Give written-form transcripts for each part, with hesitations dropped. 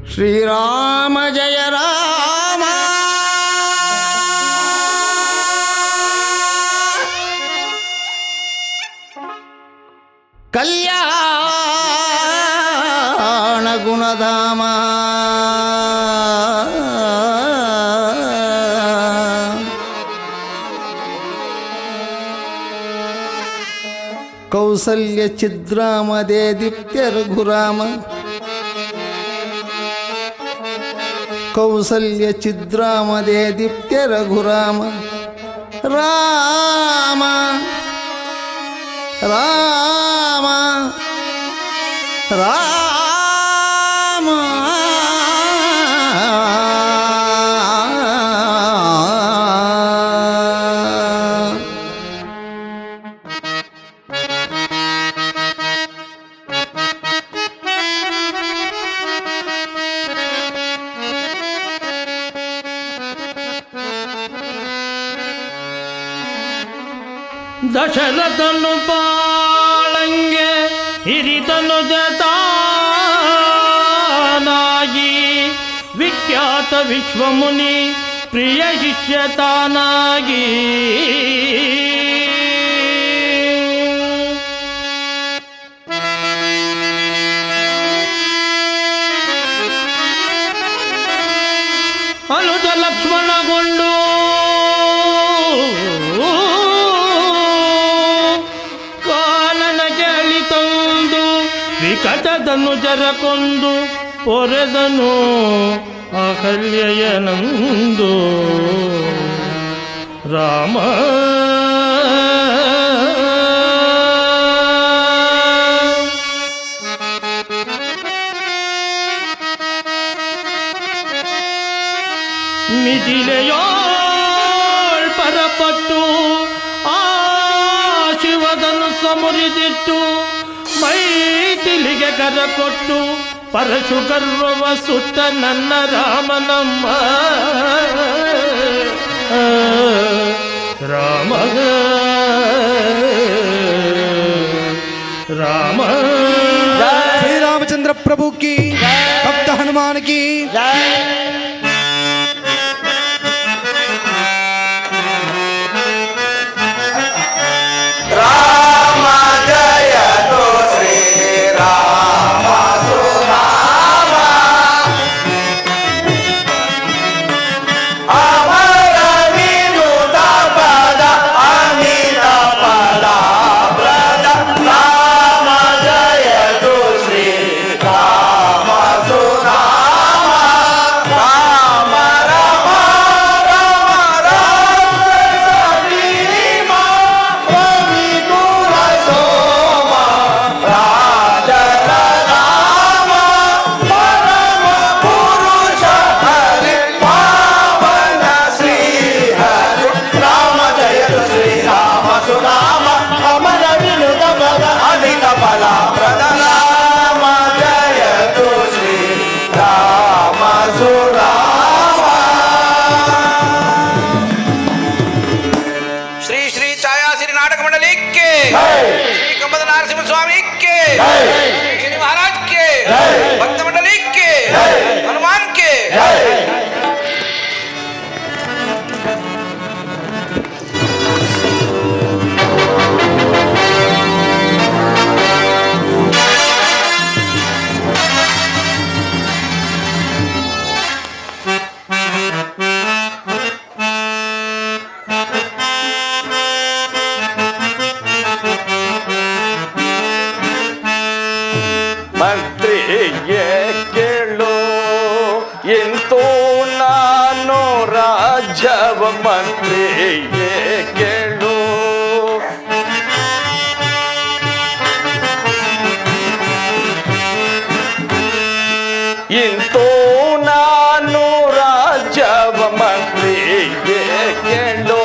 ಶ್ರೀರಾಮ ಜಯ ರಾಮ ಕಲ್ಯಾಣ ಗುಣಧಾಮ ಕೌಸಲ್ಯ ಚಿದ್ರಾಮದೇ ದೀಪ್ತ್ಯ ರಘುರಾಮ ಕೌಸಲ್ಯ ಚಿದ್ರಾಮದೇ ದೀಪ್ತ್ಯ ರಘುರಾಮ ರಾಮ ರಾಮ ರಾಮ ದಶರಥನು ಪಾಳಂಗೆ ಹಿರಿತನು ಜತಾನಾಗಿ ವಿಖ್ಯಾತ ವಿಶ್ವಮುನಿ ಪ್ರಿಯ ಶಿಷ್ಯತಾನಾಗಿ ಅನುಜ ಲಕ್ಷ್ಮಣಗೊಂಡು ವಿಕಟದನು ಜರಕೊಂದು ಪೊರೆದನು ಅಹಲ್ಯಯನಂದು ರಾಮ ಮಿಥಿಲೆಯೋಳ್ ಪರಪಟ್ಟು ಆ ಶಿವದನು ಸಮುರಿದಿಟ್ಟು ಮೈತಿಲಿಗೆ ಕರ ಕೊಟ್ಟು ಪರಶು ಗರ್ವವ ಸುತ್ತ ನನ್ನ ರಾಮನಮ್ಮ ರಾಮ ರಾಮ ಶ್ರೀರಾಮಚಂದ್ರ ಪ್ರಭು ಕಿ ಭಕ್ತ ಹನುಮಾನ್ ಕಿ ಮಂತ್ರಿಯೇ ಕೇಳು ಎಂತೋ ನಾನು ರಾಜವ ಮಂತ್ರಿಯೇ ಕೇಳು ಎಂತೋ ನಾನು ರಾಜವ ಮಂತ್ರಿಯೇ ಕೇಳು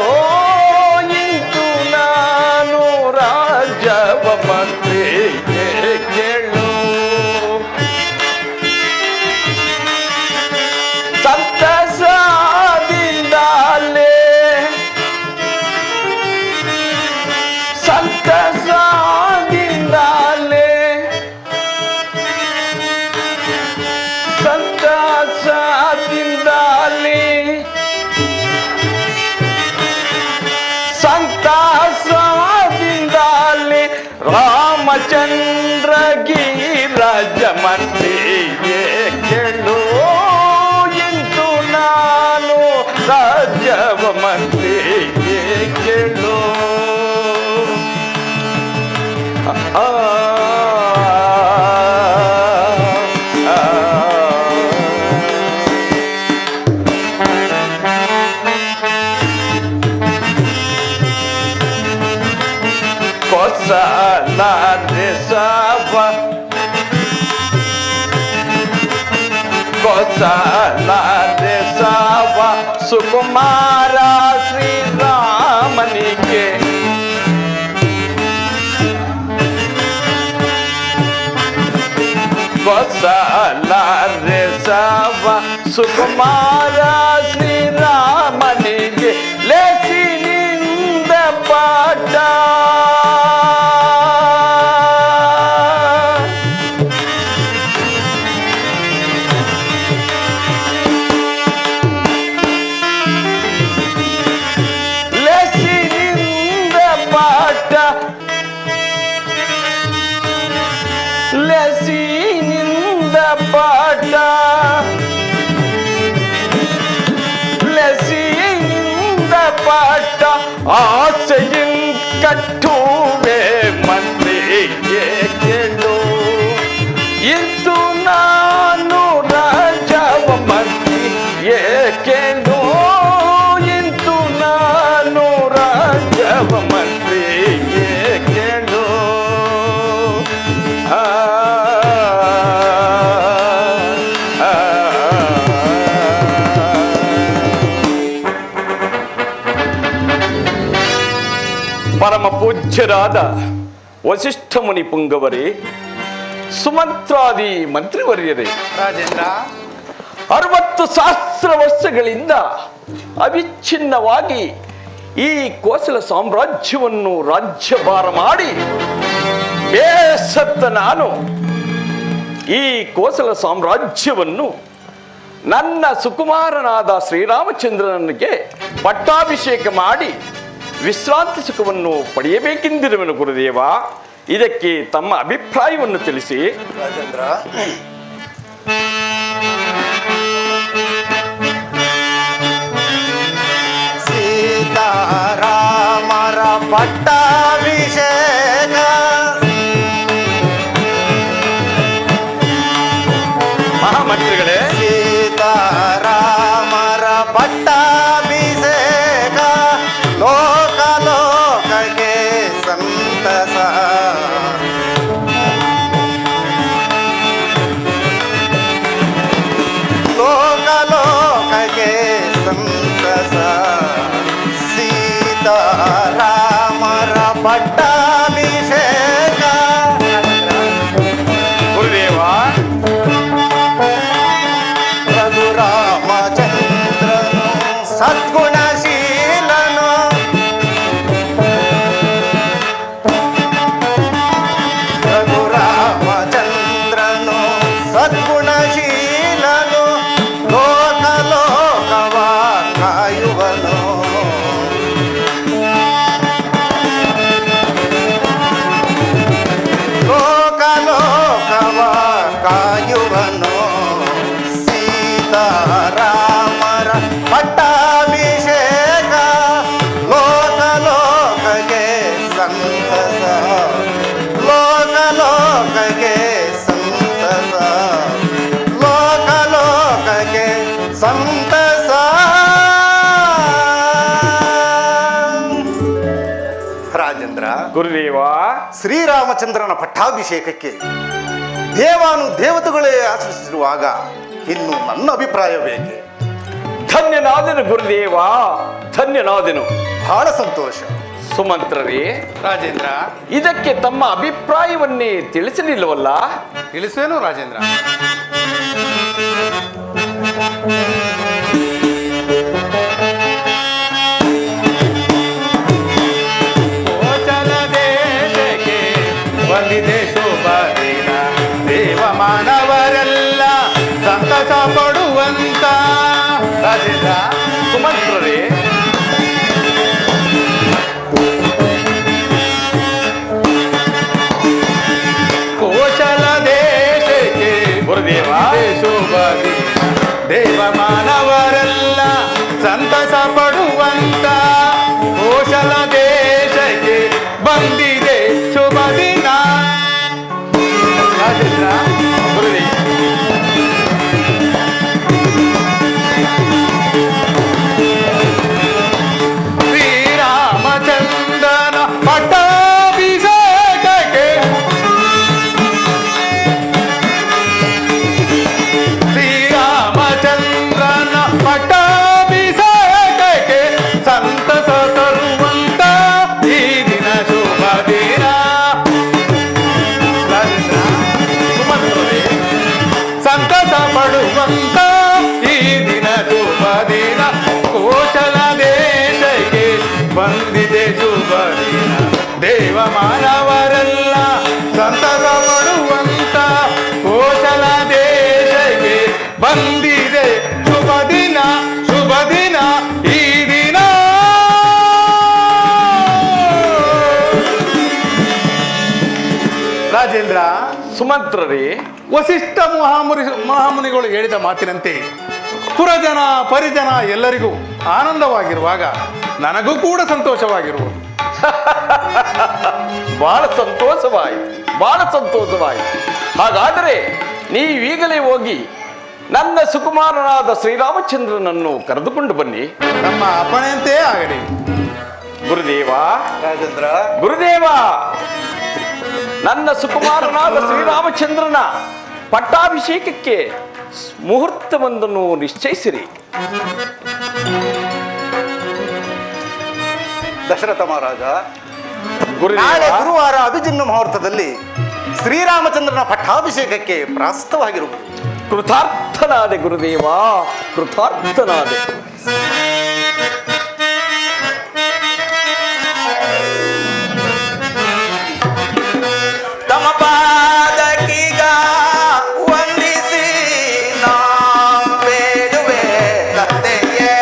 ಇಂತು ನಾನು ರಾಜವ ಮಂತ್ರಿಯೇ ಕೇಳು ಸಂತಸದಿಂದಲೇ ಕೊಸಲಾರೆ ಸಾವ ಕೊಸಲಾರೆ ಸಾವ ಸುಕುಮಾರ ಶ್ರೀರಾಮನಿಗೆ ಕೊಸಲಾರೆ ಸಾವ ಸುಕುಮಾರ ಶ್ರೀರಾಮನಿಗೆ ಲೇಸಿನಿಂದ ಪಾಠ ಲೇಸಿನಿಂದ ಪಾಠ ಲೆಸಿನಿಂದ ಪಾಠ ಲೆಸಿನಿಂದ ಪಾಠ ಆಸೆಯಿನ್ ಕಟ್ಟುವೆ ಮಂತ್ರಿಗೆ ಕೇಳು ಇಂದು ನಾನು ರಾಜವ ಮಂತ್ರಿ ಏಕೆಂದು ಇಂದು ನಾನು ರಾಜವ ಮಂತ್ರಿ ಏಕೆಂದು ಪರಮ ಪೂಜ್ಯರಾದ ವಸಿಷ್ಠ ಮುನಿ ಪುಂಗವರೇ, ಸುಮಂತ್ರಾದಿ ಮಂತ್ರಿವರ್ಯರೇ, ರಾಜೇಂದ್ರ 60 ಸಹಸ್ರ ವರ್ಷಗಳಿಂದ ಅವಿಚ್ಛಿನ್ನವಾಗಿ ಈ ಕೋಸಲ ಸಾಮ್ರಾಜ್ಯವನ್ನು ರಾಜ್ಯಭಾರ ಮಾಡಿ ಬೇಸತ್ತ ನಾನು ಈ ಕೋಸಲ ಸಾಮ್ರಾಜ್ಯವನ್ನು ನನ್ನ ಸುಕುಮಾರನಾದ ಶ್ರೀರಾಮಚಂದ್ರನಿಗೆ ಪಟ್ಟಾಭಿಷೇಕ ಮಾಡಿ ವಿಶ್ರಾಂತಿ ಸುಖವನ್ನು ಪಡೆಯಬೇಕೆಂದಿರುವೆನು ಗುರುದೇವ. ಇದಕ್ಕೆ ತಮ್ಮ ಅಭಿಪ್ರಾಯವನ್ನು ತಿಳಿಸಿ. ರಾಜೇಂದ್ರ, ಸೀತಾರಾಮರ ಪಟ್ಟಾಭಿಷೇಕ ಮಹಾಮಂತ್ರಿಗಳೇ, ಸೀತಾರಾಮರ ಪಟ್ಟಾಭಿಷೇಕ ಲೋಕ ಲೋಕಕ್ಕೆ ಸಂತಸ ಲೋಕ ಲೋಕಕ್ಕೆ ಸಂತಸ ಸೀತಾರಾಮರ ಪಟ್ಟಾಭಿಷೇಕ ಗುರುದೇವ, ರಘುರಾಮಚಂದ್ರನು ಸದ್ಗುಣಶೀಲನು ರಘುರಾಮಚಂದ್ರನು ಸದ್ಗುಣಶೀಲನು ಲೋಕ ಲೋಕವ ಕಾಯುವನು ಲೋಕ ಲೋಕವ ಕಾಯುವನು ಸೀತಾರಾಮರ ಪಟ್ಟಾಭಿಷೇಕ ಲೋಕ ಲೋಕಕ್ಕೆ ಸಂತಸ ಲೋಕ ಲೋಕಕ್ಕೆ ಸಂತಸ ಲೋಕ ಲೋಕಕ್ಕೆ ಸಂತಸ. ರಾಜೇಂದ್ರ, ಗುರುದೇವ, ಶ್ರೀರಾಮಚಂದ್ರನ ಪಟ್ಟಾಭಿಷೇಕಕ್ಕೆ ದೇವಾನು ದೇವತೆಗಳೇ ಆಚರಿಸಿರುವಾಗ ಇನ್ನು ನನ್ನ ಅಭಿಪ್ರಾಯ ಬೇಕೆ? ಧನ್ಯನಾದನು ಗುರುದೇವ, ಧನ್ಯನಾದನು. ಬಹಳ ಸಂತೋಷ. ಸುಮಂತ್ರರೇ, ರಾಜೇಂದ್ರ, ಇದಕ್ಕೆ ತಮ್ಮ ಅಭಿಪ್ರಾಯವನ್ನೇ ತಿಳಿಸಲಿಲ್ಲವಲ್ಲ? ತಿಳಿಸುವೇನು ರಾಜೇಂದ್ರ? ಕೋಚಲ ದೇಶಕ್ಕೆ ಬಂದಿದೆ ಶುಭ ದಿನ, ದೇವ ಮಾನವರೆಲ್ಲ ಸಂತಸ ಪಡುವಂತ. ರಾಜೇಂದ್ರ, ಸುಮಂತ್ರರೇ, ಕೋಚಲ ದೇಶಕ್ಕೆ ಗುರುದೇವ, ಶುಭ ದಿನ, ದೇವ ಮಾನವ ದೇವ ಮಾನವರೆಲ್ಲ ಸಂತಸ ಪಡುವಂತ ಕೋಶಲ ದೇಶಕ್ಕೆ ಬಂದಿದೆ ಶುಭ ದಿನ ಶುಭ ದಿನ ಈ ದಿನ. ರಾಜೇಂದ್ರ, ಸುಮಂತ್ರರೇ, ವಸಿಷ್ಠ ಮಹಾಮುನಿಗಳು ಹೇಳಿದ ಮಾತಿನಂತೆ ಪುರಜನ ಪರಿಜನ ಎಲ್ಲರಿಗೂ ಆನಂದವಾಗಿರುವಾಗ ನನಗೂ ಕೂಡ ಸಂತೋಷವಾಗಿರುವುದು. ಬಹಳ ಸಂತೋಷವಾಯಿತು, ಬಹಳ ಸಂತೋಷವಾಯಿತು. ಹಾಗಾದರೆ ನೀವೀಗಲೇ ಹೋಗಿ ನನ್ನ ಸುಕುಮಾರನಾದ ಶ್ರೀರಾಮಚಂದ್ರನನ್ನು ಕರೆದುಕೊಂಡು ಬನ್ನಿ. ನಮ್ಮ ಅಪ್ಪಣೆಯಂತೆ ಆಗಲಿ. ಗುರುದೇವ, ರಾಜೇಂದ್ರ, ಗುರುದೇವ, ನನ್ನ ಸುಕುಮಾರನಾದ ಶ್ರೀರಾಮಚಂದ್ರನ ಪಟ್ಟಾಭಿಷೇಕಕ್ಕೆ ಮುಹೂರ್ತವೊಂದನ್ನು ನಿಶ್ಚಯಿಸಿರಿ. ದಶರಥ ಮಹಾರಾಜ, ಗುರುದೇವ, ನಾಳೆ ಗುರುವಾರ ಅಭಿಜಿನ್ನ ಮುಹೂರ್ತದಲ್ಲಿ ಶ್ರೀರಾಮಚಂದ್ರನ ಪಟ್ಟಾಭಿಷೇಕಕ್ಕೆ ಪ್ರಾಸ್ತವಾಗಿರುವುದು. ಕೃತಾರ್ಥನಾದೆ ಗುರುದೇವ, ಕೃತಾರ್ಥನಾದೆ. ತಮ್ಮ ಪಾದಕೀಗ ವಂದಿಸಿ ನಾ ಬೇಡುವೆ ತಂದೆಯೇ.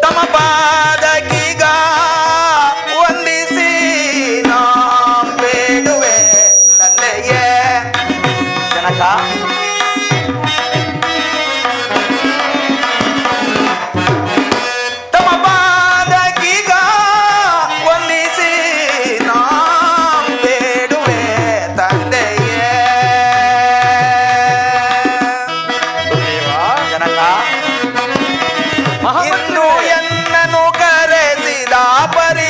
ತಮ್ಮ ಪಾದಕೀಗ ವಂದಿಸಿ ನಾ ಬೇಡುವೆ ತಂದೆಯೇ. ಜನಕ, ಇಂದು ಎನ್ನನು ಕರೆಸಿದ ಪರಿ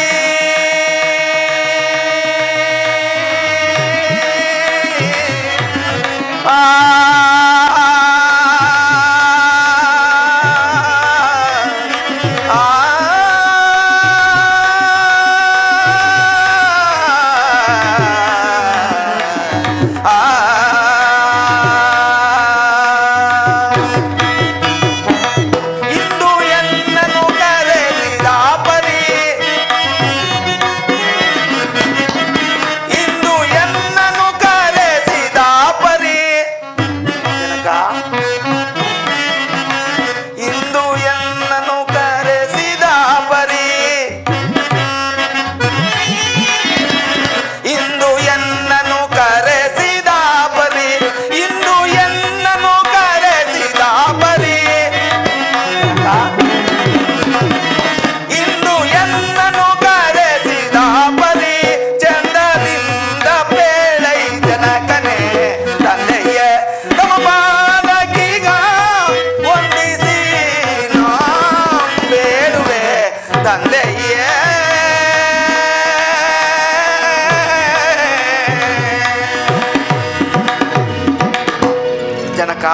ಜನಕ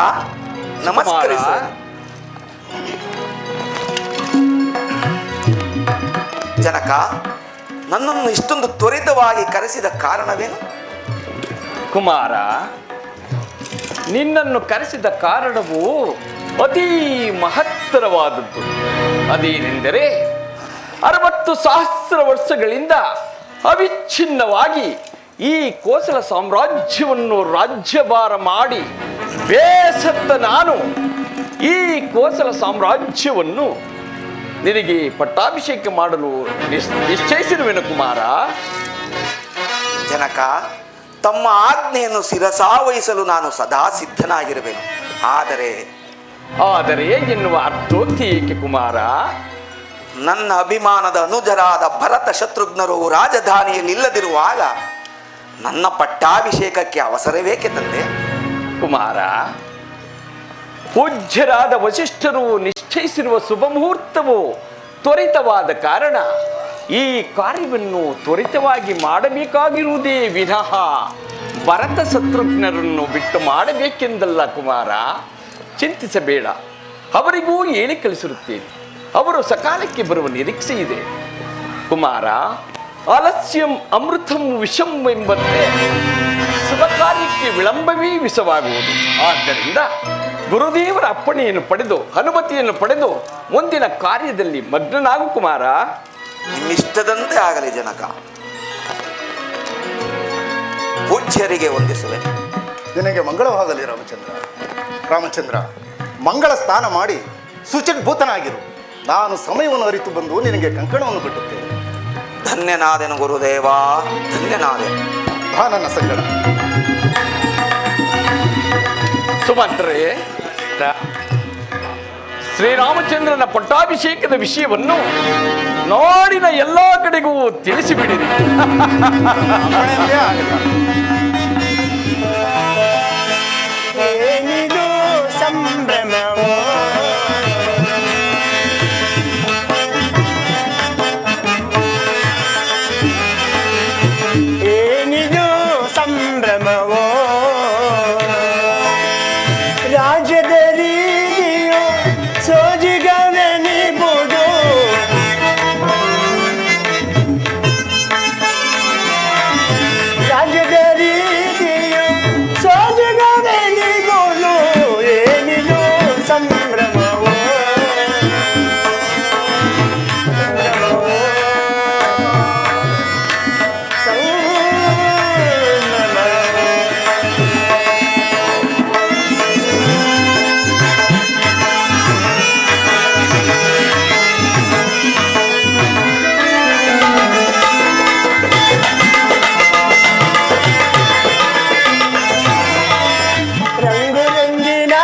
ನಮಸ್ಕರಿಸು. ಜನಕ, ನನ್ನನ್ನು ಇಷ್ಟೊಂದು ತ್ವರಿತವಾಗಿ ಕರೆಸಿದ ಕಾರಣವೇನು? ಕುಮಾರ, ನಿನ್ನನ್ನು ಕರೆಸಿದ ಕಾರಣವು ಅತೀ ಮಹತ್ತರವಾದದ್ದು. ಅದೇನೆಂದರೆ 60,000 ವರ್ಷಗಳಿಂದ ಅವಿಚ್ಛಿನ್ನವಾಗಿ ಈ ಕೋಸಲ ಸಾಮ್ರಾಜ್ಯವನ್ನು ರಾಜ್ಯಭಾರ ಮಾಡಿ ಬೇಸತ್ತ ನಾನು ಈ ಕೋಸಲ ಸಾಮ್ರಾಜ್ಯವನ್ನು ನಿನಗೆ ಪಟ್ಟಾಭಿಷೇಕ ಮಾಡಲು ನಿಶ್ಚಯಿಸಿರುವೆನು ಕುಮಾರ. ಜನಕ, ತಮ್ಮ ಆಜ್ಞೆಯನ್ನು ಶಿರಸಾವಹಿಸಲು ನಾನು ಸದಾ ಸಿದ್ಧನಾಗಿರುವೆನು. ಆದರೆ ಎನ್ನುವ ಅರ್ಥೋಕ್ತಿ ಏಕೆ ಕುಮಾರ? ನನ್ನ ಅಭಿಮಾನದ ಅನುಜರಾದ ಭರತ ಶತ್ರುಘ್ನರು ರಾಜಧಾನಿಯಲ್ಲಿ ಇಲ್ಲದಿರುವಾಗ ನನ್ನ ಪಟ್ಟಾಭಿಷೇಕಕ್ಕೆ ಅವಸರವೇಕೆ ತಂದೆ? ಕುಮಾರ, ಪೂಜ್ಯರಾದ ವಸಿಷ್ಠರು ನಿಶ್ಚಯಿಸಿರುವ ಶುಭ ಮುಹೂರ್ತವು ತ್ವರಿತವಾದ ಕಾರಣ ಈ ಕಾರ್ಯವನ್ನು ತ್ವರಿತವಾಗಿ ಮಾಡಬೇಕಾಗಿರುವುದೇ ವಿನಃ ಭರತ ಶತ್ರುಘ್ನರನ್ನು ಬಿಟ್ಟು ಮಾಡಬೇಕೆಂದಲ್ಲ ಕುಮಾರ. ಚಿಂತಿಸಬೇಡ, ಅವರಿಗೂ ಹೇಳಿ ಕಳಿಸಿರುತ್ತೇನೆ. ಅವರು ಸಕಾಲಕ್ಕೆ ಬರುವ ನಿರೀಕ್ಷೆ ಇದೆ ಕುಮಾರ. ಆಲಸ್ಯಂ ಅಮೃತಂ ವಿಷಂ ಎಂಬಂತೆ ಶುಭ ಕಾರ್ಯಕ್ಕೆ ವಿಳಂಬವೇ ವಿಷವಾಗುವುದು. ಆದ್ದರಿಂದ ಗುರುದೇವರ ಅಪ್ಪಣೆಯನ್ನು ಪಡೆದು ಅನುಮತಿಯನ್ನು ಪಡೆದು ಮುಂದಿನ ಕಾರ್ಯದಲ್ಲಿ ಮಗ್ನನಾಗು ಕುಮಾರ. ನಿಮ್ಮಿಷ್ಟದಂತೆ ಆಗಲಿ ಜನಕ. ಪೂಜ್ಯರಿಗೆ ವಂದಿಸುವೆ. ನಿನಗೆ ಮಂಗಳವಾಗಲಿ ರಾಮಚಂದ್ರ. ಮಂಗಳ ಸ್ನಾನ ಮಾಡಿ ಶುಚಿರ್ಭೂತನಾಗಿರು. ನಾನು ಸಮಯವನ್ನು ಅರಿತು ಬಂದು ನಿನಗೆ ಕಂಕಣವನ್ನು ಕಟ್ಟುತ್ತೇನೆ. ಧನ್ಯನಾದೆನು ಗುರುದೇವ, ಧನ್ಯನಾದೆನು. ಬಾ ನನ್ನ ಸಂಗಡ. ಸುಮಂತ್ರೇ, ಶ್ರೀರಾಮಚಂದ್ರನ ಪಟ್ಟಾಭಿಷೇಕದ ವಿಷಯವನ್ನು ನಾಡಿನ ಎಲ್ಲಾ ಕಡೆಗೂ ತಿಳಿಸಿಬಿಡಿರಿ. ಅಪ್ಪಣೆಯಂತೆ ಆಗಲಿ. ಏನಿದು ಸಂಭ್ರಮವೋ ಏನಿದು ಸಂಭ್ರಮವೋ ರಾಜ್ಯದ ರೀತಿಯೋ ಸೋಜಿಗವೆನಿಬುದು ರಾಜ್ಯದ ರೀತಿಯೋ ಸೋಜಿಗವೆನಿಬುದು ಏನಿದು ಸಂಭ್ರಮವೋ ಸಂಭ್ರಮವೋ ರಂಗುರಂಗಿನ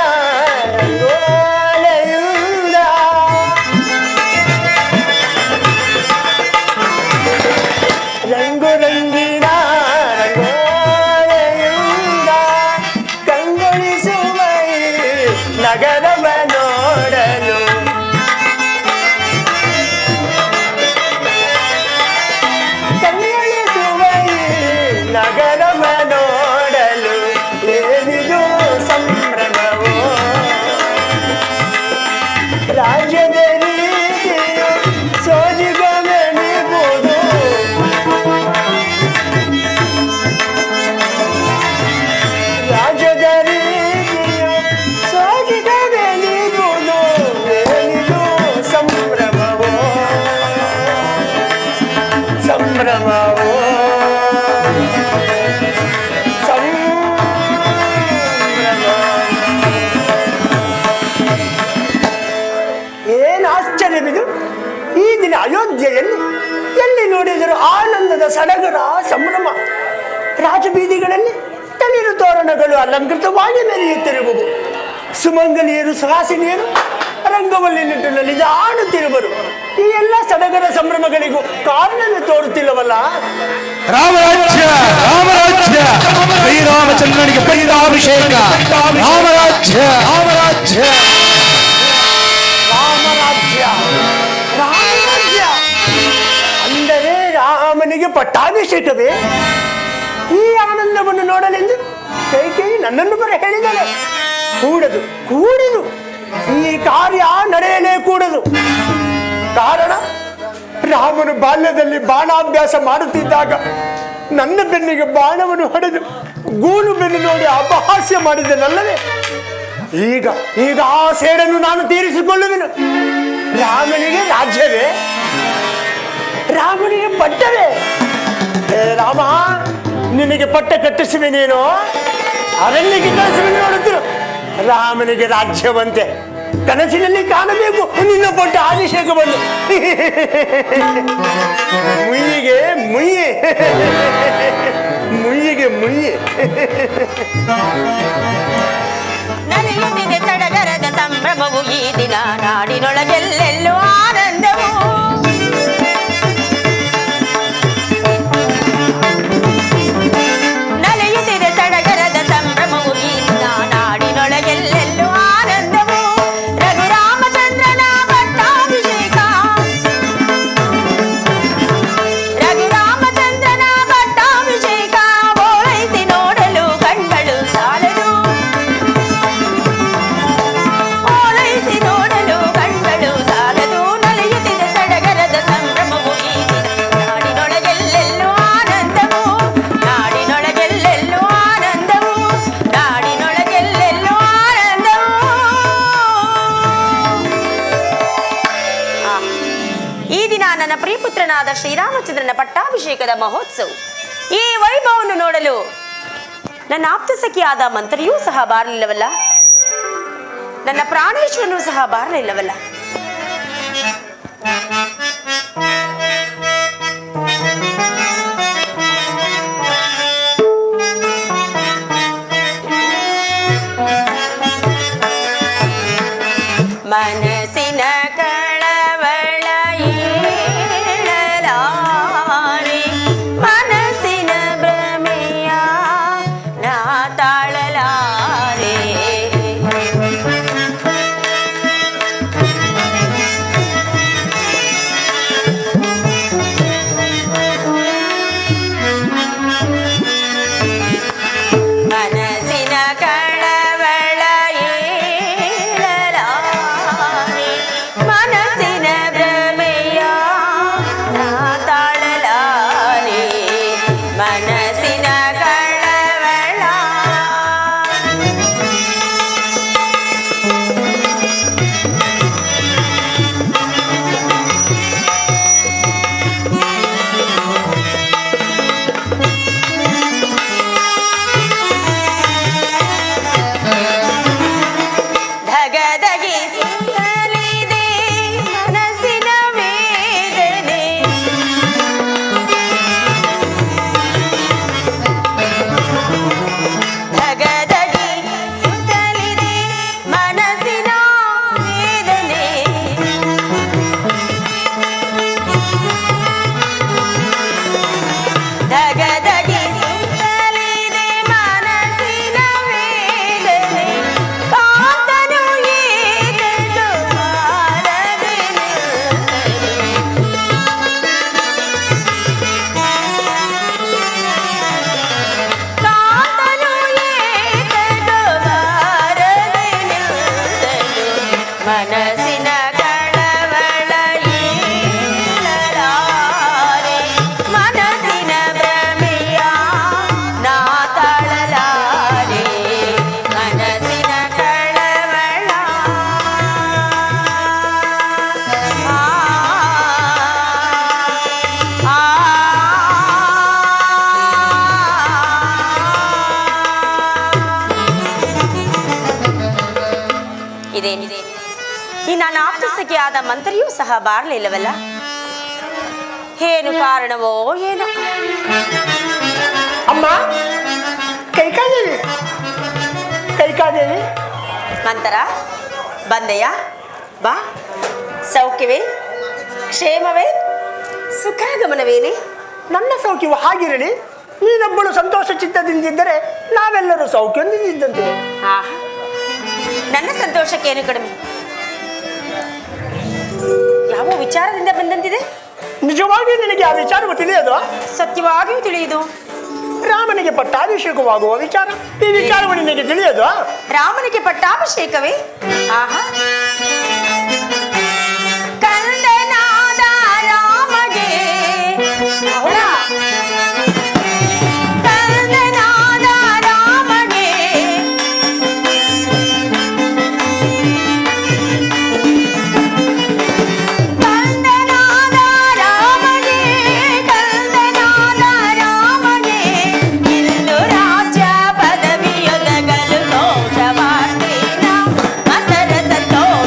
ರಂಗೋಲೆಯುಂದ ರಂಗುರಂಗಿನ ರಂಗೋಲೆಯುಂದ ಕಂಗೊಳಿಸುವ ನಗರವ ನೋಡಲು ಕಂಗೊಳಿಸುವ ನಗರವ ನೋಡಲು ಏನಿದು ಸಂಭ್ರಮವೋ ರಾಜ್ಯದ ರೀತಿಯು ಸೋಜಿಗವೆನಿಬುದು ರಾಜ್ಯದ ರೀತಿಯು ಸೋಜಿಗವೆನಿಬುದು ಏನಿದು ಸಂಭ್ರಮವೋ ಸಂಭ್ರಮವೋ ಏನು ಆಶ್ಚರ್ಯವಿದು! ಈ ದಿನ ಅಯೋಧ್ಯೆಯಲ್ಲಿ ಎಲ್ಲಿ ನೋಡಿದರೂ ಆನಂದದ ಸಡಗರ ಸಂಭ್ರಮ. ರಾಜಬೀದಿಗಳಲ್ಲಿ ತಳಿರು ತೋರಣಗಳು ಅಲಂಕೃತವಾಗಿ ಮೆರೆಯುತ್ತಿರುವುದು. ಸುಮಂಗಲಿಯರು ಸುಹಾಸಿನಿಯರು ರಂಗವಲ್ಲಿ ನಿಟ್ಟಿನಲ್ಲಿ ಆಡುತ್ತಿರುವರು. ಈ ಎಲ್ಲ ಸಡಗರ ಸಂಭ್ರಮಗಳಿಗೂ ಕಾರಣವೇ ತೋರುತ್ತಿಲ್ಲವಲ್ಲ? ರಾಮರಾಜ್ಯ ರಾಮರಾಜ್ಯ ಶ್ರೀರಾಮಚಂದ್ರನಿಗೆ ಪಟ್ಟಾಭಿಷೇಕ. ರಾಮರಾಜ್ಯ ರಾಮರಾಜ್ಯ ರಾಮರಾಜ್ಯ ರಾಮರಾಜ್ಯ ಅಂದರೆ ರಾಮನಿಗೆ ಪಟ್ಟಾಭಿಷೇಕವೇ? ಈ ಆನಂದವನ್ನು ನೋಡಲೆಂದು ಕೈಕೇಯಿ ನನ್ನನ್ನು ಬರ ಹೇಳಿದಳೆ. ಕೂಡದು ಈ ಕಾರ್ಯ ನಡೆಯಲೇ ಕೂಡದು. ಕಾರಣ, ರಾಮನು ಬಾಲ್ಯದಲ್ಲಿ ಬಾಣಾಭ್ಯಾಸ ಮಾಡುತ್ತಿದ್ದಾಗ ನನ್ನ ಬೆನ್ನಿಗೆ ಬಾಣವನ್ನು ಹೊಡೆದು ಗೂನು ಬೆನ್ನು ನೋಡಿ ಅಪಹಾಸ್ಯ ಮಾಡಿದ್ದನಲ್ಲವೇ? ಈಗ ಆ ಸೇಡನ್ನು ನಾನು ತೀರಿಸಿಕೊಳ್ಳುವೆನು. ರಾಮನಿಗೆ ರಾಜ್ಯವೇ? ರಾಮನಿಗೆ ಪಟ್ಟವೇ? ರಾಮ, ನಿನಗೆ ಪಟ್ಟ ಕಟ್ಟಿಸುವೆನೇನೋ? ಅರಣ್ಯಕ್ಕೆ ಕಳಿಸುವೆ ನೋಡುತ್ತಿರು. ರಾಮನಿಗೆ ರಾಜ್ಯವಂತೆ ಕನಸಿನಲ್ಲಿ ಕಾಣಬೇಕು ನಿನ್ನ ಪಟ್ಟ ಅಭಿಷೇಕವನ್ನು. ಮುಯ್ಯಿಗೆ ಮುಯ್ಯಿ, ಮುಯ್ಯಿಗೆ ಮುಯ್ಯಿ. ನಡೆಯುತ್ತಿದೆ ಸಡಗರದ ಸಂಭ್ರಮವು ಈ ದಿನ ನಾಡಿನೊಳಗೆಲ್ಲೆಲ್ಲೂ ಆನಂದವು. ನಡೆಯುತ್ತಿದೆ ಸಡಗರದ ಸಂಭ್ರಮವು ಈ ದಿನ ನಾಡಿನೊಳಗೆಲ್ಲೆಲ್ಲೂ ಆನಂದವು. ರಘುರಾಮಚಂದ್ರನ ಪಟ್ಟಾಭಿಷೇಕ, ರಘುರಾಮಚಂದ್ರನ ಪಟ್ಟಾಭಿಷೇಕ ಓಲೈಸಿ ನೋಡಲು ಕಣ್ಗಳು ಸಾಲದು. ಓಲೈಸಿ ನೋಡಲು ಕಣ್ಗಳು ಸಾಲದು. ನನ್ನ ಪ್ರಿಯಪುತ್ರನಾದ ಶ್ರೀರಾಮಚಂದ್ರನ ಪಟ್ಟಾಭಿಷೇಕದ ಮಹೋತ್ಸವ. ಈ ವೈಭವವನ್ನು ನೋಡಲು ನನ್ನ ಆಪ್ತ ಸಖಿಯಾದ ಮಂತ್ರಿಯೂ ಸಹ ಬಾರಲಿಲ್ಲವಲ್ಲ, ನನ್ನ ಪ್ರಾಣೇಶ್ವರನೂ ಸಹ ಬಾರಲಿಲ್ಲವಲ್ಲ. ಮನಸ್ಸಿನ ಕಳವಳ ಏಳಲಾರೆ, ಮನಸ್ಸಿನ ಭ್ರಮೆಯ ನಾ ತಾಳಲಾರೆ. ಮನಸ್ಸಿನ ಕಳವಳ ಏಳಲಾರೆ, ಮನಸ್ಸಿನ ಭ್ರಮೆಯ ನಾ ತಾಳಲಾರೆ. ಮನಸ್ಸಿನ ಕಳವಳ ಧಗಧಗಿಸುತ್ತಲಿದೆ ಮನಸ್ಸಿನ ವೇದನೆ. ಧಗಧಗಿಸುತ್ತಲಿದೆ ಮನಸ್ಸಿನ ವೇದನೆ. ಧಗಧಗಿಸುತ್ತಲಿದೆ ಮನಸ್ಸಿನ ವೇದನೆ. ಕಾತನು ಏನೆಂದು ಬಾರದೆ ನಿಲ್ಲದೆ. ಕಾತನು ಏನೆಂದು ಬಾರದೆ ನಿಲ್ಲದೆ. ಮನಸ್ಸಿನ ಕಳವಳ ಏಳಲಾರೆ, ಮನಸ್ಸಿನ ಭ್ರಮೆಯ ನಾ ತಾಳಲಾರೆ. ಮನಸ್ಸಿನ ಕಳವಳ ಆ, ಆ, ಇದೇನಿದೆ ಈ ನನ್ನ ಆಪ್ತ ಸಖಿಯಾದ ಮಂತ್ರಿಯೂ ಸಹ ಬಾರಲಿಲ್ಲವಲ್ಲ, ಏನು ಕಾರಣವೋ ಏನೋ. ಅಮ್ಮ, ಕೈಕಾದೇವಿ, ಕೈಕಾದೇವಿ, ಮಂತರ ಬಂದೆಯ ಬಾ. ಸೌಖ್ಯವೇ, ಕ್ಷೇಮವೇ, ಸುಖಾಗಮನವೇನೆ? ನನ್ನ ಸೌಖ್ಯವು ಹಾಗಿರಲಿ. ನೀನೊಬ್ಬಳು ಸಂತೋಷ ಚಿತ್ತದಿಂದಿದ್ದರೆ ನಾವೆಲ್ಲರೂ ಸೌಖ್ಯದಿಂದಿದ್ದಂತೆ. ಆಹಾ, ನನ್ನ ಸಂತೋಷಕ್ಕೇನು ಕಡಿಮೆ? ಯಾವ ವಿಚಾರದಿಂದ ಬಂದಂತಿದೆ? ನಿಜವಾಗಿ ನಿನಗೆ ಆ ವಿಚಾರವು ತಿಳಿಯೋದು? ಸತ್ಯವಾಗಿಯೂ ತಿಳಿಯುವುದು. ರಾಮನಿಗೆ ಪಟ್ಟಾಭಿಷೇಕವಾಗುವ ವಿಚಾರ, ಈ ವಿಚಾರವು ನಿನಗೆ ತಿಳಿಯೋದು? ರಾಮನಿಗೆ ಪಟ್ಟಾಭಿಷೇಕವೇ? ಆಹಾ, ಕಂದನಾದ ರಾಮಗೆ ಹೌದಾ? ಕಂದನಾದ ರಾಮಗೆ ಕಂದನಾದ ರಾಮಗೆ ಕಂದನಾದ ರಾಮಗೆ ಇಂದು ರಾಜ್ಯ ಪದವಿಯೊದಗಲು ಘೋಷವಾರ್ತೆನ ಮತರ ಸಂತೋಷ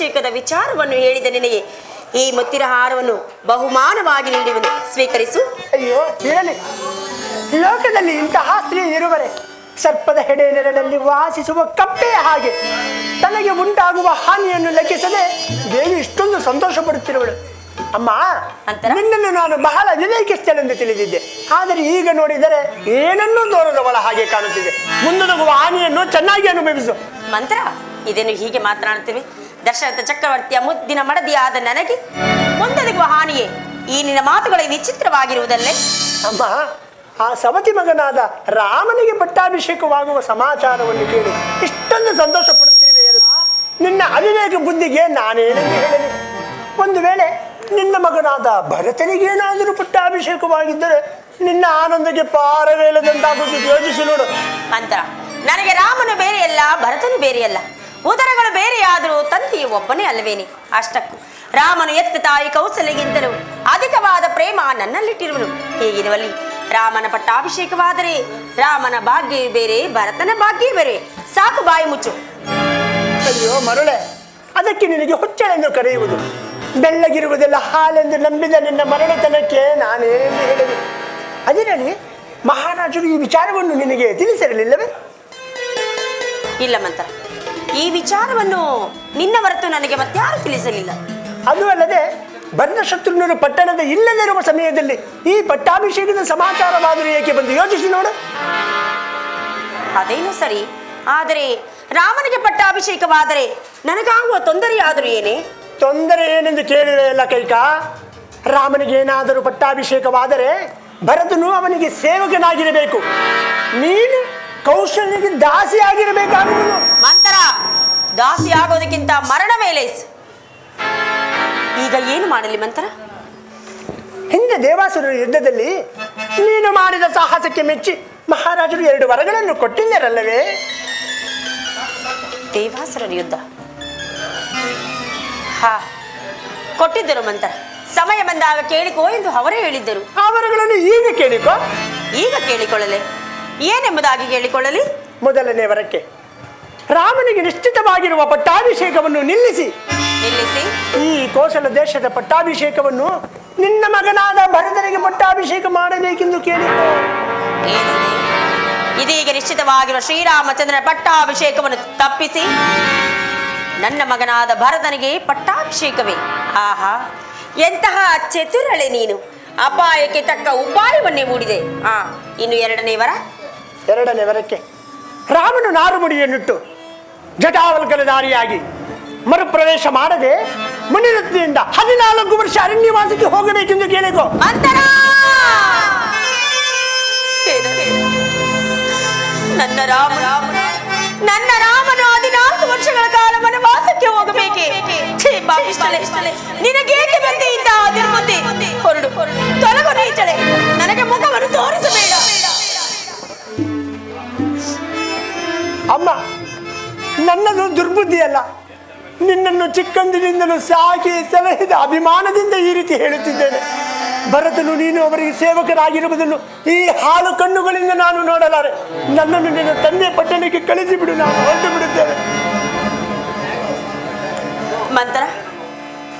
ಪಟ್ಟಾಭಿಷೇಕದ ವಿಚಾರವನ್ನು ಹೇಳಿದ ನಿನಗೆ ಈ ಮುತ್ತಿನ ಹಾರವನ್ನು ಬಹುಮಾನವಾಗಿ ನೀಡುವೆನು, ಸ್ವೀಕರಿಸು. ಅಯ್ಯೋ ಹೇಳಿ, ಲೋಕದಲ್ಲಿ ಇಂತಹ ಸ್ತ್ರೀ ಇರುವರೆ? ಸರ್ಪದ ಹೆಡೆ ನೆರಳಲ್ಲಿ ವಾಸಿಸುವ ಕಪ್ಪೆಯ ಹಾಗೆ ತನಗೆ ಉಂಟಾಗುವ ಹಾನಿಯನ್ನು ಲೆಕ್ಕಿಸದೆ ದೇವಿ ಇಷ್ಟೊಂದು ಸಂತೋಷ ಪಡುತ್ತಿರುವಳು. ಅಮ್ಮ, ನಿನ್ನನ್ನು ನಾನು ಬಹಳ ವಿವೇಕಿಸ್ತೇನೆಂದು ತಿಳಿದಿದ್ದೆ, ಆದರೆ ಈಗ ನೋಡಿದರೆ ಏನನ್ನೂ ತೋರದವಳ ಹಾಗೆ ಕಾಣುತ್ತಿದೆ. ಮುಂದೊದಗುವ ಹಾನಿಯನ್ನು ಚೆನ್ನಾಗಿ ಅನುಭವಿಸು. ಮಂತ್ರ, ಇದೇನು ಹೀಗೆ ಮಾತನಾಡುತ್ತೇವೆ? ದಶರಥ ಚಕ್ರವರ್ತಿಯ ಮುದ್ದಿನ ಮಡದಿಯಾದ ನನಗೆ ಮುಂದೊದಗುವ ಹಾನಿಯೇ ಈ ನಿನ್ನ ಮಾತುಗಳೇ ವಿಚಿತ್ರವಾಗಿರುವುದಲ್ಲೇ? ಅಮ್ಮ, ಆ ಸವತಿ ಮಗನಾದ ರಾಮನಿಗೆ ಪಟ್ಟಾಭಿಷೇಕವಾಗುವ ಸಮಾಚಾರವನ್ನು ಕೇಳಿ ಇಷ್ಟೊಂದು ಸಂತೋಷ ಪಡುತ್ತಿರುವೆಯಲ್ಲ, ನಿನ್ನ ಅವಿವೇಕ ಬುದ್ಧಿಗೆ ನಾನೇನೆಂದು ಹೇಳಲಿ? ಒಂದು ವೇಳೆ ನಿನ್ನ ಮಗನಾದ ಭರತನಿಗೇನಾದರೂ ಪಟ್ಟಾಭಿಷೇಕವಾಗಿದ್ದರೆ ನಿನ್ನ ಆನಂದಕ್ಕೆ ಪಾರವೇಲದಂತಾಗುತ್ತದೆ. ಯೋಚಿಸಿ ನೋಡು. ಮಂತ್ರ, ನನಗೆ ರಾಮನು ಬೇರೆಯಲ್ಲ, ಭರತನು ಬೇರೆಯಲ್ಲ. ಉದರಗಳು ಬೇರೆಯಾದರೂ ತಂದೆಯು ಒಬ್ಬನೇ ಅಲ್ಲವೇನೆ? ಅಷ್ಟಕ್ಕೂ ರಾಮನು ಎತ್ತ ತಾಯಿ ಕೌಸಲ್ಯಗಿಂತಲೂ ಅಧಿಕವಾದ ಪ್ರೇಮ ನನ್ನಲ್ಲಿಟ್ಟಿರುವನು. ಹೀಗಿರುವಲ್ಲಿ ರಾಮನ ಪಟ್ಟಾಭಿಷೇಕವಾದರೆ ರಾಮನ ಭಾಗ್ಯ ಬೇರೆ, ಭರತನ ಭಾಗ್ಯ ಬೇರೆ. ಸಾಕು, ಬಾಯಿ ಮುಚ್ಚು. ಅಯ್ಯೋ ಮರುಳೆ, ಅದಕ್ಕೆ ನಿನಗೆ ಹುಚ್ಚಳೆಂದು ಕರೆಯುವುದು. ಬೆಳ್ಳಗಿರುವುದೆಲ್ಲ ಹಾಲೆಂದು ನಂಬಿದ ನಿನ್ನ ಮರಳುತನಕ್ಕೆ ನಾನೇನೆಂದು ಹೇಳಲಿ? ಅದರಲ್ಲಿ ಮಹಾರಾಜರು ಈ ವಿಚಾರವನ್ನು ನಿನಗೆ ತಿಳಿಸಿರಲಿಲ್ಲವೇ? ಇಲ್ಲ ಮಂತ್ರ, ಈ ವಿಚಾರವನ್ನು ನಿನ್ನ ಹೊರತು ನನಗೆ ಮತ್ತಾರು ತಿಳಿಸಲಿಲ್ಲ. ಅದು ಅಲ್ಲದೆ ಭರತಶತ್ರುಘ್ನರು ಪಟ್ಟಣದ ಇಲ್ಲದಿರುವ ಸಮಯದಲ್ಲಿ ಈ ಪಟ್ಟಾಭಿಷೇಕದ ಸಮಾಚಾರವಾದರೂ ಏಕೆ ಬಂದು ಯೋಚಿಸಿ ನೋಡು. ಅದೇನು ಸರಿ, ಆದರೆ ರಾಮನಿಗೆ ಪಟ್ಟಾಭಿಷೇಕವಾದರೆ ನನಗಾಗುವ ತೊಂದರೆಯಾದರೂ ಏನೇ? ತೊಂದರೆ ಏನೆಂದು ಕೇಳಿದೆಯಲ್ಲ ಕೈಕ. ರಾಮನಿಗೆ ಏನಾದರೂ ಪಟ್ಟಾಭಿಷೇಕವಾದರೆ ಭರತನು ಅವನಿಗೆ ಸೇವಕನಾಗಿರಬೇಕು, ನೀನು ಕೌಶಲ್ಯಗೆ ದಾಸಿಯಾಗಿರಬೇಕಾಗುವುದು. ಮಂತ್ರ, ದಾಸಿ ಆಗೋದಕ್ಕಿಂತ ಮರಣವೇ ಲೇಸು. ಈಗ ಏನು ಮಾಡಲಿ ಮಂತ್ರ? ಹಿಂದೆ ದೇವಾಸುರರ ಯುದ್ಧದಲ್ಲಿ ನೀನು ಮಾಡಿದ ಸಾಹಸಕ್ಕೆ ಮೆಚ್ಚಿ ಮಹಾರಾಜರು 2 ವರಗಳನ್ನು ಕೊಟ್ಟಿದ್ದರಲ್ಲವೇ? ದೇವಾಸುರರ ಯುದ್ಧ? ಹಾ, ಕೊಟ್ಟಿದ್ದರು ಮಂತ್ರ. ಸಮಯ ಬಂದಾಗ ಕೇಳಿಕೋ ಎಂದು ಅವರೇ ಹೇಳಿದ್ದರು. ಆ ವರಗಳನ್ನು ಈಗ ಕೇಳಿಕೋ. ಈಗ ಕೇಳಿಕೊಳ್ಳಲೆ? ಏನೆಂಬುದಾಗಿ ಕೇಳಿಕೊಳ್ಳಲಿ? ಮೊದಲನೇ ವರಕ್ಕೆ ರಾಮನಿಗೆ ನಿಶ್ಚಿತವಾಗಿರುವ ಪಟ್ಟಾಭಿಷೇಕವನ್ನು ನಿಲ್ಲಿಸಿ ಈ ಕೋಸಲ ದೇಶದ ಪಟ್ಟಾಭಿಷೇಕವನ್ನು ನಿನ್ನ ಮಗನಾದ ಭರತನಿಗೆ ಪಟ್ಟಾಭಿಷೇಕ ಮಾಡಬೇಕೆಂದು ಕೇಳಿಕೋ. ಏನಿದೆ? ಇದೀಗ ನಿಶ್ಚಿತವಾಗಿರುವ ಶ್ರೀರಾಮಚಂದ್ರನ ಪಟ್ಟಾಭಿಷೇಕವನ್ನು ತಪ್ಪಿಸಿ ನನ್ನ ಮಗನಾದ ಭರತನಿಗೆ ಪಟ್ಟಾಭಿಷೇಕವೇ? ಆಹಾ, ಎಂತಹ ಚತುರಳೆ ನೀನು! ಅಪಾಯಕ್ಕೆ ತಕ್ಕ ಉಪಾಯವನ್ನೇ ಮೂಡಿದೆ. ಇನ್ನು ಎರಡನೇ ವರ? ಎರಡನೇ ವರಕ್ಕೆ ರಾಮನು ನಾರುಮುಡಿಯನ್ನಿಟ್ಟು ಜಟಾವಲ್ಕಲಧಾರಿಯಾಗಿ ಮರುಪ್ರವೇಶ ಮಾಡದೆ ಮುನಿರತ್ನಿಯಿಂದ 14 ವರ್ಷ ಅರಣ್ಯವಾಸಕ್ಕೆ ಹೋಗಬೇಕೆಂದು ಕೇಳಿಕೋ. ನನ್ನ ರಾಮನು 14 ವರ್ಷಗಳ ಕಾಲ ವನವಾಸಕ್ಕೆ ಹೋಗಬೇಕೆ? ನಿನಗೇಕೆ ಬಂದೆ ಇಂಥ ದುರ್ಬುದ್ಧಿ? ಹೊರಡು, ತೊಲಗು ನೀಚಳೆ, ನನಗೆ ಮುಖವನ್ನು ತೋರಿಸಬೇಡ. ಅಮ್ಮ, ನನ್ನದು ದುರ್ಬುದ್ಧಿ ಅಲ್ಲ, ನಿನ್ನನ್ನು ಚಿಕ್ಕಂದಿನಿಂದಲೂ ಸಾಕಿ ಸಲಹಿದ ಅಭಿಮಾನದಿಂದ ಈ ರೀತಿ ಹೇಳುತ್ತಿದ್ದೇನೆ. ಭರತನು ನೀನು ಅವರಿಗೆ ಸೇವಕರಾಗಿರುವುದನ್ನು ಈ ಹಾಲು ಕಣ್ಣುಗಳಿಂದ ನಾನು ನೋಡಲಾರೆ. ನನ್ನನ್ನು ನಿನ್ನ ತಂದೆ ಪಟ್ಟಣಕ್ಕೆ ಕಳಿಸಿಬಿಡು, ನಾನು ಹೊರಟು ಬಿಡುತ್ತೇನೆ. ಮಂತ್ರ,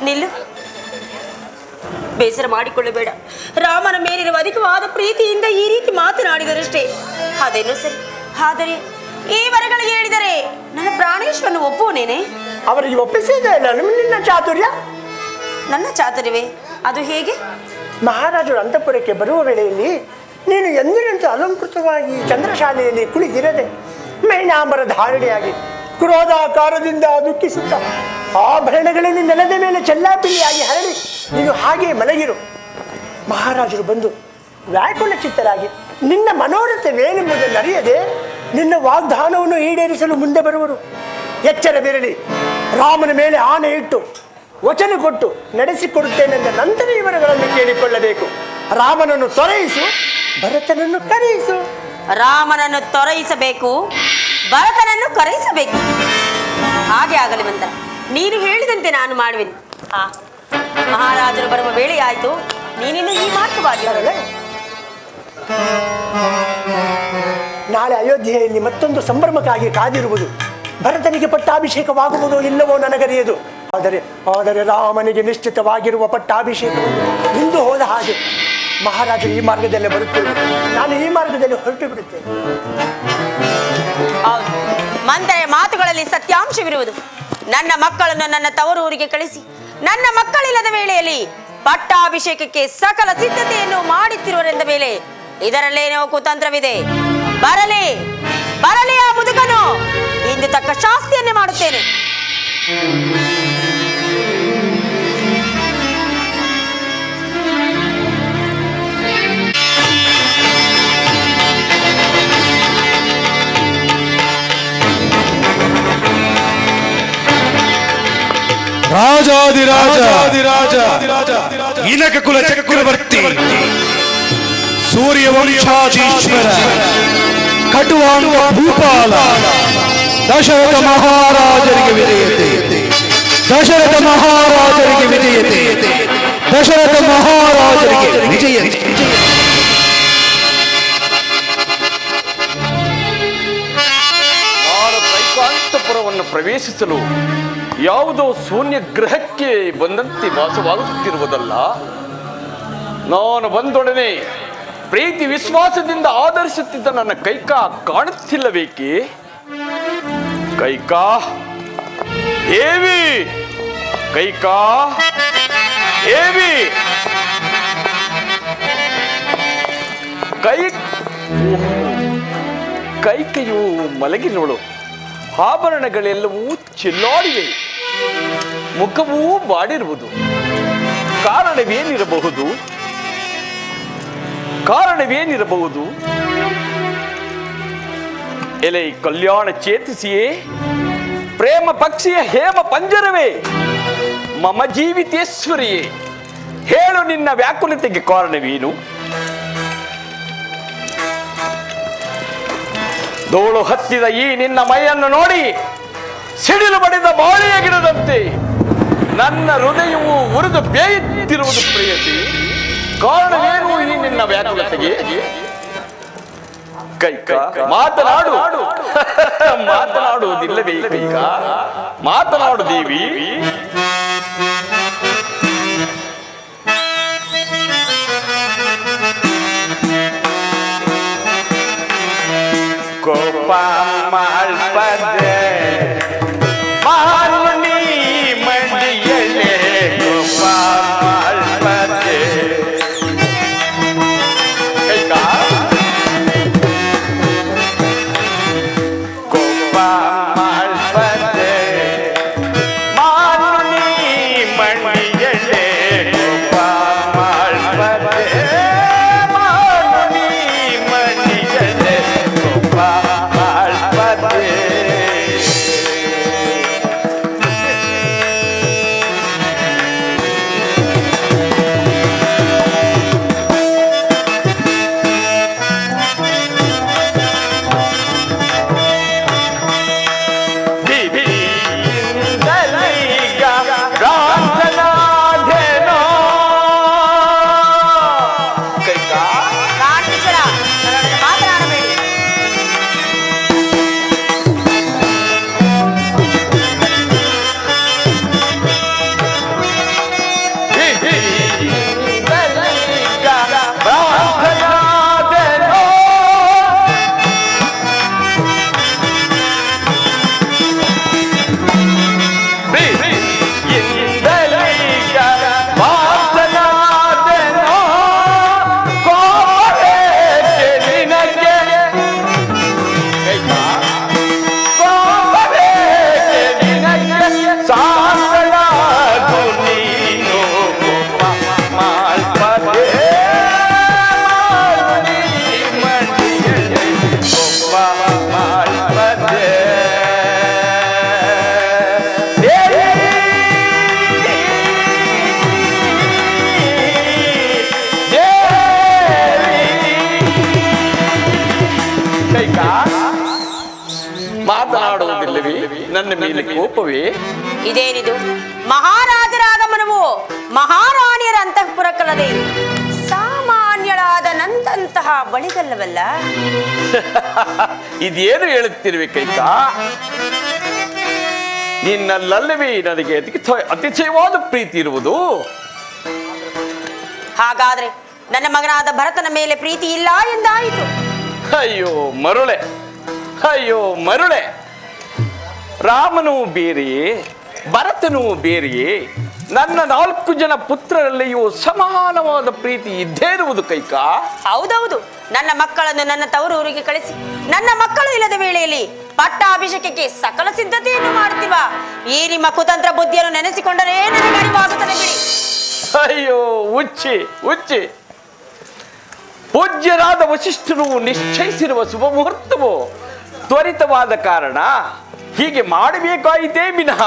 ನಿಲ್ಲು. ಬೇಸರ ಮಾಡಿಕೊಳ್ಳಬೇಡ. ರಾಮನ ಮೇಲಿರುವ ಅಧಿಕವಾದ ಪ್ರೀತಿಯಿಂದ ಈ ರೀತಿ ಮಾತನಾಡಿದರಷ್ಟೇ. ಅದೇನು ಸರಿ, ಆದರೆ ಈ ವರಗಳಿಗೆ ಹೇಳಿದರೆ ನನ್ನ ಪ್ರಾಣೇಶ್ವರನ್ನು ಒಪ್ಪುವನೇನೆ? ಅವರಿಗೆ ಒಪ್ಪಿಸಿದೆ ನಿನ್ನ ಚಾತುರ್ಯ. ನನ್ನ ಚಾತುರ್ಯವೇ? ಅದು ಹೇಗೆ? ಮಹಾರಾಜರು ಅಂತಃಪುರಕ್ಕೆ ಬರುವ ವೇಳೆಯಲ್ಲಿ ನೀನು ಎಂದಿನಂತೆ ಅಲಂಕೃತವಾಗಿ ಚಂದ್ರಶಾಲೆಯಲ್ಲಿ ಕುಳಿತಿರದೆ ಮೈನಾಂಬರ ಧಾರಣೆಯಾಗಿ ಕ್ರೋಧಾಕಾರದಿಂದ ದುಃಖಿಸುತ್ತ ಆಭರಣಗಳನ್ನು ನೆಲದ ಮೇಲೆ ಚೆಲ್ಲಾಪಿಲ್ಲಿಯಾಗಿ ಹರಡಿ ನೀನು ಹಾಗೆ ಮಲಗಿರು. ಮಹಾರಾಜರು ಬಂದು ವ್ಯಾಕುಲ ಚಿತ್ತರಾಗಿ ನಿನ್ನ ಮನೋರಥವೇನೆಂಬುದನ್ನು ಅರಿಯದೆ ನಿನ್ನ ವಾಗ್ದಾನವನ್ನು ಈಡೇರಿಸಲು ಮುಂದೆ ಬರುವರು. ಎಚ್ಚರವಿರಲಿ. ರಾಮನ ಮೇಲೆ ಆಣೆ ಇಟ್ಟು ವಚನ ಕೊಟ್ಟು ನಡೆಸಿಕೊಡುತ್ತೇನೆಂದ ನಂತರ ಇವರುಗಳನ್ನು ಕೇಳಿಕೊಳ್ಳಬೇಕು. ರಾಮನನ್ನು ತೊರೆಯಿಸು, ಭರತನನ್ನು ಕರೆಯಿಸು. ರಾಮನನ್ನು ತೊರೆಯಿಸಬೇಕು, ಭರತನನ್ನು ಕರೆಯಿಸಬೇಕು. ಹಾಗೆ ಆಗಲಿ ಮಂತ್ರ, ನೀನು ಹೇಳಿದಂತೆ ನಾನು ಮಾಡುವೆನು. ಮಹಾರಾಜರು ಬರುವ ವೇಳೆ ಆಯಿತು. ನೀನಿನ್ನು ಈ ಮಾರ್ಗವಾಗಿ ನಾಳೆ ಅಯೋಧ್ಯೆಯಲ್ಲಿ ಮತ್ತೊಂದು ಸಂಭ್ರಮಕ್ಕಾಗಿ ಕಾದಿರುವುದು. ಭರತನಿಗೆ ಪಟ್ಟಾಭಿಷೇಕವಾಗುವುದೋ ಇಲ್ಲವೋ ನನಗರಿಯದು. ಆದರೆ ರಾಮನಿಗೆ ನಿಶ್ಚಿತವಾಗಿರುವ ಪಟ್ಟಾಭಿಷೇಕವನ್ನು ನಿಂದು ಹೋದ ಹಾಗೆ ಮಹಾರಾಜರು ಈ ಮಾರ್ಗದಲ್ಲೇ ಬರುತ್ತೇವೆ, ನಾನು ಈ ಮಾರ್ಗದಲ್ಲಿ ಹೊರಟು ಬಿಡುತ್ತೇನೆ. ಮಂತ್ರಿಯ ಮಾತುಗಳಲ್ಲಿ ಸತ್ಯಾಂಶವಿರುವುದು. ನನ್ನ ಮಕ್ಕಳನ್ನು ನನ್ನ ತವರೂರಿಗೆ ಕಳಿಸಿ ನನ್ನ ಮಕ್ಕಳಿಲ್ಲದ ವೇಳೆಯಲ್ಲಿ ಪಟ್ಟಾಭಿಷೇಕಕ್ಕೆ ಸಕಲ ಸಿದ್ಧತೆಯನ್ನು ಮಾಡುತ್ತಿರುವರೆಂದ ಮೇಲೆ ಇದರಲ್ಲೇನೋ ಕುತಂತ್ರವಿದೆ. ಬರಲಿ ಬರಲಿ ಆ ಮುದುಕನು, ಇಂದು ತಕ್ಕ ಶಾಸ್ತಿಯನ್ನೇ ಮಾಡುತ್ತೇನೆ. ರಾಜಾದಿರಾಜ ಇನಕ ಕುಲ ಚಕ್ರವರ್ತಿ ಸೂರ್ಯ ವಂಶಾಧೀಶ್ವರ ಕಟುವಾಂಗ ಭೂಪಾಲ ದಶರಥ ಮಹಾರಾಜರಿಗೆ ವಿಧೇಯತೆ, ದಶರಥ ಮಹಾರಾಜರಿಗೆ ವಿಧೇಯತೆ, ದಶರಥ ಮಹಾರಾಜರಿಗೆ ವಿಜಯತೆ. ನಾನು ಕೈಕಾಂತಪುರವನ್ನು ಪ್ರವೇಶಿಸಲು ಯಾವುದೋ ಶೂನ್ಯ ಗ್ರಹಕ್ಕೆ ಬಂದಂತೆ ವಾಸವಾಗುತ್ತಿರುವುದಲ್ಲ. ನಾನು ಬಂದೊಡನೆ ಪ್ರೀತಿ ವಿಶ್ವಾಸದಿಂದ ಆಧರಿಸುತ್ತಿದ್ದ ನನ್ನ ಕೈಕಾ ಕಾಣುತ್ತಿಲ್ಲಬೇಕೆ? ಕೈಕಾ ದೇವಿ, ಕೈಕಾ ದೇವಿ, ಕೈಕೆಯು ಮಲಗಿರುವಳು. ಆಭರಣಗಳೆಲ್ಲವೂ ಚೆಲ್ಲಾಡಿವೆ, ಮುಖವೂ ಬಾಡಿರುವುದು. ಕಾರಣವೇನಿರಬಹುದು? ಕಾರಣವೇನಿರಬಹುದು? ಎಲೆ ಕಲ್ಯಾಣ ಚೇತಸಿಯೇ, ಪ್ರೇಮ ಪಕ್ಷಿಯ ಹೇಮ ಪಂಜರವೇ, ಮಮ ಜೀವಿತೇಶ್ವರಿಯೇ, ಹೇಳು ನಿನ್ನ ವ್ಯಾಕುಲತೆಗೆ ಕಾರಣವೇನು? ಧೂಳು ಹತ್ತಿದ ಈ ನಿನ್ನ ಮೈಯನ್ನು ನೋಡಿ ಸಿಡಿಲು ಬಡಿದ ಬಾಳೆಯ ಗಿಡದಂತೆ ನನ್ನ ಹೃದಯವು ಉರಿದು ಬೇಯುತ್ತಿರುವುದು ಪ್ರಿಯಸಿ. ಕಾರಣವೇನು ಈ ನಿನ್ನ ವ್ಯಾಕುಲತೆಗೆ? ಕೈಕಾ ಮಾತನಾಡು. ಮಾತನಾಡುವುದಿಲ್ಲವೇ ಕೈಕಾ? ಮಾತನಾಡು ದೇವಿ. ಕೋಪ ಮಾಡ್ಪದೆ ಮಾರುಣಿ ಮಂಡಿಯಲೆ, ಕೋಪ ಮಾಡ್ಪದೆ. ಕೈಕಾ ಕೋಪ ಮಾಡ್ಪದೆ ಮಾರುಣಿ ಮಂಡಿಯಲೆ, ಕೋಪ ಮಾಡ್ಪದೆ ಮಾರುಣಿ ಮಂಡಿಯಲೆ, ಕೋಪ ಮಾಡ್ಪದೆ. ಕಾಂತೇಶ್ವರ, ನನ್ನೊಡನೆ ಮಾತನಾಡಬೇಡಿ. ಮಾತನಾಡುವುದಿಲ್ಲವೇ? ನನ್ನ ಮೇಲೆ ಕೋಪವೇ? ಇದೇನಿದು? ಮಹಾರಾಜರ ಆಗಮನವು ಮಹಾರಾಣಿಯರ ಅಂತಃಪುರಕ್ಕಲ್ಲದೆ ಸಾಮಾನ್ಯಳಾದ ನಂತಹ ಬಳಿಗಲ್ಲವಲ್ಲ. ಇದೇನು ಹೇಳುತ್ತಿರುವೆ ಕೈಕಾ? ನಿನ್ನಲ್ಲವೇ ನನಗೆ ಅತಿಶಯವಾದ ಪ್ರೀತಿ ಇರುವುದು. ಹಾಗಾದ್ರೆ ನನ್ನ ಮಗನಾದ ಭರತನ ಮೇಲೆ ಪ್ರೀತಿ ಇಲ್ಲ ಎಂದಾಯಿತು. ಅಯ್ಯೋ ಮರುಳೆ, ಅಯ್ಯೋ ಮರುಳೆ, ರಾಮನು ಬೇರೆಯೇ ಭರತನು ಬೇರೆಯೇ. ನನ್ನ 4 ಜನ ಪುತ್ರರಲ್ಲಿಯೂ ಸಮಾನವಾದ ಪ್ರೀತಿ ಇದ್ದೇ ಇರುವುದು ಕೈಕಾ. ಹೌದೌದು, ನನ್ನ ಮಕ್ಕಳನ್ನು ನನ್ನ ತವರೂರಿಗೆ ಕಳಿಸಿ ನನ್ನ ಮಕ್ಕಳು ಇಲ್ಲದ ವೇಳೆಯಲ್ಲಿ ಪಟ್ಟಾಭಿಷೇಕಕ್ಕೆ ಸಕಲ ಸಿದ್ಧತೆಯನ್ನು ಮಾಡುತ್ತಿರುವ ಈ ನಿಮ್ಮ ಕುತಂತ್ರ ಬುದ್ಧಿಯನ್ನು ನೆನೆಸಿಕೊಂಡರೆ ನನಗೆ ಅರಿವಾಗುತ್ತದೆ ಬಿಡಿ. ಅಯ್ಯೋ ಹುಚ್ಚಿ ಹುಚ್ಚಿ, ಪೂಜ್ಯರಾದ ವಸಿಷ್ಠರು ನಿಶ್ಚಯಿಸಿರುವ ಶುಭ ಮುಹೂರ್ತವು ತ್ವರಿತವಾದ ಕಾರಣ ಹೀಗೆ ಮಾಡಬೇಕಾಯಿತೇ ವಿನಃ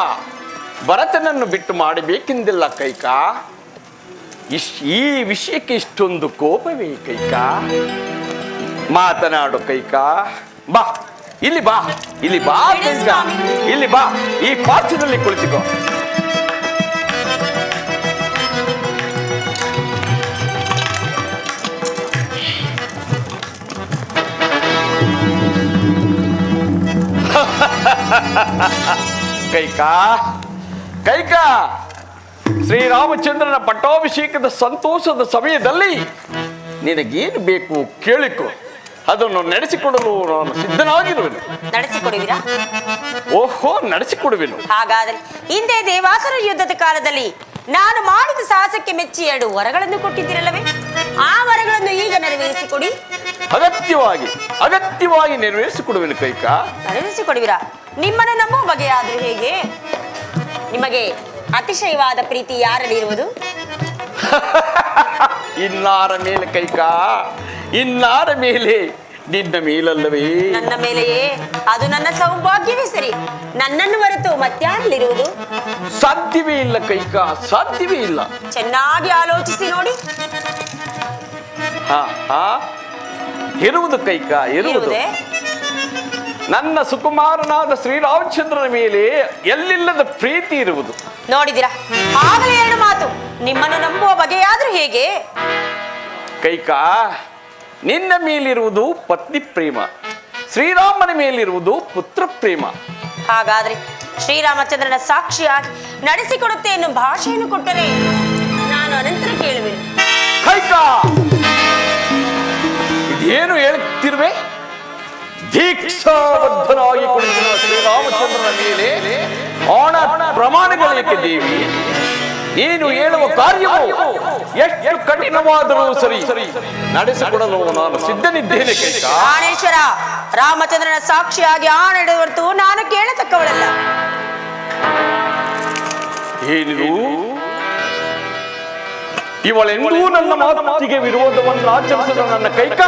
ಭರತನನ್ನು ಬಿಟ್ಟು ಮಾಡಬೇಕೆಂದಿಲ್ಲ ಕೈಕಾ. ಈ ವಿಷಯಕ್ಕೆ ಇಷ್ಟೊಂದು ಕೋಪವೇ ಕೈಕಾ? ಮಾತನಾಡು ಕೈಕಾ. ಬಾ ಇಲ್ಲಿ, ಬಾ ಇಲ್ಲಿ, ಬಾ ಕೈಕಾ, ಇಲ್ಲಿ ಬಾ, ಈ ಪಾರ್ಶ್ವದಲ್ಲಿ ಕುಳಿತುಕೋ. ಕೈಕಾ ಕೈಕಾ, ಶ್ರೀರಾಮಚಂದ್ರನ ಪಟ್ಟಾಭಿಷೇಕದ ಸಂತೋಷದ ಸಮಯದಲ್ಲಿ ನಿನಗೇನು ಬೇಕು ಕೇಳಿಕೊ, ಅದನ್ನು ನಡೆಸಿಕೊಡಲು ನಾನು ಸಿದ್ಧನಾಗಿರುವೆನು. ನಡೆಸಿಕೊಡುವಿರಾ? ಓಹೋ, ನಡೆಸಿಕೊಡುವೆನು. ಹಾಗಾದರೆ ಹಿಂದೆ ದೇವಾಸುರ ಯುದ್ಧದ ಕಾಲದಲ್ಲಿ ನಾನು ಮಾಡಿದ ಸಾಹಸಕ್ಕೆ ಮೆಚ್ಚಿ 2 ವರಗಳನ್ನು ಕೊಟ್ಟಿದ್ದೀರಲ್ಲವೇ, ಆ ವರಗಳನ್ನು ಈಗ ನೆರವೇರಿಸಿಕೊಡಿ. ಅಗತ್ಯವಾಗಿ ನೆರವೇರಿಸಿಕೊಡುವೆನು ಕೈಕಾ. ನೆರವೇರಿಸಿಕೊಡುವಿರಾ? ನಿಮ್ಮನ್ನು ನಂಬುವ ಬಗೆಯಾದ್ರೂ ಹೇಗೆ? ನಿಮಗೆ ಅತಿಶಯವಾದ ಪ್ರೀತಿ ಯಾರಲ್ಲಿ ಇರುವುದು? ಇನ್ನಾರ ಮೇಲೆ ಕೈಕಾ, ಇನ್ನಾರ ಮೇಲೆ? ನಿನ್ನ ಮೇಲಲ್ಲವೇ? ನನ್ನ ಮೇಲೆಯೇ? ಅದು ನನ್ನ ಸೌಭಾಗ್ಯವೇ ಸರಿ. ನನ್ನನ್ನು ಹೊರತು ಮತ್ಯಾರಲ್ಲಿರುವುದು? ಸಾಧ್ಯವೇ ಇಲ್ಲ ಕೈಕಾ, ಸಾಧ್ಯವೇ ಇಲ್ಲ. ಚೆನ್ನಾಗಿ ಆಲೋಚಿಸಿ ನೋಡಿ. ಇರುವುದು ಕೈಕಾ, ಇರುವುದು. ಇರುವುದೇ? ನನ್ನ ಸುಕುಮಾರನಾದ ಶ್ರೀರಾಮಚಂದ್ರನ ಮೇಲೆ ಎಲ್ಲಿಲ್ಲದ ಪ್ರೀತಿ ಇರುವುದು. ನೋಡಿದಿರಾ, ಆಗಲೇ 2 ಮಾತು. ನಿಮ್ಮನ್ನು ನಂಬುವ ಬಗೆಯಾದ್ರೂ ಹೇಗೆ? ಕೈಕಾ, ನಿನ್ನ ಮೇಲಿರುವುದು ಪತ್ನಿ ಪ್ರೇಮ, ಶ್ರೀರಾಮನ ಮೇಲಿರುವುದು ಪುತ್ರ ಪ್ರೇಮ. ಹಾಗಾದ್ರೆ ಶ್ರೀರಾಮಚಂದ್ರನ ಸಾಕ್ಷಿಯಾಗಿ ನಡೆಸಿಕೊಡುತ್ತೆ ಎನ್ನುವ ಭಾಷೆಯನ್ನು ಕೊಟ್ಟರೆ ನಾನು ಅನಂತರ ಕೇಳುವೆನು. ಕೈಕಾ, ಇದೇನು ಹೇಳುತ್ತಿರುವೆ? ದೀಕ್ಷಾಬದ್ಧನಾಗಿ ಕುಳಿತಿರುವ ಶ್ರೀರಾಮಚಂದ್ರನ ಮೇಲೆ ಆಣ ಪ್ರಮಾಣಗಳೇಕೆ ದೇವಿ? ನೀನು ಹೇಳುವ ಕಾರ್ಯವು ಎಷ್ಟು ಕಠಿಣವಾದರೂ ಸರಿ ನಡೆಸಿಕೊಡಲು ನಾನು ಸಿದ್ಧನಿದ್ದೇನೆ ಕೈಕಾ. ಪ್ರಾಣೇಶ್ವರ, ರಾಮಚಂದ್ರನ ಸಾಕ್ಷಿಯಾಗಿ ಆಣೆಡೆ ಹೊರತು ನಾನು ಕೇಳತಕ್ಕವಳಲ್ಲ. ಏನಿದು? ಇವಳೆಂದೂ ನನ್ನ ಮಾತಿಗೆ ವಿರೋಧವನ್ನು ಆಚರಿಸಿದ ನನ್ನ ಕೈಕಾ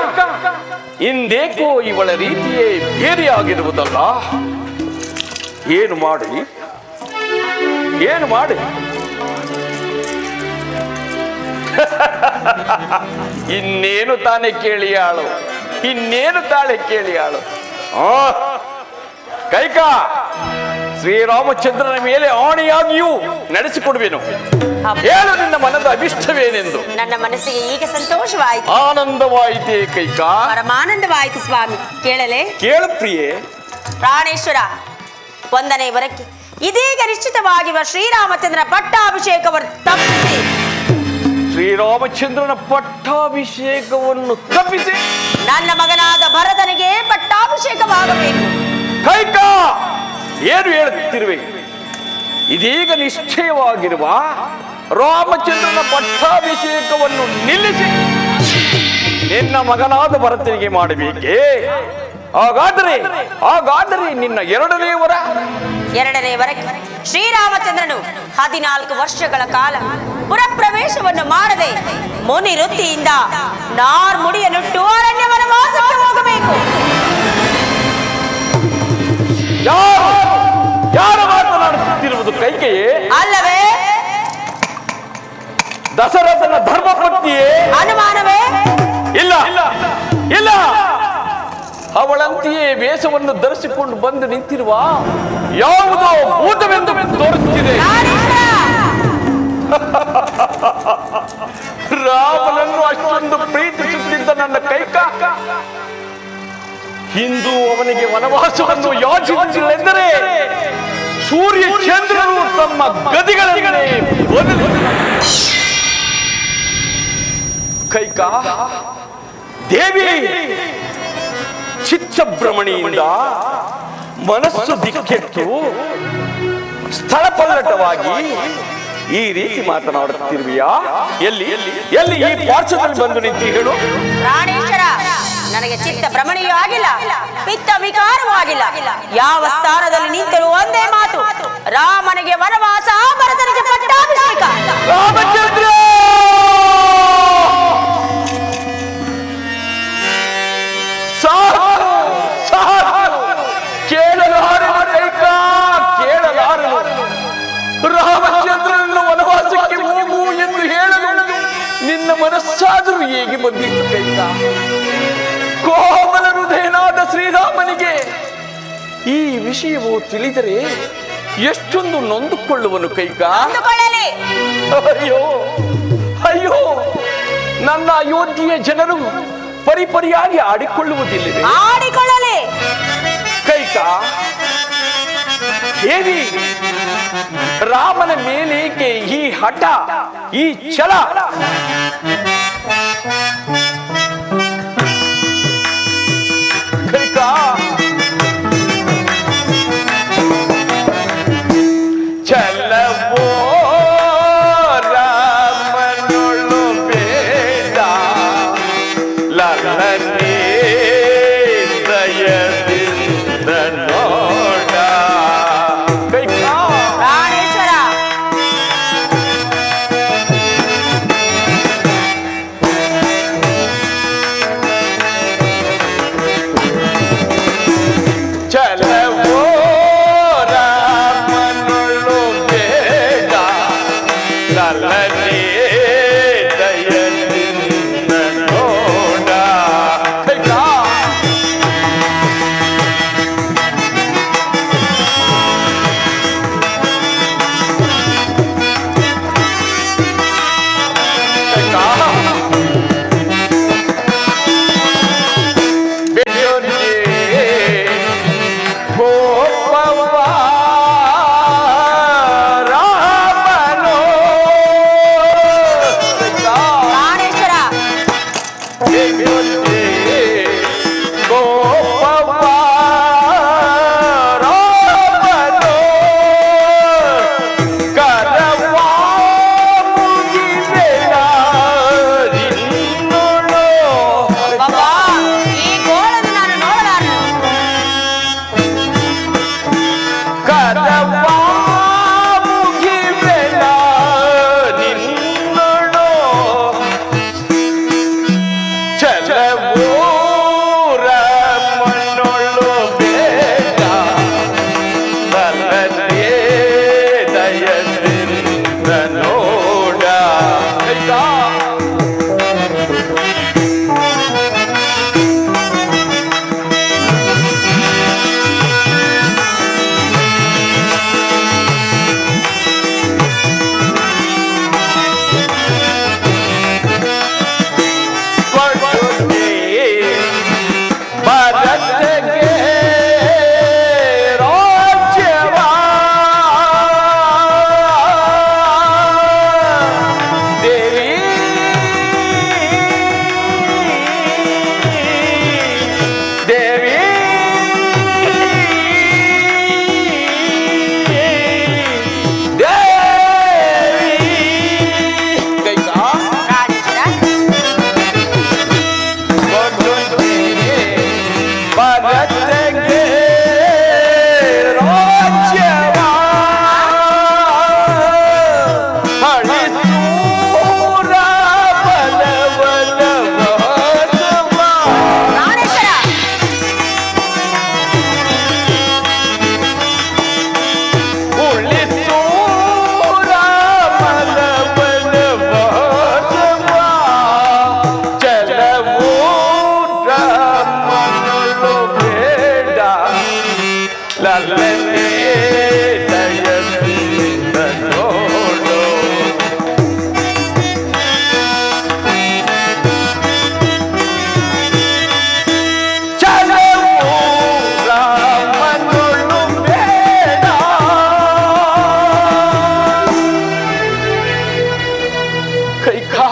ಇಂದೇಕೋ ಇವಳ ರೀತಿಯೇ ಬೇರೆಯಾಗಿರುವುದಲ್ಲ. ಏನು ಮಾಡಿ ಇನ್ನೇನು ತಾನೇ ಕೇಳಿಯಾಳು, ಇನ್ನೇನು ತಾಳೆ ಕೇಳಿಯಾಳು. ಕೈಕಾ, ಶ್ರೀರಾಮಚಂದ್ರನ ಮೇಲೆ ಆಣೆಯಾಗಿಯೂ ನಡೆಸಿಕೊಡುವೆನು. ಹೇಳು ನಿನ್ನ ಮನದ ಅಭಿಷ್ಟವೇನೆಂದು. ನನ್ನ ಮನಸ್ಸಿಗೆ ಈಗ ಸಂತೋಷವಾಯಿತು, ಆನಂದವಾಯಿತೇ ಕೈಕಾ. ಪರಮಾನಂದವಾಯಿತು ಸ್ವಾಮಿ. ಕೇಳಲೇ? ಕೇಳು ಪ್ರಿಯೆ. ಪ್ರಾಣೇಶ್ವರ, 1ನೇ ವರಕ್ಕೆ ಇದೀಗ ನಿಶ್ಚಿತವಾಗಿರುವ ಶ್ರೀರಾಮಚಂದ್ರನ ಪಟ್ಟಾಭಿಷೇಕವನ್ನು ತಪ್ಪಿಸಿ, ಶ್ರೀರಾಮಚಂದ್ರನ ಪಟ್ಟಾಭಿಷೇಕವನ್ನು ತಪ್ಪಿಸಿ ನನ್ನ ಮಗನಾದ ಭರತನಿಗೆ ಪಟ್ಟಾಭಿಷೇಕವಾಗಬೇಕು. ಕೈಕಾ, ಏನು ಹೇಳುತ್ತಿರುವೆ? ಇದೀಗ ನಿಶ್ಚಯವಾಗಿರುವ ರಾಮಚಂದ್ರನ ಪಟ್ಟಾಭಿಷೇಕವನ್ನು ನಿಲ್ಲಿಸಿ ನಿನ್ನ ಮಗನಾದ ಭರತನಿಗೆ ಮಾಡಬೇಕೇ? ಹಾಗಾದರೆ ನಿನ್ನ 2ನೇ ವರ? 2ನೇ ವರಕ್ಕೆ ಶ್ರೀರಾಮಚಂದ್ರನು 14 ವರ್ಷಗಳ ಕಾಲ ಪುರಪ್ರವೇಶವನ್ನು ಮಾಡದೆ ಮುನಿ ವೃತ್ತಿಯಿಂದ ನಾರ್ಮುಡಿಯನ್ನುಟ್ಟು ಅರಣ್ಯ ವನವಾಸಕ್ಕೆ ಹೋಗಬೇಕು. ಯಾರು ಮಾತನಾಡುತ್ತಿರುವುದು ಕೈಕೆಯೇ? ಅಲ್ಲವೇ? ದಶರಥನ ಧರ್ಮಪತ್ನಿಯೇ? ಅನುಮಾನವೇ? ಇಲ್ಲ ಇಲ್ಲ, ಅವಳಂತೆಯೇ ವೇಷವನ್ನು ಧರಿಸಿಕೊಂಡು ಬಂದು ನಿಂತಿರುವ ಯಾವುದೋ ಭೂತವೆಂದು ತೋರುತ್ತಿದೆ. ರಾಮನನ್ನು ಅಷ್ಟೊಂದು ಪ್ರೀತಿಸುತ್ತಿದ್ದ ನನ್ನ ಕೈಕಾ ಇಂದು ಅವನಿಗೆ ವನವಾಸವನ್ನು ಯಾಚಿಸಿಲ್ಲವೆಂದರೆ ಸೂರ್ಯ ಚಂದ್ರರು ತಮ್ಮ ಗದಿಗಳನ್ನೇ ಒದೆದು ಕೈಕಾ ದೇವಿ ಚಿತ್ತಭ್ರಮಣಿಯಿಂದ ಮನಸ್ಸು ದಿಕ್ಕೆಟ್ಟು ಸ್ಥಳಪಲ್ಲಟವಾಗಿ ಈ ರೀತಿ ಮಾತನಾಡುತ್ತಿರುವಿಯಾ? ಎಲ್ಲಿ ಎಲ್ಲಿ ಎಲ್ಲಿ ಈ ಪಾರ್ಶ್ವದಲ್ಲಿ ಬಂದು ನಿಂತು ಹೇಳು. ಪ್ರಾಣೇಶ್ವರ, ನನಗೆ ಚಿತ್ತ ಭ್ರಮಣೆಯೂ ಆಗಿಲ್ಲ, ಪಿತ್ತ ವಿಕಾರವೂ ಆಗಿಲ್ಲ. ಯಾವ ಸ್ಥಾನದಲ್ಲಿ ನಿಂತರೂ ಒಂದೇ ಮಾತು, ರಾಮನಿಗೆ ವನವಾಸ, ಭರತನಿಗೆ ಪಟ್ಟಾಭಿಷೇಕ. ರಾಮಚಂದ್ರ ಸಾಕು ಸಾಕು, ಕೇಳಲಾರನು ಕೈಕಾ, ಕೇಳಲಾರನು. ರಾಮಚಂದ್ರನನ್ನು ವನವಾಸಕ್ಕೆ ಹೋಗು ಎಂದು ಹೇಳಲು ನಿನ್ನ ಮನಸ್ಸಾದರೂ ಹೇಗೆ ಬಂದಿತ್ತು ಕೈಕಾ? ಕೋಮಲ ಹೃದಯನಾದ ಶ್ರೀರಾಮನಿಗೆ ಈ ವಿಷಯವು ತಿಳಿದರೆ ಎಷ್ಟೊಂದು ನೊಂದುಕೊಳ್ಳುವನು ಕೈಕಾ. ಅಯ್ಯೋ ಅಯ್ಯೋ, ನನ್ನ ಅಯೋಧ್ಯೆಯ ಜನರು ಪರಿಪರಿಯಾಗಿ ಆಡಿಕೊಳ್ಳುವುದಿಲ್ಲವೇ? ಆಡಿಕೊಳ್ಳಲಿ ಕೈಕಾ. ದೇವಿ, ರಾಮನ ಮೇಲೇಕೆ ಈ ಹಠ, ಈ ಛಲ? ಕೈಕಾ, ಛಲವೋ ರಾಮನೊಳು ಬೇಡ, ಲಲನೆ ದಯದಿಂದ ನೋಡ. ಕೈಕಾ, ಪ್ರಾಣೇಶ್ವರ, ಛಲವೋ ರಾಮನೊಳು ಬೇಡ, ಲಲನೆ ದಯದಿಂದ ನೋಡ. ಕೈಕಾ, ಕೈಕಾ, ಬೆಳೆಯೋರಿಗೆ ಕೋಪವ ರಾಮನೋ ಕೈಕಾ,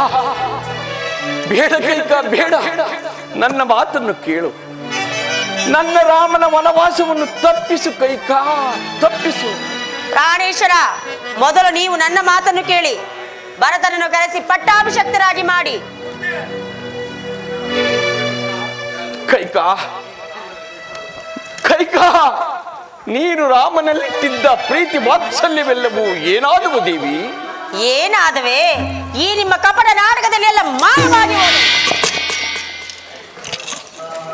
ಬೇಡ ಕೈಕಾ, ಬೇಡ. ನನ್ನ ಮಾತನ್ನು ಕೇಳು. ನನ್ನ ರಾಮನ ವನವಾಸವನ್ನು ತಪ್ಪಿಸು ಕೈಕಾ, ತಪ್ಪಿಸು. ಪ್ರಾಣೇಶ್ವರ, ಮೊದಲು ನೀವು ನನ್ನ ಮಾತನ್ನು ಕೇಳಿ ಭರತನನ್ನು ಕರೆಸಿ ಪಟ್ಟಾಭಿಷಕ್ತರಾಗಿ ಮಾಡಿ. ಕೈಕಾ, ಕೈಕಾ, ನೀನು ರಾಮನಲ್ಲಿಟ್ಟಿದ್ದ ಪ್ರೀತಿ ವಾತ್ಸಲ್ಯವೆಲ್ಲವೂ ಏನಾದವು ದೇವಿ? ಏನಾದವೇ? ಈ ನಿಮ್ಮ ಕಪಟ ನಾಟಕದಲ್ಲಿ ಎಲ್ಲ ಮಾಯವಾಗಿ ಹೋದ.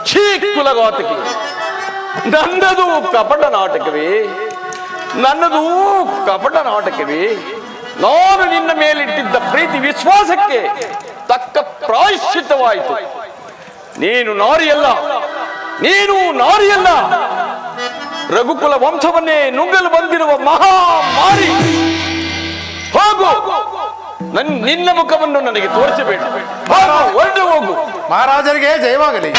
ಛೀ ಕುಲಘಾತಕಿ, ನನ್ನದು ಕಪಟ ನಾಟಕವೇ? ನನ್ನದು ಕಪಟ ನಾಟಕವೇ? ನಾನು ನಿನ್ನ ಮೇಲಿಟ್ಟಿದ್ದ ಪ್ರೀತಿ ವಿಶ್ವಾಸಕ್ಕೆ ತಕ್ಕ ಪ್ರಾಯಶ್ಚಿತ್ತವಾಯಿತು. ನೀನು ನಾರಿಯಲ್ಲ, ನೀನು ನಾರಿಯಲ್ಲ, ರಘುಕುಲ ವಂಶವನ್ನೇ ನುಂಗಲು ಬಂದಿರುವ ಮಹಾಮಾರಿ. ಹೋಗು, ನಿನ್ನ ಮುಖವನ್ನು ನನಗೆ ತೋರಿಸಬೇಡ. ಹೊರಟು ಹೋಗು. ಮಹಾರಾಜರಿಗೆ ಜಯವಾಗಲಿ.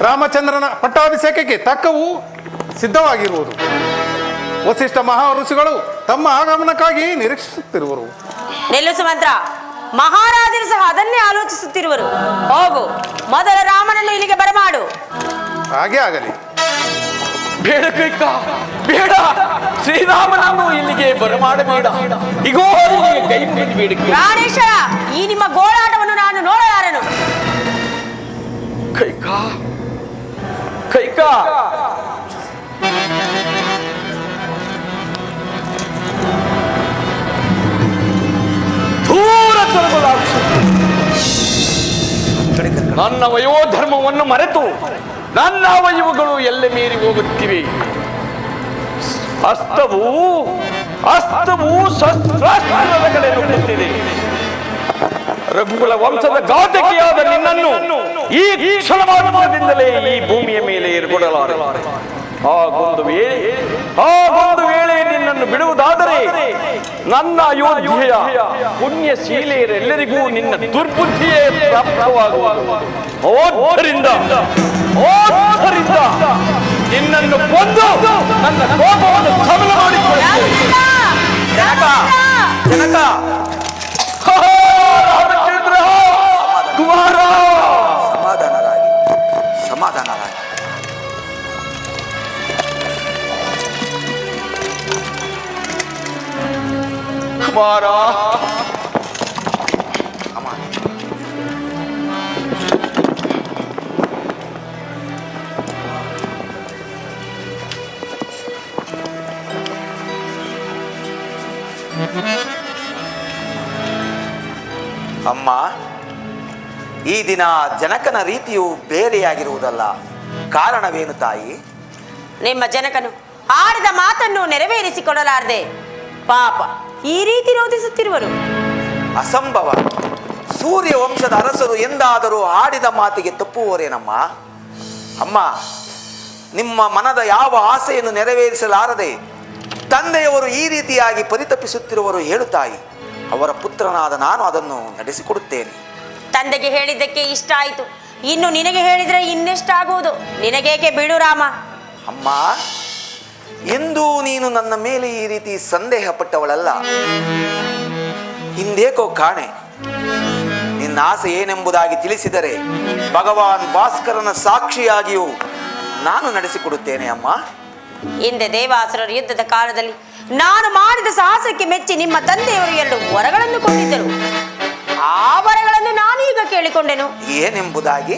ರಾಮಚಂದ್ರನ ಪಟ್ಟಾಭಿಷೇಕಕ್ಕೆ ತಕ್ಕವು ಸಿದ್ಧವಾಗಿರುವುದು. ವಸಿಷ್ಠ ಮಹಾಋಷಿಗಳು ತಮ್ಮ ಆಗಮನಕ್ಕಾಗಿ ನಿರೀಕ್ಷಿಸುತ್ತಿರುವರು. ನಿಲ್ಲಿಸು ಮಂತ್ರ. ಮಹಾರಾಜರು ಸಹ ಅದನ್ನೇ ಆಲೋಚಿಸುತ್ತಿರುವರು. ಹೋಗು, ಮೊದಲ ರಾಮನನ್ನು ಇಲ್ಲಿಗೆ ಬರಮಾಡು. ಹಾಗೆ ಆಗಲಿ. ಬೇಡ ಕೈಕಾ, ಬೇಡ. ಶ್ರೀರಾಮನನ್ನು ಇಲ್ಲಿಗೆ ಬರಮಾಡಬೇಡ. ಇಗೋ ಕೈ ಮುಗಿದು ಬೇಡ. ಪ್ರಾಣೇಶ್ವರ, ಈ ನಿಮ್ಮ ಗೋಳಾಟವನ್ನು ನಾನು ನೋಡಲಾರನು. ಕೈಕಾ, ಕೈಕಾ, ದೂರ ತೊಲಗಲಾಗುವುದು. ನನ್ನ ವಯೋಧರ್ಮವನ್ನು ಮರೆತು ನನ್ನ ಅವಯವಗಳು ಎಲ್ಲ ಮೀರಿ ಹೋಗುತ್ತಿವೆ. ಹಸ್ತವು ಶಸ್ತ್ರಾಸ್ತ್ರದ ಕಡೆ ನುಗ್ಗುತ್ತಿದೆ. ರಘುಕುಲ ವಂಶದ ಘಾತಕಿಯಾದ ನಿನ್ನನ್ನು ಈ ಕ್ಷಣ ಮಾತ್ರದಿಂದಲೇ ಈ ಭೂಮಿಯ ಮೇಲೆ ಏರ್ಪಡಲಾರೆ. ಹಾಗೊಂದು ವೇಳೆ ನಿನ್ನನ್ನು ಬಿಡುವುದಾದರೆ ನನ್ನ ಅಯೋಧ್ಯೆಯ ಪುಣ್ಯಶೀಲೆಯರೆಲ್ಲರಿಗೂ ನಿನ್ನ ದುರ್ಬುದ್ಧಿಯೇ ಪ್ರಾಪ್ತವಾಗುವುದು. ಆದ್ದರಿಂದ ನಿನ್ನನ್ನು ಕೊಂದು ನನ್ನ ಕೋಪವನ್ನು ಸಬಲ ಮಾಡಿಕೊಳ್ಳುತ್ತೇನೆ. ಜನಕ, ಜನಕ, ರಾಮಚಂದ್ರ ಕುಮಾರ, ಸಮಾಧಾನರಾಗಿ, ಸಮಾಧಾನರಾಗಿ. ಕುಮಾರ, ಅಮ್ಮ, ಅಮ್ಮ, ಈ ದಿನ ಜನಕನ ರೀತಿಯು ಬೇರೆಯಾಗಿರುವುದಲ್ಲ. ಕಾರಣವೇನು ತಾಯಿ? ನಿಮ್ಮ ಜನಕನು ಆಡಿದ ಮಾತನ್ನು ನೆರವೇರಿಸಿಕೊಡಲಾರದೆ ಪಾಪ ಈ ರೀತಿ ರೋಧಿಸುತ್ತಿರುವರು. ಅಸಂಭವ. ಸೂರ್ಯ ವಂಶದ ಅರಸರು ಎಂದಾದರೂ ಆಡಿದ ಮಾತಿಗೆ ತಪ್ಪುವರೇನಮ್ಮ? ಅಮ್ಮ, ನಿಮ್ಮ ಮನದ ಯಾವ ಆಸೆಯನ್ನು ನೆರವೇರಿಸಲಾರದೆ ತಂದೆಯವರು ಈ ರೀತಿಯಾಗಿ ಪರಿತಪಿಸುತ್ತಿರುವರು ಹೇಳು ತಾಯಿ. ಅವರ ಪುತ್ರನಾದ ನಾನು ಅದನ್ನು ನಡೆಸಿಕೊಡುತ್ತೇನೆ. ತಂದೆಗೆ ಹೇಳಿದ್ದಕ್ಕೆ ಇಷ್ಟ ಆಯಿತು, ಇನ್ನು ನಿನಗೆ ಹೇಳಿದರೆ ಇನ್ನೆಷ್ಟಾಗುವುದು? ನಿನಗೇಕೆ ಬಿಡು ರಾಮ. ಅಮ್ಮ, ಎಂದೂ ನೀನು ನನ್ನ ಮೇಲೆ ಈ ರೀತಿ ಸಂದೇಹ ಪಟ್ಟವಳಲ್ಲ. ಹಿಂದೇಕೋ ಕಾಣೆ. ನಿನ್ನ ಆಸೆ ಏನೆಂಬುದಾಗಿ ತಿಳಿಸಿದರೆ ಭಗವಾನ್ ಭಾಸ್ಕರನ ಸಾಕ್ಷಿಯಾಗಿಯೂ ನಾನು ನಡೆಸಿಕೊಡುತ್ತೇನೆ ಅಮ್ಮ. ಹಿಂದೆ ದೇವಾಸುರರ ಯುದ್ಧದ ಕಾಲದಲ್ಲಿ ನಾನು ಮಾಡಿದ ಸಾಹಸಕ್ಕೆ ಮೆಚ್ಚಿ ನಿಮ್ಮ ತಂದೆಯವರು 2 ವರಗಳನ್ನು ಕೊಟ್ಟಿದ್ದರು. ಆ ವರಗಳನ್ನು ನಾನು ಈಗ ಕೇಳಿಕೊಂಡೆನು. ಏನೆಂಬುದಾಗಿ?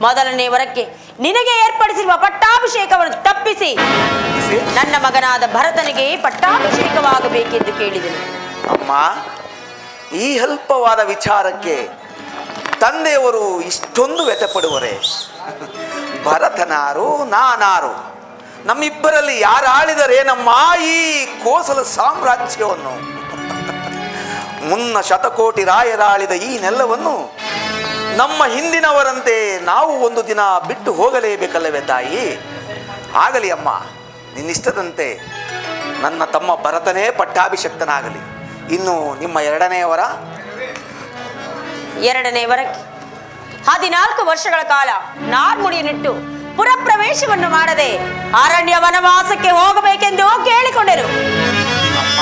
ಮೊದಲನೇ ವರಕ್ಕೆ ನಿನಗೆ ಏರ್ಪಡಿಸಿರುವ ಪಟ್ಟಾಭಿಷೇಕವನ್ನು ತಪ್ಪಿಸಿ ನನ್ನ ಮಗನಾದ ಭರತನಿಗೆ ಪಟ್ಟಾಭಿಷೇಕವಾಗಬೇಕೆಂದು ಕೇಳಿದೆನು. ಅಮ್ಮ, ಈ ಅಲ್ಪವಾದ ವಿಚಾರಕ್ಕೆ ತಂದೆಯವರು ಇಷ್ಟೊಂದು ವ್ಯಥಪಡುವರೆ? ಭರತನಾರು, ನಾನಾರು? ನಮ್ಮಿಬ್ಬರಲ್ಲಿ ಯಾರು ಆಳಿದರೆ ನಮ್ಮ ಈ ಕೋಸಲ ಸಾಮ್ರಾಜ್ಯವನ್ನು? ಮುನ್ನ ಶತಕೋಟಿ ರಾಯರಾಳಿದ ಈ ನೆಲವನ್ನು ನಮ್ಮ ಹಿಂದಿನವರಂತೆ ನಾವು ಒಂದು ದಿನ ಬಿಟ್ಟು ಹೋಗಲೇಬೇಕಲ್ಲವೇ ತಾಯಿ? ಆಗಲಿ ಅಮ್ಮ, ನಿನ್ನಿಷ್ಟದಂತೆ ನನ್ನ ತಮ್ಮ ಭರತನೇ ಪಟ್ಟಾಭಿಷಕ್ತನಾಗಲಿ. ಇನ್ನು ನಿಮ್ಮ ಎರಡನೇ ವರಕ್ಕೆ 14 ವರ್ಷಗಳ ಕಾಲ ನಾರ್ಮುಡಿಯನ್ನಿಟ್ಟು ಪುರಪ್ರವೇಶವನ್ನು ಮಾಡದೆ ಅರಣ್ಯ ವನವಾಸಕ್ಕೆ ಹೋಗಬೇಕೆಂದು ಕೇಳಿಕೊಂಡೆನು. ಅಮ್ಮ,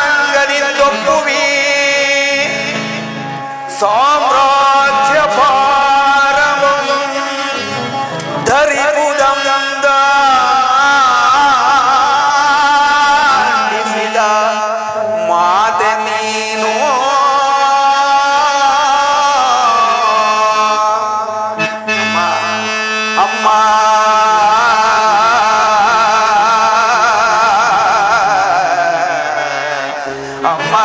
ಸಪ್ತಾಂಗನಿಂದೊಪ್ಪುವಿ ಸಾಮ್ರಾಜ್ಯ ಭಾರವನ್ನು ಧರಿಪುದಂದ ಮಾತೆ ನೀನು ಅಮ್ಮ ಅಮ್ಮ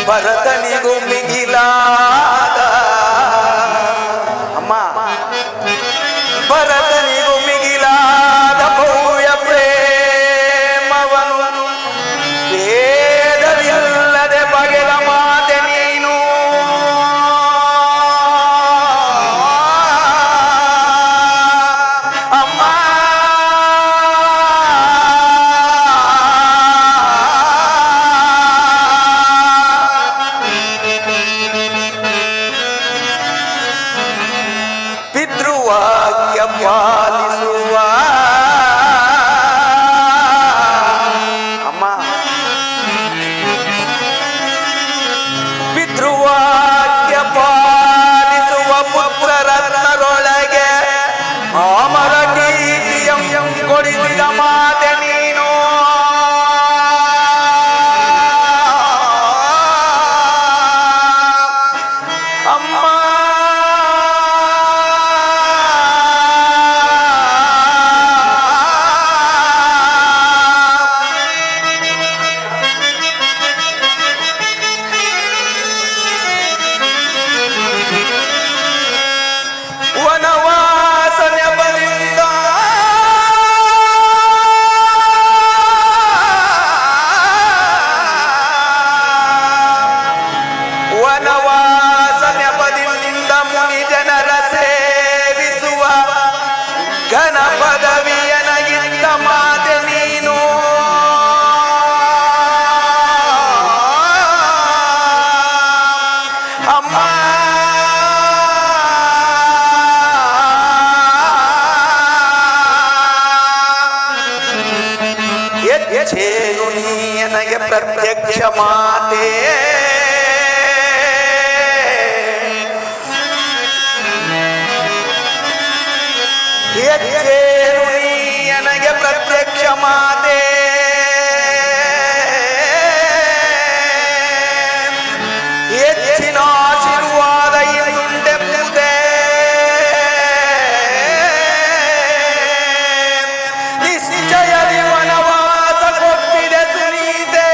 ಭರತನಿಗೂ ಮಿಗಿಲಾದ ಅಮ್ಮ ಭರತನಿಗೂ ಮಿಗಿಲಾದ ಭವ್ಯ ಪ್ರೇಮವನು ವೇದವಿಲ್ಲದೆ ಬಗೆದ ಮಾತೆ ನೀನು ಅಮ್ಮ ಪಿತೃವಾಕ್ಯ ಪಾಲಿಸುವ ಅಮ್ಮ ಪಿತೃವಾಕ್ಯ ಪಾಲಿಸುವ ಪುತ್ರರತ್ನರೊಳಗೆ ಅಮರ ಕೀರ್ತಿಯಂ ಕೊಡಿಸಿದ ಮಾತೆ ನೀನು ಅಮ್ಮ ವನವಾಸನೆ ಬಲಿಂದ ವನವಾಸನೆ ಬಲಿಂದ ಮುನಿ ಜನರ ಸೇವಿಸುವ ಘನ ಪದವಿಯನಗಿದ್ದ ಮಾತೆ ನೀನು ಅಮ್ಮ ಹೆಚ್ಚೇನು ನೀನಗೆ ಪ್ರತ್ಯಕ್ಷ ಮಾತೆ ಹೆಚ್ಚೇನು ನೀನಗೆ ಪ್ರತ್ಯಕ್ಷ ಮಾತೆ ಹೆಚ್ಚಿನ ಆಶೀರ್ವಾದ ಇಂದೆಂಬುದೇ ನಿಶ್ಚಯದಿ ವನವಾಸ ಕೊಟ್ಟಿದೆ ಸುನೀತೆ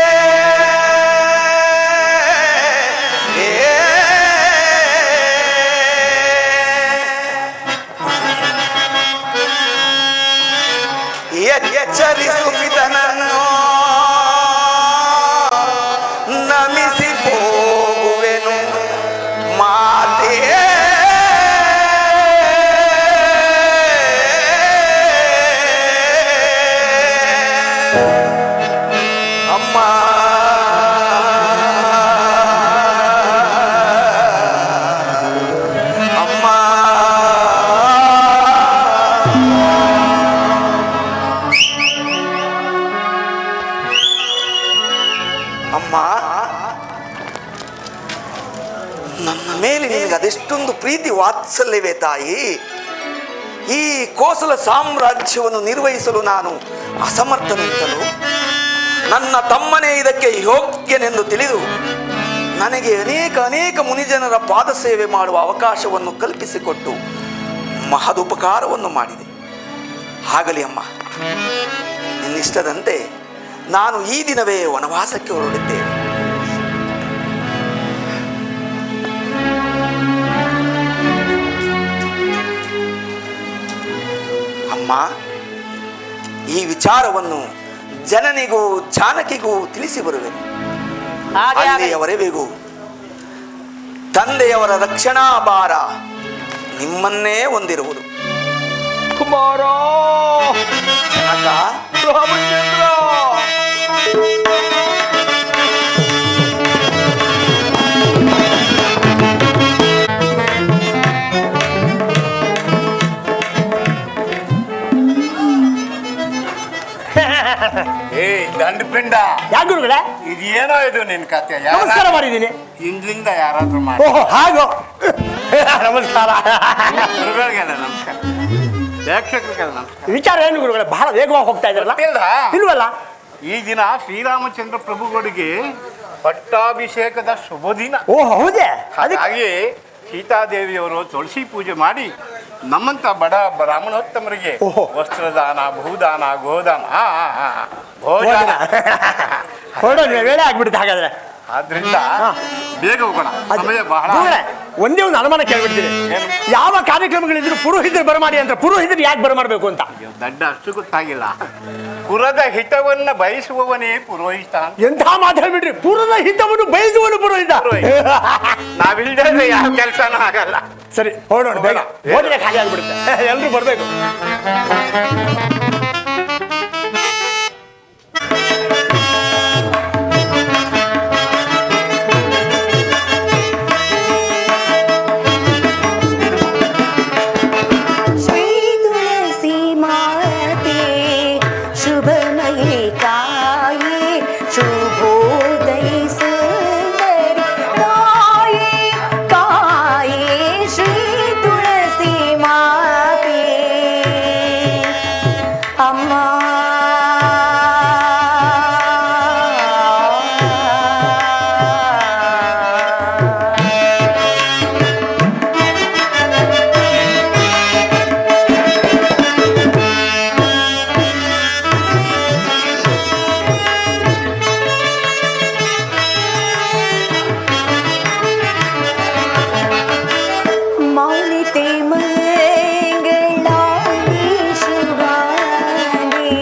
ಎಚ್ಚರಿಸು ಪಿತನನ್ನು ನಮಿಸಿ ಹೋಗುವೆನು ಮಾತೆ ಅಮ್ಮ ಅಮ್ಮ ಅಮ್ಮ ನನ್ನ ಮೇಲೆ ನಿನಗೆ ಅದೆಷ್ಟೊಂದು ಪ್ರೀತಿ ವಾತ್ಸಲ್ಯವೇ ತಾಯಿ. ಈ ಕೋಸಲ ಸಾಮ್ರಾಜ್ಯವನ್ನು ನಿರ್ವಹಿಸಲು ನಾನು ಅಸಮರ್ಥನೆಂತಲೂ ನನ್ನ ತಮ್ಮನೇ ಇದಕ್ಕೆ ಯೋಗ್ಯನೆಂದು ತಿಳಿದು ನನಗೆ ಅನೇಕ ಮುನಿಜನರ ಪಾದ ಸೇವೆ ಮಾಡುವ ಅವಕಾಶವನ್ನು ಕಲ್ಪಿಸಿಕೊಟ್ಟು ಮಹದುಪಕಾರವನ್ನು ಮಾಡಿದೆ. ಆಗಲಿ ಅಮ್ಮ, ನಿನ್ನಿಷ್ಟದಂತೆ ನಾನು ಈ ದಿನವೇ ವನವಾಸಕ್ಕೆ ಹೊರಡಿದ್ದೇನೆ. ಅಮ್ಮ, ಈ ವಿಚಾರವನ್ನು ಜನನಿಗೂ ಜಾನಕಿಗೂ ತಿಳಿಸಿ ಬರುವೆನು. ಅಲ್ಲಿಯವರೆಗೂ ತಂದೆಯವರ ರಕ್ಷಣಾ ಭಾರ ನಿಮ್ಮನ್ನೇ ಹೊಂದಿರುವುದು. ಕುಮಾರ ಜನಕ, ರಾಮಚಂದ್ರ ಏ ದಂಡಪಿಂಡ, ಯಾಕೆ ಗುರುಗಳೇ? ಇದೇನೋ ಇದು ನಿನ್ ಕತೆ. ನಮಸ್ಕಾರ ಮಾಡಿದ್ದೀನಿ. ಹಿಂದ್ಲಿಂದ ಯಾರಾದ್ರೂ ಮಾಡಿ ಓಹೋ ಹಾಗೋ. ನಮಸ್ಕಾರ. ಗುರುಗಳಿಗೆಲ್ಲ ನಮಸ್ಕಾರ, ಪ್ರೇಕ್ಷಕರಿಗೆಲ್ಲ ನಮಸ್ಕಾರ. ವಿಚಾರ ಏನು ಗುರುಗಳೇ? ಬಹಳ ವೇಗವಾಗಿ ಹೋಗ್ತಾ ಇದ್ರಲ್ಲ? ಇಲ್ವಲ್ಲ. ಈ ದಿನ ಶ್ರೀರಾಮಚಂದ್ರ ಪ್ರಭುಗಳಿಗೆ ಪಟ್ಟಾಭಿಷೇಕದ ಶುಭ ದಿನ. ಓ ಹೌದೇ? ಅದಕ್ಕೆ ಹಾಗಾಗಿ ಸೀತಾದೇವಿಯವರು ತುಳಸಿ ಪೂಜೆ ಮಾಡಿ ನಮ್ಮಂತ ಬಡ ಬ್ರಾಹ್ಮಣೋತ್ತಮರಿಗೆ ಓಹೋ. ವಸ್ತ್ರದಾನ, ಭೂದಾನ, ಗೋದಾನ, ಭೋಜನ. ಹೊರಡೋಣ, ವೇಳೆ ಆಗ್ಬಿಡುತ್ತೆ ಹಾಗಾದ್ರೆ. ಆದ್ರಿಂದ ಬೇಗ ಹೋಗೋಣ, ಸಮಯ ಬಹಳ. ಗುರುಗಳೇ, ಒಂದೇ ಒಂದು ಅನುಮಾನ ಕೇಳ್ಬಿಡ್ತೀನಿ. ಏನು? ಯಾವ ಕಾರ್ಯಕ್ರಮಗಳಿದ್ರು ಪುರೋಹಿತರು ಬರಮಾಡಿ ಅಂತ, ಪುರೋಹಿತರು ಯಾಕೆ ಬರಮಾಡಬೇಕು ಅಂತ? ದಡ್ಡ ಅಷ್ಟು ಗೊತ್ತಾಗಿಲ್ಲ. ಪುರದ ಹಿತವನ್ನ ಬಯಸುವವನೇ ಪುರೋಹಿತ. ಎಂಥ ಮಾತು ಹೇಳ್ಬಿಟ್ರಿ, ಪುರದ ಹಿತವನ್ನು ಬಯಸುವನು ಪುರೋಹಿತ. ನಾವಿಲ್ದೇ ಯಾವ ಕೆಲಸನೂ ಆಗಲ್ಲ. ಸರಿ ಹೊರಡೋಣ ಬೇಗ, ಹೋದ್ರೆ ಖಾಲಿ ಆಗ್ಬಿಡುತ್ತೆ. ಎಲ್ರು ಬರ್ಬೇಕು. ಶ್ರೀ ತುಳಸಿ ಮಾತೆ ಶುಭಮಯೇ ಕಾಯೇ ಶುಭೋದಯ ಸುಂದರಿ ಕಾಯೇ ಕಾಯೇ ಶ್ರೀ ತುಳಸಿ ಮಾತೆ ಅಮ್ಮ. ಮೌಲಿತೆ ಮಂಗಳಾಗಿ ಶುಭಾಂಗಿ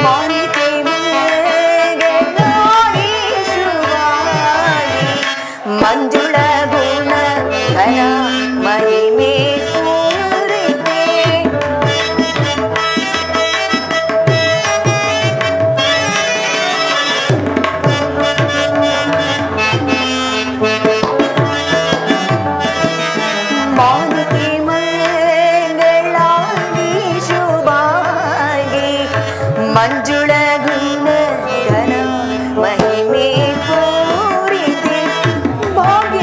ಮೌಲಿತೆ ಮಂಗಳಾಗಿ ಶುಭಾಂಗಿ ಮಂಜುಳ ಗುಣ ಘನ ಮಹಿಮೆ ತೋರಿತೆ ಮಾನಿಕೆ ಮಂಗಳಾಗಿ ಶುಭಾಂಗಿ ಮಂಜುಳ ಗುಣ ಘನ ಮಹಿಮೆ ತೋರಿತೆ ಭಾಗ್ಯ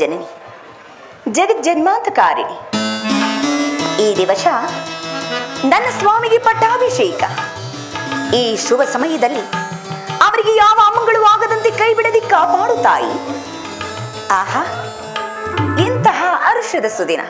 ಜನನಿ ಜಗಜ್ಜನ್ಮಾಂತಕಾರಿಣಿ. ಈ ದಿವಸ ನನ್ನ ಸ್ವಾಮಿಗೆ ಪಟ್ಟಾಭಿಷೇಕ. ಈ ಶುಭ ಸಮಯದಲ್ಲಿ ಅವರಿಗೆ ಯಾವ ಅಮಂಗಳು ಆಗದಂತೆ ಕೈ ಬಿಡದಿ ಕಾಪಾಡು ತಾಯಿ. ಆಹಾ, ಇಂತಹ ಹರ್ಷದ ಸುದಿನ.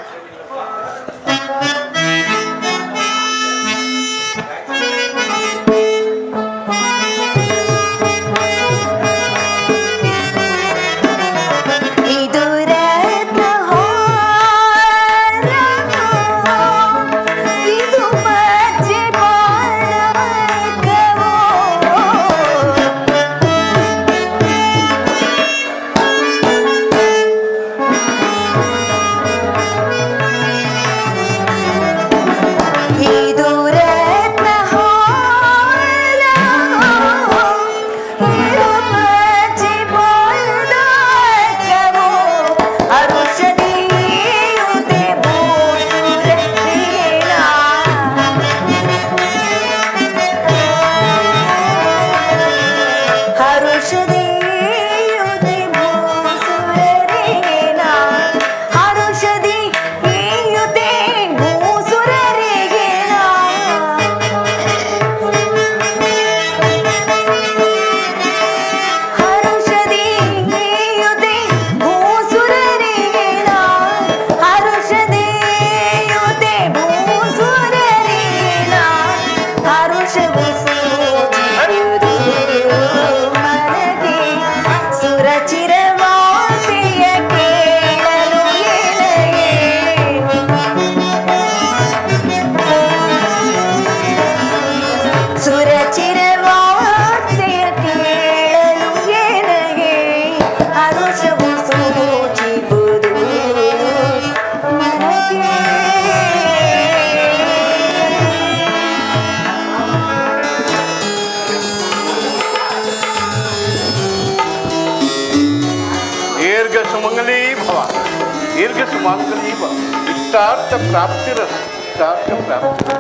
दीर्घ सुमंगली भव. इष्टार्थ प्राप्तिरस्तु. इष्टार्थ प्राप्ति.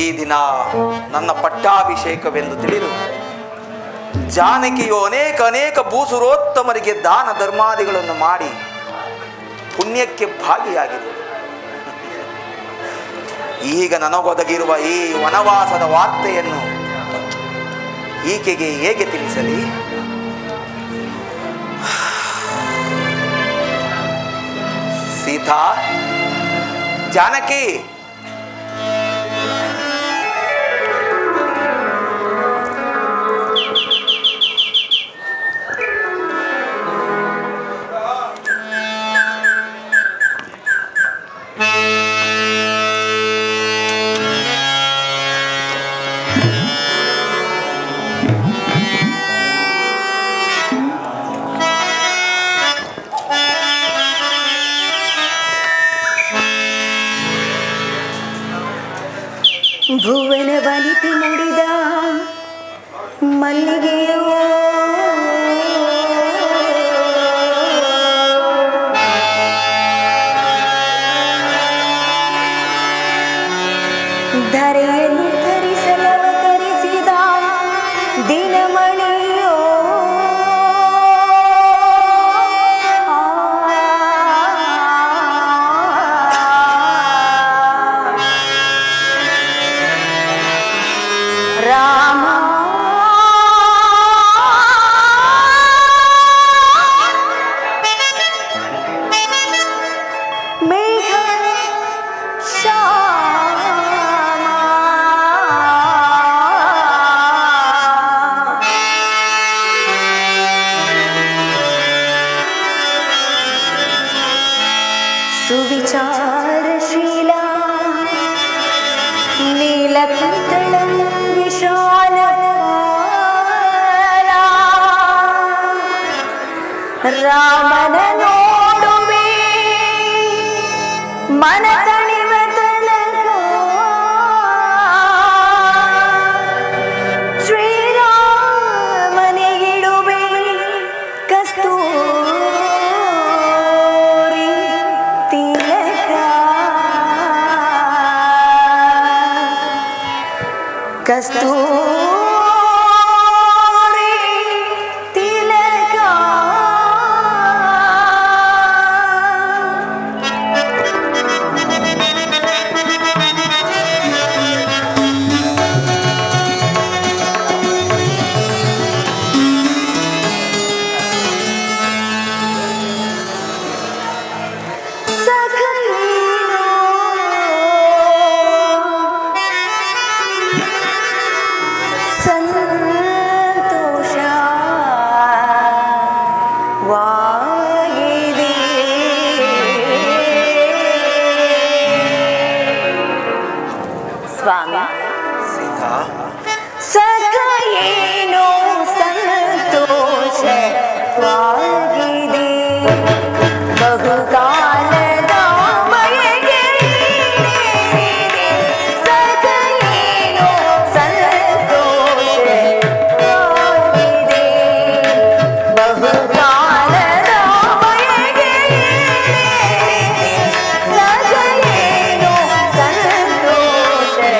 ಈ ದಿನ ನನ್ನ ಪಟ್ಟಾಭಿಷೇಕವೆಂದು ತಿಳಿದು ಜಾನಕಿಯು ಅನೇಕ ಭೂಸುರೋತ್ತಮರಿಗೆ ದಾನ ಧರ್ಮಾದಿಗಳನ್ನು ಮಾಡಿ ಪುಣ್ಯಕ್ಕೆ ಭಾಗಿಯಾಗಿದೆ. ಈಗ ನನಗೊದಗಿರುವ ಈ ವನವಾಸದ ವಾರ್ತೆಯನ್ನು ಈಕೆಗೆ ಹೇಗೆ ತಿಳಿಸಲಿ? ಸೀತಾ, ಜಾನಕಿ, ಭುವನ ವನಿತೆ ಮುಡಿದ ಮಲ್ಲಿಗೆಯೋ ಧರೆಯನ್ನು ಧರಿಸಲವತರಿಸಿದ ದಿನಮಣಿಯೋ ರಾಮ ಮೇಘ ಶ್ಯಾಮ ಸುವಿಚಾರಶೀಲ ನೀಲಕಂಠಳ ವಿಶಾಲ ರಾಮನ ನೋಡುವೆ ಮನ ತಣಿವ ತನಕ ಶ್ರೀರಾಮನಿಗಿಡುವೆ ಕಸ್ತೂರಿ ತಿಲಕ ಸಂತೋಷ ವಾಗಿದೆ ಸ್ವಾಮಿ ಸೀತಾ, ಸಖ ಏನೋ ಸಂತೋಷವಾಗಿದೆ ಬಹುಕಾಲದ ಬಯಕೆ ಈಡೇರಿದೆ. ಸಖ ಏನೋ ಸಂತೋಷವಾಗಿದೆ ಬಹುಕಾಲದ ಬಯಕೆ ಈಡೇರಿದೆ. ಸಖ ಏನೋ ಸಂತೋಷವಾಗಿದೆ.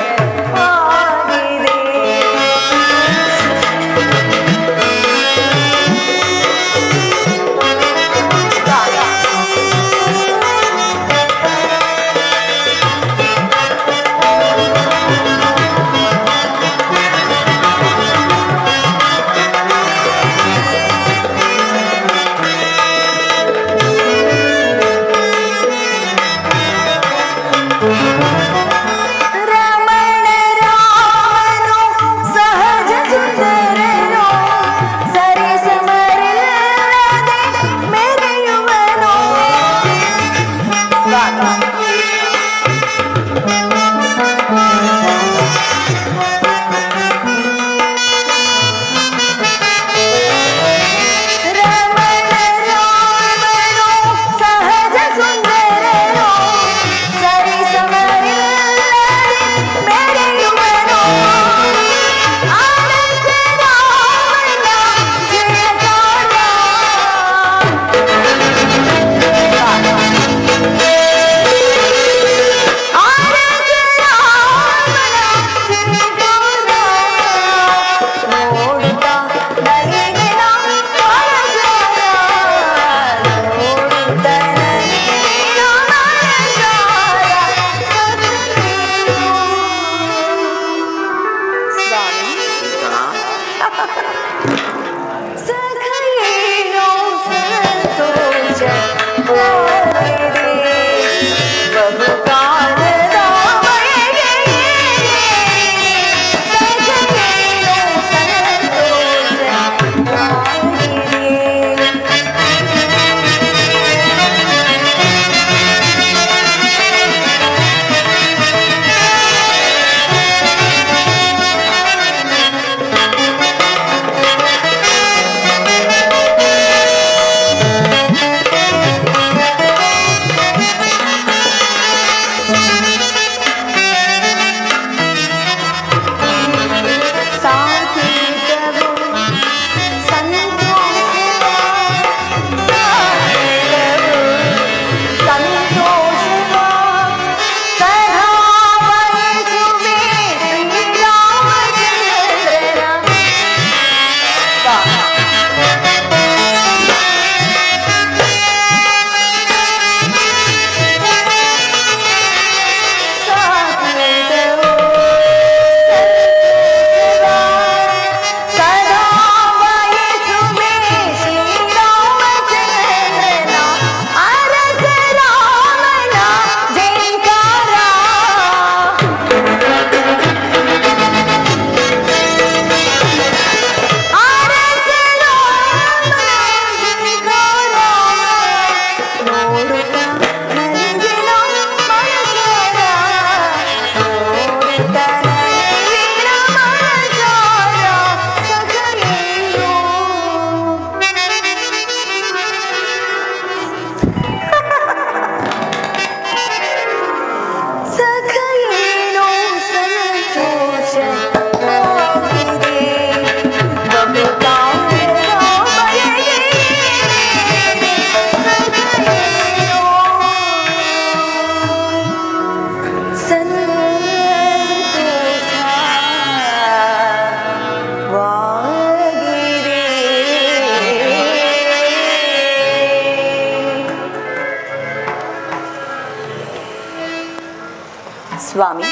ಸ್ವಾಮಿ,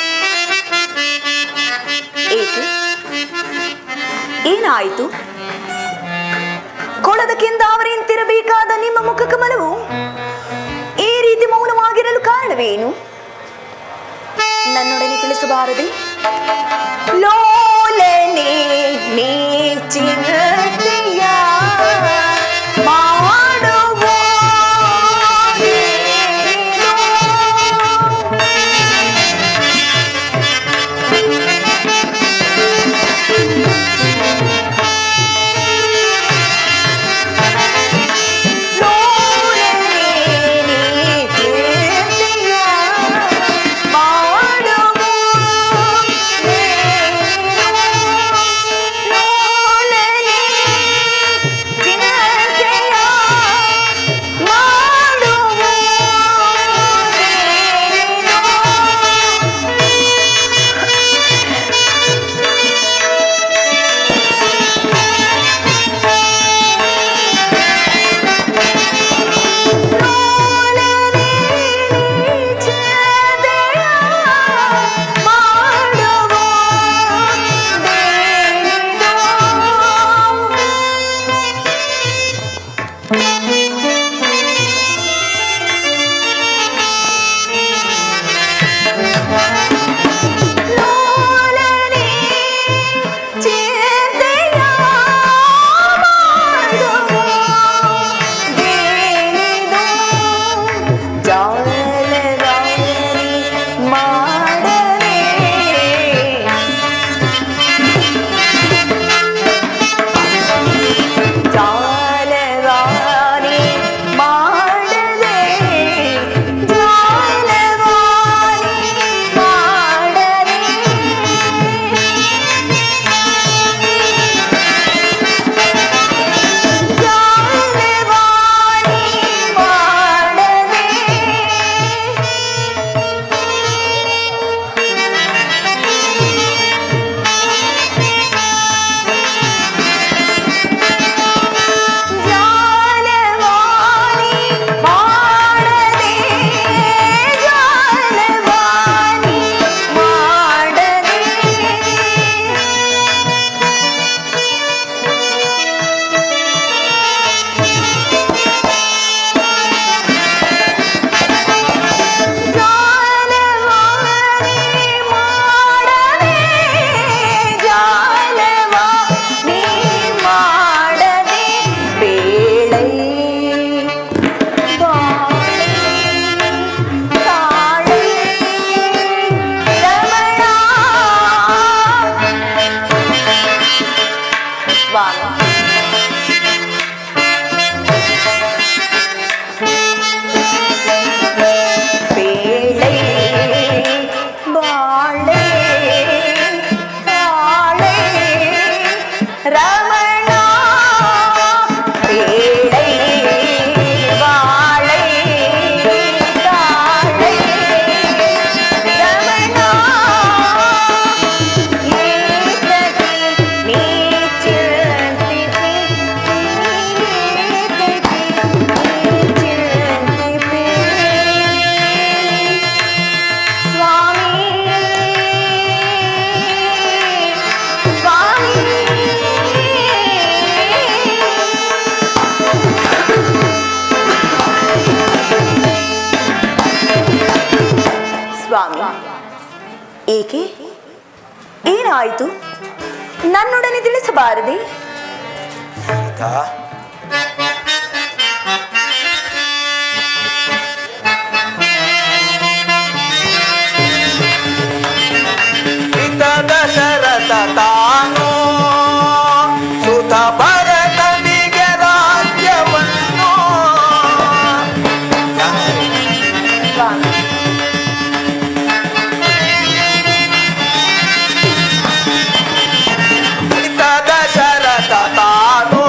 ಏಕೆ? ಏನಾಯಿತು? ಕೊಳದ ಕೆಂದಾವರೆಯಂತಿರಬೇಕಾದ ನಿಮ್ಮ ಮುಖ ಕಮಲವು ಈ ರೀತಿ ಮೌನವಾಗಿರಲು ಕಾರಣವೇನು? ನನ್ನೊಡನೆ ತಿಳಿಸಬಾರದೆ? ಲೋಲನೆ ನೀ ಚಿರತೆಯ ಮಾಡುವ ಏಕೆ? ಏನಾಯಿತು? ನನ್ನೊಡನೆ ತಿಳಿಸಬಾರದೆ? ದಶರಥ ತಾನು ಸುತ ಭರತನಿಗೆ ರಾಜ್ಯವನ್ನು ದಶರಥ ತಾನು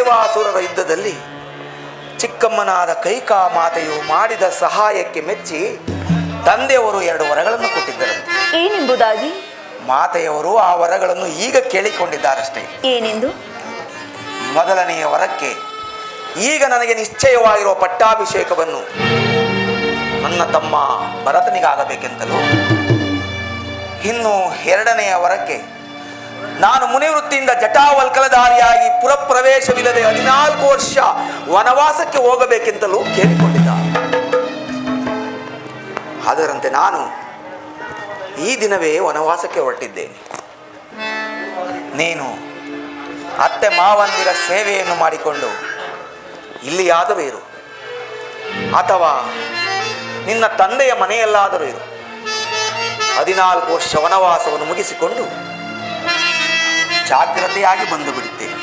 ದೇವಾಸುರರ ಯುದ್ಧದಲ್ಲಿ ಚಿಕ್ಕಮ್ಮನಾದ ಕೈಕಾ ಮಾತೆಯು ಮಾಡಿದ ಸಹಾಯಕ್ಕೆ ಮೆಚ್ಚಿ ತಂದೆಯವರು 2 ವರಗಳನ್ನು ಕೊಟ್ಟಿದ್ದರಂತೆ. ಏನೆಂಬುದಾಗಿ? ಮಾತೆಯವರು ಆ ವರಗಳನ್ನು ಈಗ ಕೇಳಿಕೊಂಡಿದ್ದಾರಷ್ಟೇ. ಏನೆಂದು? ಮೊದಲನೆಯ ವರಕ್ಕೆ ಈಗ ನನಗೆ ನಿಶ್ಚಯವಾಗಿರುವ ಪಟ್ಟಾಭಿಷೇಕವನ್ನು ನನ್ನ ತಮ್ಮ ಭರತನಿಗಾಗಬೇಕೆಂತಲೂ, ಇನ್ನು 2ನೆಯ ವರಕ್ಕೆ ನಾನು ಮುನಿವೃತ್ತಿಯಿಂದ ಜಟಾವಲ್ಕಲಧಾರಿಯಾಗಿ ಪುರಪ್ರವೇಶವಿಲ್ಲದೆ 14 ವರ್ಷ ವನವಾಸಕ್ಕೆ ಹೋಗಬೇಕೆಂತಲೂ ಕೇಳಿಕೊಂಡಿದ್ದ. ಅದರಂತೆ ನಾನು ಈ ದಿನವೇ ವನವಾಸಕ್ಕೆ ಹೊರಟಿದ್ದೇನೆ. ನೀನು ಅತ್ತೆ ಮಾವಂದಿರ ಸೇವೆಯನ್ನು ಮಾಡಿಕೊಂಡು ಇಲ್ಲಿಯಾದರೂ ಇರು, ಅಥವಾ ನಿನ್ನ ತಂದೆಯ ಮನೆಯಲ್ಲಾದರೂ ಇರು. 14 ವರ್ಷ ವನವಾಸವನ್ನು ಮುಗಿಸಿಕೊಂಡು ಜಾಗ್ರತೆಯಾಗಿ ಬಂದು ಬಿಡುತ್ತೇನೆ.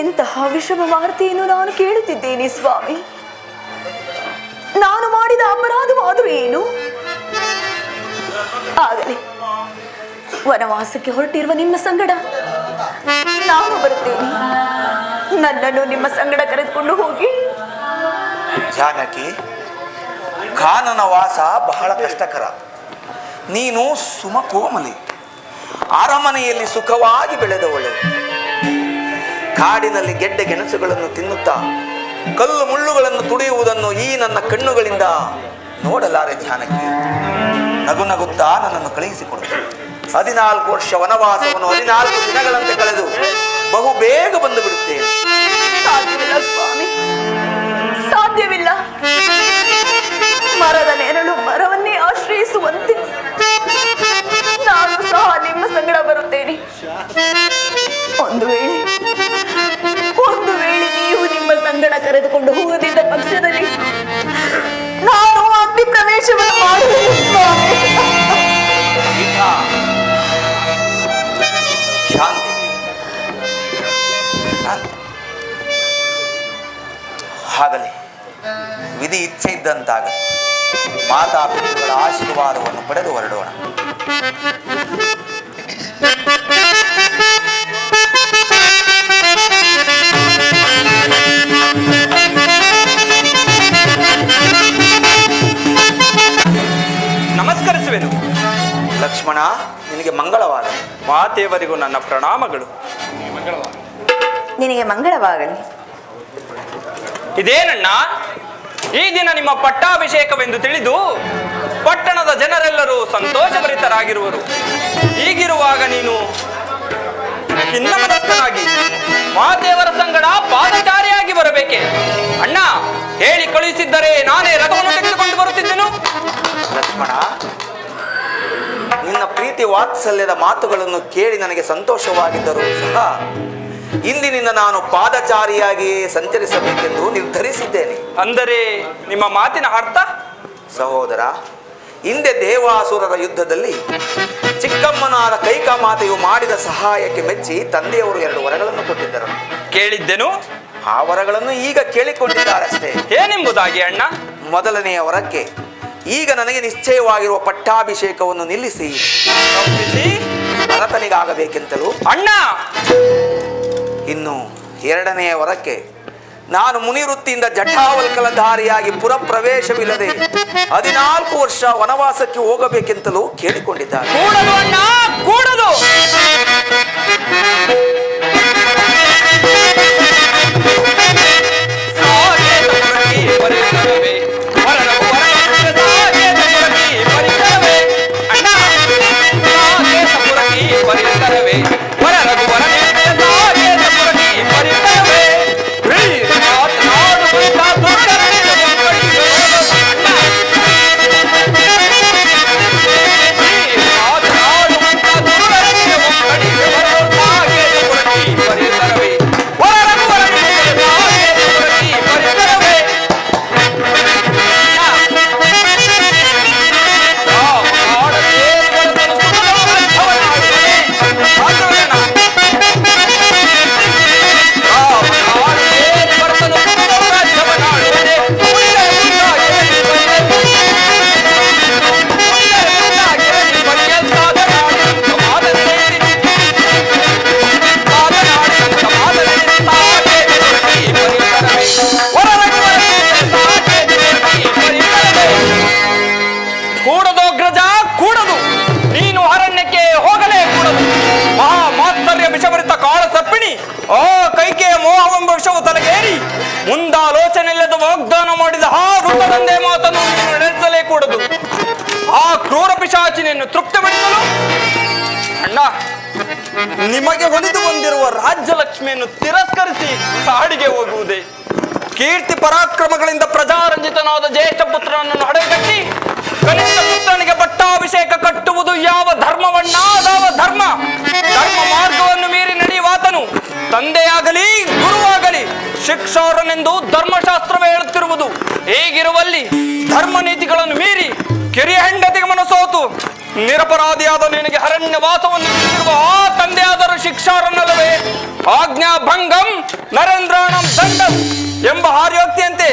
ಎಂತಹ ವಿಷಮ ವಾರ್ತೆಯನ್ನು ನಾನು ಕೇಳುತ್ತಿದ್ದೇನೆ ಸ್ವಾಮಿ. ನಾನು ಮಾಡಿದ ಅಪರಾಧವಾದರೂ ಏನು? ಆಗಲಿ, ವನವಾಸಕ್ಕೆ ಹೊರಟಿರುವ ನಿಮ್ಮ ಸಂಗಡ ನಾನು ಬರುತ್ತೇನೆ. ನನ್ನನ್ನು ನಿಮ್ಮ ಸಂಗಡ ಕರೆದುಕೊಂಡು ಹೋಗಿ. ಜಾನಕಿ, ಕಾನನ ವಾಸ ಬಹಳ ಕಷ್ಟಕರ. ನೀನು ಸುಮಕೋಮಲಿ, ಅರಮನೆಯಲ್ಲಿ ಸುಖವಾಗಿ ಬೆಳೆದವಳು. ಕಾಡಿನಲ್ಲಿ ಗೆಡ್ಡೆ ಗೆಣಸುಗಳನ್ನು ತಿನ್ನುತ್ತಾ ಕಲ್ಲು ಮುಳ್ಳುಗಳನ್ನು ತುಡಿಯುವುದನ್ನು ಈ ನನ್ನ ಕಣ್ಣುಗಳಿಂದ ನೋಡಲಾರೆ. ಜಾನಕಿ, ನಗು ನಗುತ್ತಾ ನನ್ನನ್ನು ಕಳುಹಿಸಿಕೊಡುತ್ತೇನೆ. 14 ವರ್ಷ ವನವಾಸವನ್ನು 14 ದಿನಗಳಂತೆ ಕಳೆದು ಬಹು ಬೇಗ ಬಂದು ಬಿಡುತ್ತೇನೆ. ಸಾಧ್ಯವಿಲ್ಲ ಸ್ವಾಮಿ, ಸಾಧ್ಯವಿಲ್ಲ. ಮರದ ನೆರಳು ಮರವನ್ನೇ ಆಶ್ರಯಿಸುವಂತೆ ನಾನು ಸಹ ನಿಮ್ಮ ಸಂಗಡ ಬರುತ್ತೇನೆ. ಒಂದು ವೇಳೆ ನೀವು ನಿಮ್ಮ ಸಂಗಡ ಕರೆದುಕೊಂಡು ಹೋಗದಿದ್ದ ಪಕ್ಷದಲ್ಲಿ ನಾನು ಅಗ್ನಿ ಪ್ರವೇಶವನ್ನು ಮಾಡುತ್ತೇನೆ ಸ್ವಾಮಿ. ಶಾಂತಿ, ಆಗಲಿ, ವಿಧಿ ಇಚ್ಛೆ ಇದ್ದಂತಾಗಲಿ. ಮಾತಾಪಿತೃಗಳ ಆಶೀರ್ವಾದವನ್ನು ಪಡೆದು ಹೊರಡೋಣ. ನಮಸ್ಕರಿಸುವೆನು. ಲಕ್ಷ್ಮಣ, ನಿನಗೆ ಮಂಗಳವಾಗಲಿ. ಮಾತೆಯವರಿಗೂ ನನ್ನ ಪ್ರಣಾಮಗಳು. ನಿನಗೆ ಮಂಗಳವಾಗಲಿ. ಇದೇನಣ್ಣ, ಈ ದಿನ ನಿಮ್ಮ ಪಟ್ಟಾಭಿಷೇಕವೆಂದು ತಿಳಿದು ಪಟ್ಟಣದ ಜನರೆಲ್ಲರೂ ಸಂತೋಷಭರಿತರಾಗಿರುವರು. ಹೀಗಿರುವಾಗ ನೀನು ಖಿನ್ನಮನಸ್ಕನಾಗಿ ಮಾತೆಯವರ ಸಂಗಡ ಪಾದಚಾರಿಯಾಗಿ ಬರಬೇಕೆ? ಅಣ್ಣ, ಹೇಳಿ ಕಳುಹಿಸಿದ್ದರೆ ನಾನೇ ರಥವನ್ನು ತೆಗೆದುಕೊಂಡು ಬರುತ್ತಿದ್ದೆನು. ಲಕ್ಷ್ಮಣ, ನಿನ್ನ ಪ್ರೀತಿ ವಾತ್ಸಲ್ಯದ ಮಾತುಗಳನ್ನು ಕೇಳಿ ನನಗೆ ಸಂತೋಷವಾಗಿದ್ದರೂ ಸಹ ಇಂದಿನಿಂದ ನಾನು ಪಾದಚಾರಿಯಾಗಿಯೇ ಸಂಚರಿಸಬೇಕೆಂದು ನಿರ್ಧರಿಸಿದ್ದೇನೆ. ಅಂದರೆ ನಿಮ್ಮ ಮಾತಿನ ಅರ್ಥ? ಸಹೋದರ, ಹಿಂದೆ ದೇವಾಸುರರ ಯುದ್ಧದಲ್ಲಿ ಚಿಕ್ಕಮ್ಮನಾದ ಕೈಕಾ ಮಾತೆಯು ಮಾಡಿದ ಸಹಾಯಕ್ಕೆ ಮೆಚ್ಚಿ ತಂದೆಯವರು 2 ವರಗಳನ್ನು ಕೊಟ್ಟಿದ್ದರು. ಕೇಳಿದ್ದೆನು. ಆ ವರಗಳನ್ನು ಈಗ ಕೇಳಿಕೊಂಡಿದ್ದಾರಷ್ಟೇ. ಏನೆಂಬುದಾಗಿ ಅಣ್ಣ? ಮೊದಲನೆಯ ವರಕ್ಕೆ ಈಗ ನನಗೆ ನಿಶ್ಚಯವಾಗಿರುವ ಪಟ್ಟಾಭಿಷೇಕವನ್ನು ನಿಲ್ಲಿಸಿ ಭರತನಿಗಾಗಬೇಕೆಂತಲೂ, ಅಣ್ಣ. ಇನ್ನು 2ನೆಯ ವರಕ್ಕೆ ನಾನು ಮುನಿವೃತ್ತಿಯಿಂದ ಜಟಾವಲ್ಕಲಧಾರಿಯಾಗಿ ಪುರಪ್ರವೇಶವಿಲ್ಲದೆ 14 ವರ್ಷ ವನವಾಸಕ್ಕೆ ಹೋಗಬೇಕೆಂತಲೂ ಕೇಳಿಕೊಂಡಿದ್ದಾರೆ. ಕೂಡದು ಅಣ್ಣ, ಕೂಡದು. ಇಂತಹ ವೃತ್ತದಂದೇ ಮಾತನ್ನು ನೀನು ನಡೆಸಲೇ ಕೂಡದು. ಆ ಕ್ರೂರ ಪಿಶಾಚಿನಿಯನ್ನು ತೃಪ್ತಿಪಡಿಸಲು ಅಣ್ಣ, ನಿಮಗೆ ಒಲಿದು ಬಂದಿರುವ ರಾಜ್ಯ ಲಕ್ಷ್ಮಿಯನ್ನು ತಿರಸ್ಕರಿಸಿ ಕಾಡಿಗೆ ಹೋಗುವುದೇ? ಕೀರ್ತಿ ಪರಾಕ್ರಮಗಳಿಂದ ಪ್ರಜಾರಂಜಿತನಾದ ಜ್ಯೇಷ್ಠ ಪುತ್ರನನ್ನು ಹೊಡೆಗಟ್ಟಿ ಕನಿಷ್ಠ ಪುತ್ರನಿಗೆ ಪಟ್ಟಾಭಿಷೇಕ ಕಟ್ಟುವುದು ಯಾವ ಧರ್ಮವಣ್ಣ? ಅದಾವ ಧರ್ಮ. ಧರ್ಮ ಮಾರ್ಗವನ್ನು ಮೀರಿ ನಡೆಯುವಾತನು ತಂದೆಯಾಗಲಿ ಗುರುವಾಗಲಿ ಶಿಕ್ಷಾರ್ಹನೆಂದು ಧರ್ಮಶಾಸ್ತ್ರವೇ ಹೇಳುತ್ತಿರುವುದು. ಹೀಗಿರುವಲ್ಲಿ ಧರ್ಮ ನೀತಿಗಳನ್ನು ಮೀರಿ ಕಿರಿಯ ಹೆಂಡತಿಗೆ ಮನಸೋತು ನಿರಪರಾಧಿಯಾದ ನಿನಗೆ ಅರಣ್ಯವಾಸವನ್ನು ನೀಡಿರುವ ಆ ತಂದೆಯಾದರೂ ಶಿಕ್ಷಾರ್ಹನಲ್ಲವೇ? ಆಜ್ಞಾ ಭಂಗಂ ನರೇಂದ್ರಾಣಂ ದಂಡಂ ಎಂಬ ಹಾರ್ಯೋಕ್ತಿಯಂತೆ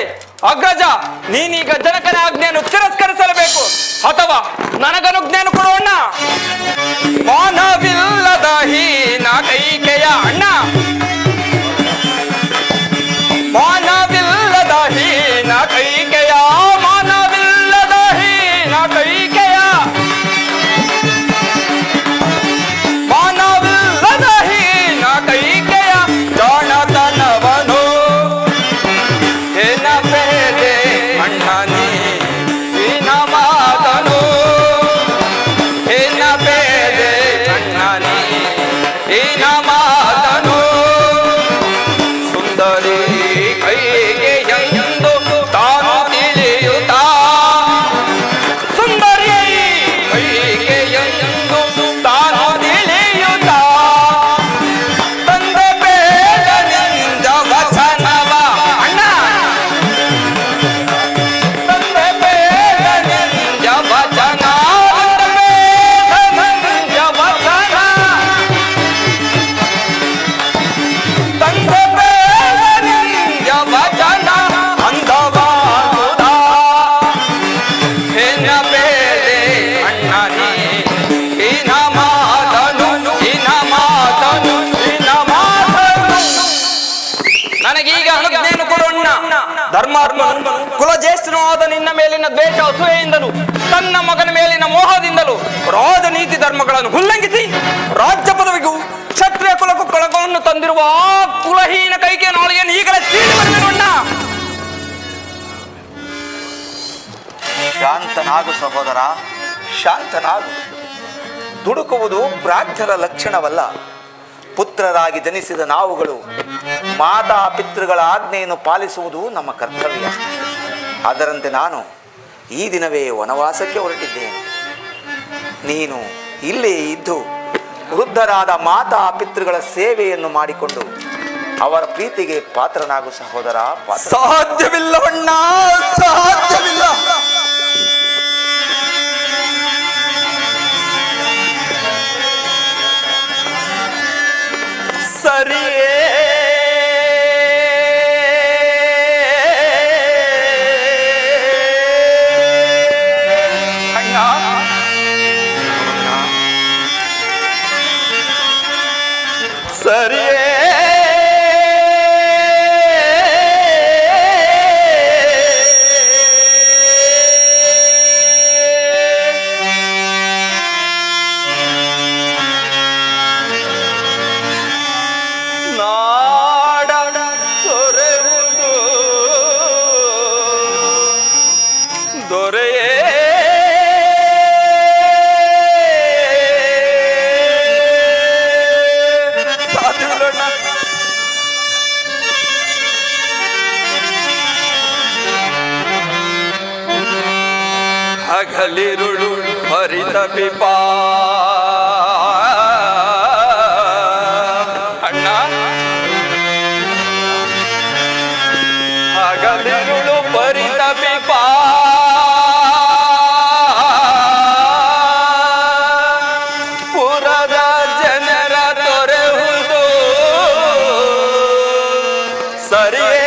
ಅಗ್ರಜ, ನೀನೀಗ ಜನಕನ ಆಜ್ಞೆಯನ್ನು ತಿರಸ್ಕರಿಸಲೇಬೇಕು, ಅಥವಾ ನನಗನುಜ್ಞೆಯನ್ನು ಕೊಡೋಣ. ಮಾನವಿಲ್ಲದ ಹೀನ ಕೈಕೆಯ ಅಣ್ಣ, ಮಾನವಿಲ್ಲದ ಹೀನ ಕೈಕೆಯ, ಮಾನವಿಲ್ಲದ ಹೀನ ಕೈಕೆಯ, ಮಾನವಿಲ್ಲದ ಹೀನ ಕೈಕೆಯ ಜಾಣತನವನು ಏನಪೇದೆ ಅಣ್ಣನಿ ಹೀನ ಮಾತನು, ಏನಪೇದೆ ಅಣ್ಣನಿ ಹೀನ ಮಾತನು. ಸುಂದರಿ ಕೈಗೆ ಎಂದು ತಾನು ತಿಳಿಯುತ್ತ, ಸುಂದರಿ ಕೈಗೆ ಎಂದು ತಾನು ತಿಳಿಯುತ್ತ, ತಂದೆ ಬೇಡನಿಂದ ವಚನವ ಅಣ್ಣ, ತಂದೆ ಬೇಡನಿಂದ ವಚನ, ತಂದೆ ಬೇಡನಿಂದ ವಚನ, ತಂದೆ ಬೇಡನಿಂದ ವಚನ ಅಂದವಾಗುದ. ಹೆನ ಬೇಡೆ ಅಣ್ಣನಿ ಹೀನ ಮಾತನು, ಹೀನ ಮಾತನು, ಹೀನ ಮಾತನು. ನನಗೀಗ ಅನುಜ್ಞೆಯನ್ನು ಕೊಡೋಣ. ಧರ್ಮಾತ್ಮನು ಕುಲಜ್ಯೇಷ್ಠನೂ ಆದ ನಿನ್ನ ಮೇಲಿನ ದ್ವೇಷ ಅಸೂಯೆಯಿಂದಲೂ ತನ್ನ ಮಗನ ಮೇಲಿನ ಮೋಹದಿಂದಲೂ ರಾಜನೀತಿ ಧರ್ಮಗಳನ್ನು ಉಲ್ಲಂಘಿಸಿ ರಾಜ್ಯ ಪದವಿಗೂ ಕ್ಷತ್ರಿಯ ಕುಲಕ್ಕೂ ಕಳಕವನ್ನು ತಂದಿರುವ ಆ ಕುಲಹೀನ ಕೈಗೆ ನಾಳೆಯನ್ನು ಈಗಲೇ ಸೀಳಿ ಬರಬೇಕಣ್ಣ. ಶಾಂತನಾಗು ಸಹೋದರ, ಶಾಂತನಾಗು. ದುಡುಕುವುದು ಪ್ರಾಜ್ಞರ ಲಕ್ಷಣವಲ್ಲ. ಪುತ್ರರಾಗಿ ಜನಿಸಿದ ನಾವುಗಳು ಮಾತಾ ಪಿತೃಗಳ ಆಜ್ಞೆಯನ್ನು ಪಾಲಿಸುವುದು ನಮ್ಮ ಕರ್ತವ್ಯ. ಅದರಂತೆ ನಾನು ಈ ದಿನವೇ ವನವಾಸಕ್ಕೆ ಹೊರಟಿದ್ದೇನೆ. ನೀನು ಇಲ್ಲೇ ಇದ್ದು ವೃದ್ಧರಾದ ಮಾತಾ ಪಿತೃಗಳ ಸೇವೆಯನ್ನು ಮಾಡಿಕೊಂಡು ಅವರ ಪ್ರೀತಿಗೆ ಪಾತ್ರನಾಗು ಸಹೋದರ. ಸಾಧ್ಯವಿಲ್ಲವಣ್ಣ, ಸಾಧ್ಯವಿಲ್ಲ. ಸರಿಯೇ ಅಣ್ಣ, ಸರಿಯೇ ಹಗಲಿರುಳು ಪರಿತಪಿಪ ಅಣ್ಣ, ಹಗಲಿರುಳು ಪರಿತಪಿಪ ಪುರದ ಜನರ ತೊರೆಯುವುದು ಸರಿಯೇ?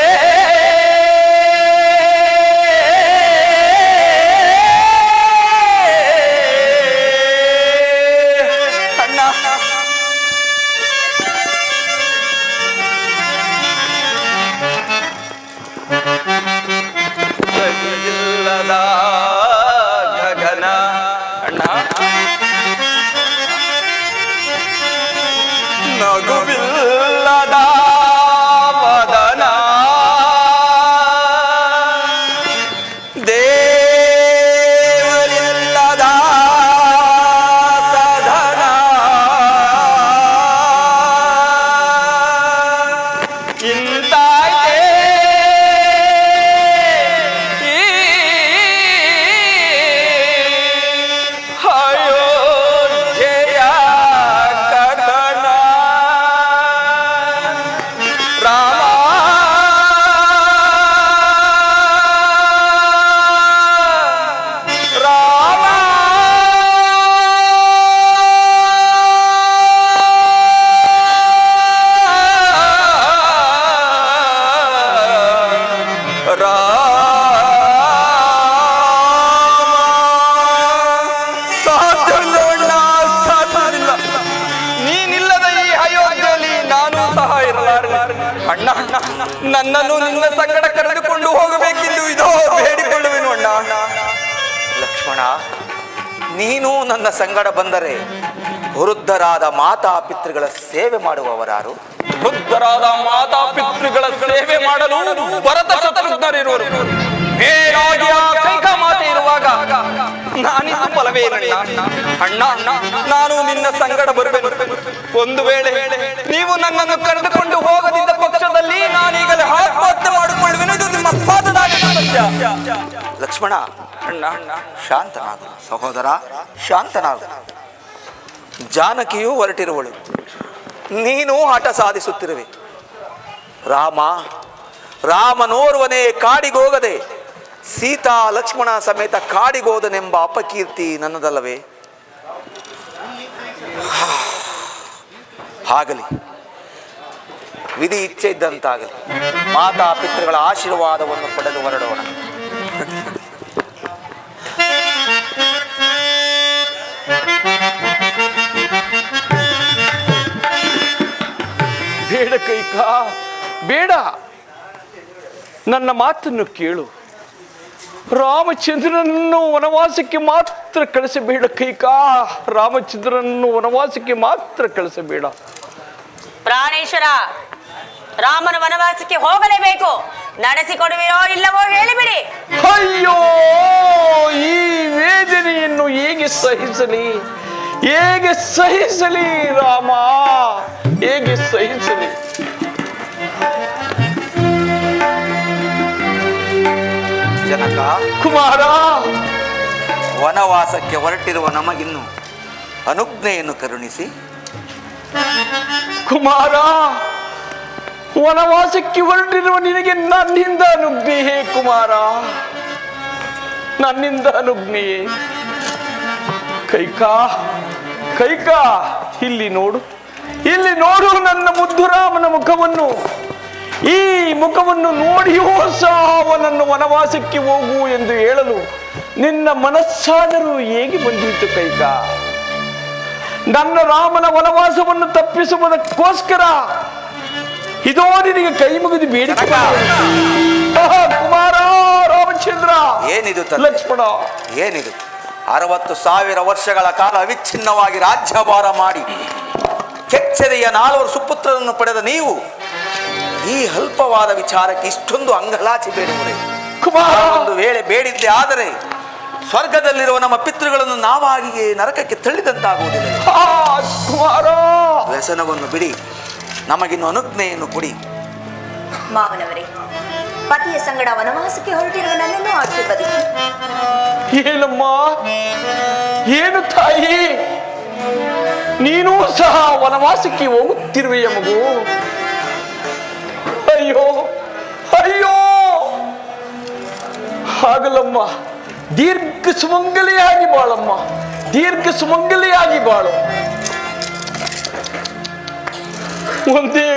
ನನ್ನನ್ನು ನಿನ್ನ ಸಂಗಡ ಕರೆದುಕೊಂಡು ಹೋಗಬೇಕೆಂದು ಇದೋ ಬೇಡಿಕೊಳ್ಳುವೆನು ಅಣ್ಣ. ಲಕ್ಷ್ಮಣ, ನೀನು ನನ್ನ ಸಂಗಡ ಬಂದರೆ ವೃದ್ಧರಾದ ಮಾತಾಪಿತೃಗಳ ಸೇವೆ ಮಾಡುವವರಾರು? ವೃದ್ಧರಾದ ಮಾತಾಪಿತೃಗಳ ಸೇವೆ ಮಾಡಲು ಭರತ ಶತ್ರುಘ್ನರಿರುವರು. ಬೇರಾಗಿ ಆ ಕೈಕ ಮಾತೆ ಇರುವಾಗ ನಾನಿದು ಫಲವೇ ಅಣ್ಣ. ನಾನು ನಿನ್ನ ಸಂಗಡ ಬರುವೆನು. ಒಂದು ವೇಳೆ ನೀವು ನನ್ನನ್ನು ಕರೆದುಕೊಂಡು ಹೋಗದಿದ್ದ ಪಕ್ಷದಲ್ಲಿ ನಾನೀಗಲೇ ಆತ್ಮಹತ್ಯೆ ಮಾಡಿಕೊಳ್ಳುವೆನು. ಇದು ನಿಮ್ಮ ಪಾದದಾಟ ಸತ್ಯ. ಲಕ್ಷ್ಮಣ, ಶಾಂತನಾಗು ಸಹೋದರ, ಶಾಂತನಾಗು. ಜಾನಕಿಯೂ ಹೊರಟಿರುವಳು, ನೀನು ಹಠ ಸಾಧಿಸುತ್ತಿರುವೆ. ರಾಮನೋರ್ವನೇ ಕಾಡಿಗೋಗದೆ ಸೀತಾ ಲಕ್ಷ್ಮಣ ಸಮೇತ ಕಾಡಿಗೋದನೆಂಬ ಅಪಕೀರ್ತಿ ನನ್ನದಲ್ಲವೇ? ಆಗಲಿ, ವಿಧಿ ಇಚ್ಛೆ ಇದ್ದಂತಾಗಲಿ. ಮಾತಾಪಿತೃಗಳ ಆಶೀರ್ವಾದವನ್ನು ಪಡೆದು ಹೊರಡೋಣ. ಬೇಡ ಕೈಕ, ಬೇಡ. ನನ್ನ ಮಾತನ್ನು ಕೇಳು. ರಾಮಚಂದ್ರನನ್ನು ವನವಾಸಕ್ಕೆ ಮಾತ್ರ ಕಳಿಸಬೇಡ ಕೈಕ. ರಾಮಚಂದ್ರನನ್ನು ವನವಾಸಕ್ಕೆ ಮಾತ್ರ ಕಳಿಸಬೇಡ. ಪ್ರಾಣೇಶ್ವರ, ರಾಮನ ವನವಾಸಕ್ಕೆ ಹೋಗಲೇಬೇಕು. ನಡೆಸಿಕೊಡುವಿರೋ ಇಲ್ಲವೋ ಹೇಳಿಬಿಡಿ. ಅಯ್ಯೋ, ಈ ವೇದನೆಯನ್ನು ಹೇಗೆ ಸಹಿಸಲಿ, ಹೇಗೆ ಸಹಿಸಲಿ ರಾಮ, ಹೇಗೆ ಸಹಿಸಲಿ? ಜನಕ, ಕುಮಾರ, ವನವಾಸಕ್ಕೆ ಹೊರಟಿರುವ ನಮಗಿನ್ನು ಅನುಜ್ಞೆಯನ್ನು ಕರುಣಿಸಿ. ಕುಮಾರ, ವನವಾಸಕ್ಕೆ ಹೊರಟಿರುವ ನಿನಗೆ ನನ್ನಿಂದ ಅನುಜ್ಞೆಯೇ ಕುಮಾರ, ನನ್ನಿಂದ ಅನುಜ್ಞೆಯೇ. ಕೈಕಾ, ಕೈಕಾ, ಇಲ್ಲಿ ನೋಡು, ಇಲ್ಲಿ ನೋಡು ನನ್ನ ಮುದ್ದು ರಾಮನ ಮುಖವನ್ನು. ಈ ಮುಖವನ್ನು ನೋಡಿಯೋ ಸಹ ಅವನನ್ನು ವನವಾಸಕ್ಕೆ ಹೋಗು ಎಂದು ಹೇಳಲು ನಿನ್ನ ಮನಸ್ಸಾದರೂ ಹೇಗೆ ಬಂದಿತ್ತು ಕೈಕಾ? ನನ್ನ ರಾಮನ ವನವಾಸವನ್ನು ತಪ್ಪಿಸುವುದಕ್ಕೋಸ್ಕರ ಇದೋ ನಿನಗೆ ಕೈ ಮುಗಿದು ಬೇಡಿಕೆ. ಕುಮಾರ, ರಾಮಚಂದ್ರ, ಏನಿದು ಲಕ್ಷ್ಮಣ, ಏನಿದು? 60,000 ವರ್ಷಗಳ ಕಾಲ ಅವಿಚ್ಛಿನ್ನವಾಗಿ ರಾಜ್ಯಭಾರ ಮಾಡಿ ಕೆಚ್ಚೆದೆಯ 4 ಸುಪುತ್ರರನ್ನು ಪಡೆದ ನೀವು ಈ ಅಲ್ಪವಾದ ವಿಚಾರಕ್ಕೆ ಇಷ್ಟೊಂದು ಅಂಗಲಾಚಿ ಬೇಡುವುದೇ? ಒಂದು ವೇಳೆ ಬೇಡಿದ್ದೆ ಆದರೆ ಸ್ವರ್ಗದಲ್ಲಿರುವ ನಮ್ಮ ಪಿತೃಗಳನ್ನು ನಾವಾಗಿಯೇ ನರಕಕ್ಕೆ ತಳ್ಳಿದಂತಾಗುವುದಿಲ್ಲ. ವ್ಯಸನವನ್ನು ಬಿಡಿ, ನಮಗಿನ್ನು ಅನುಜ್ಞೆಯನ್ನು ಕೊಡಿ. ಮಾವನವರೇ, ಪತಿಯ ಸಂಗಡ ವನವಾಸಕ್ಕೆ ಹೊರಟಿರುವ ನನ್ನನ್ನು ಆಶೀರ್ವದಿಸಿ. ಏನಮ್ಮ, ಏನು ತಾಯಿ, ನೀನೂ ಸಹ ವನವಾಸಕ್ಕೆ ಹೋಗುತ್ತಿರುವೆಯ ಮಗು? ಅಯ್ಯೋ ಅಯ್ಯೋ, ಹಾಗಲಮ್ಮ, ದೀರ್ಘ ಸುಮಂಗಲಿಯಾಗಿ ಬಾಳಮ್ಮ, ದೀರ್ಘ ಸುಮಂಗಲಿಯಾಗಿ ಬಾಳು. ಒಂದೇ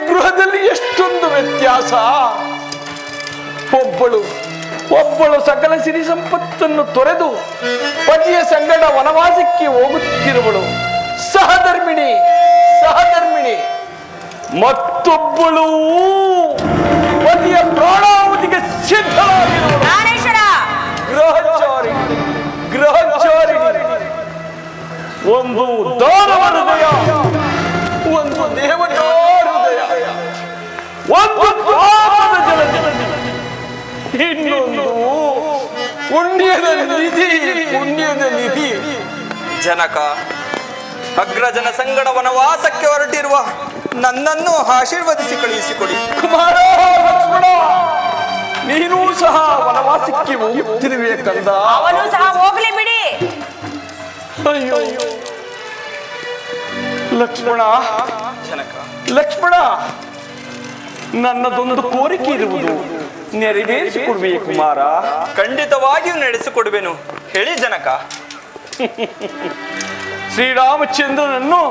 ಗೃಹದಲ್ಲಿ ಎಷ್ಟೊಂದು ವ್ಯತ್ಯಾಸ. ಒಬ್ಬಳು ಸಕಲ ಸಿರಿ ಸಂಪತ್ತನ್ನು ತೊರೆದು ಪತಿಯ ಸಂಗಡ ವನವಾಸಕ್ಕೆ ಹೋಗುತ್ತಿರುವಳು ಸಹಧರ್ಮಿಣಿ. ಮತ್ತೊಬ್ಬಳು ಪತಿಯ ಪ್ರಾಣಾಹುತಿಗೆ ಸಿದ್ಧವಾಗಿರುವಳು ಗೃಹಚಾರಿಣಿ. ಒಂದು ದಾನವ ಹೃದಯ, ಒಂದು ದೇವತಾ ಹೃದಯ, ಒಂದು ಪಾಪದ ಜಲಜ, ಇನ್ನೊಂದು ಪುಣ್ಯದ ನಿಧಿ. ಜನಕ, ಅಗ್ರಜನ ಸಂಗಡ ವನವಾಸಕ್ಕೆ ಹೊರಟಿರುವ ನನ್ನನ್ನು ಆಶೀರ್ವದಿಸಿ ಕಳುಹಿಸಿಕೊಡಿ. ಕುಮಾರ, ಲಕ್ಷ್ಮಣ, ನೀನೂ ಸಹ ವನವಾಸಕ್ಕೆ ಹೋಗುತ್ತಿರುವೆ ಕಂದ. ಅವನು ಸಹ ಹೋಗಲಿ ಬಿಡಿ. ಅಯ್ಯೋ ಲಕ್ಷ್ಮಣ, ಜನಕ, ಲಕ್ಷ್ಮಣ, ನನ್ನದೊಂದು ಕೋರಿಕೆ ಇರುವುದು, ನೆರವೇರಿಸಿಕೊಡುವೆ ಕುಮಾರ? ಖಂಡಿತವಾಗಿಯೂ ನಡೆಸಿಕೊಡುವೆನು, ಹೇಳಿ ಜನಕ. ಶ್ರೀರಾಮಚಂದ್ರನನ್ನು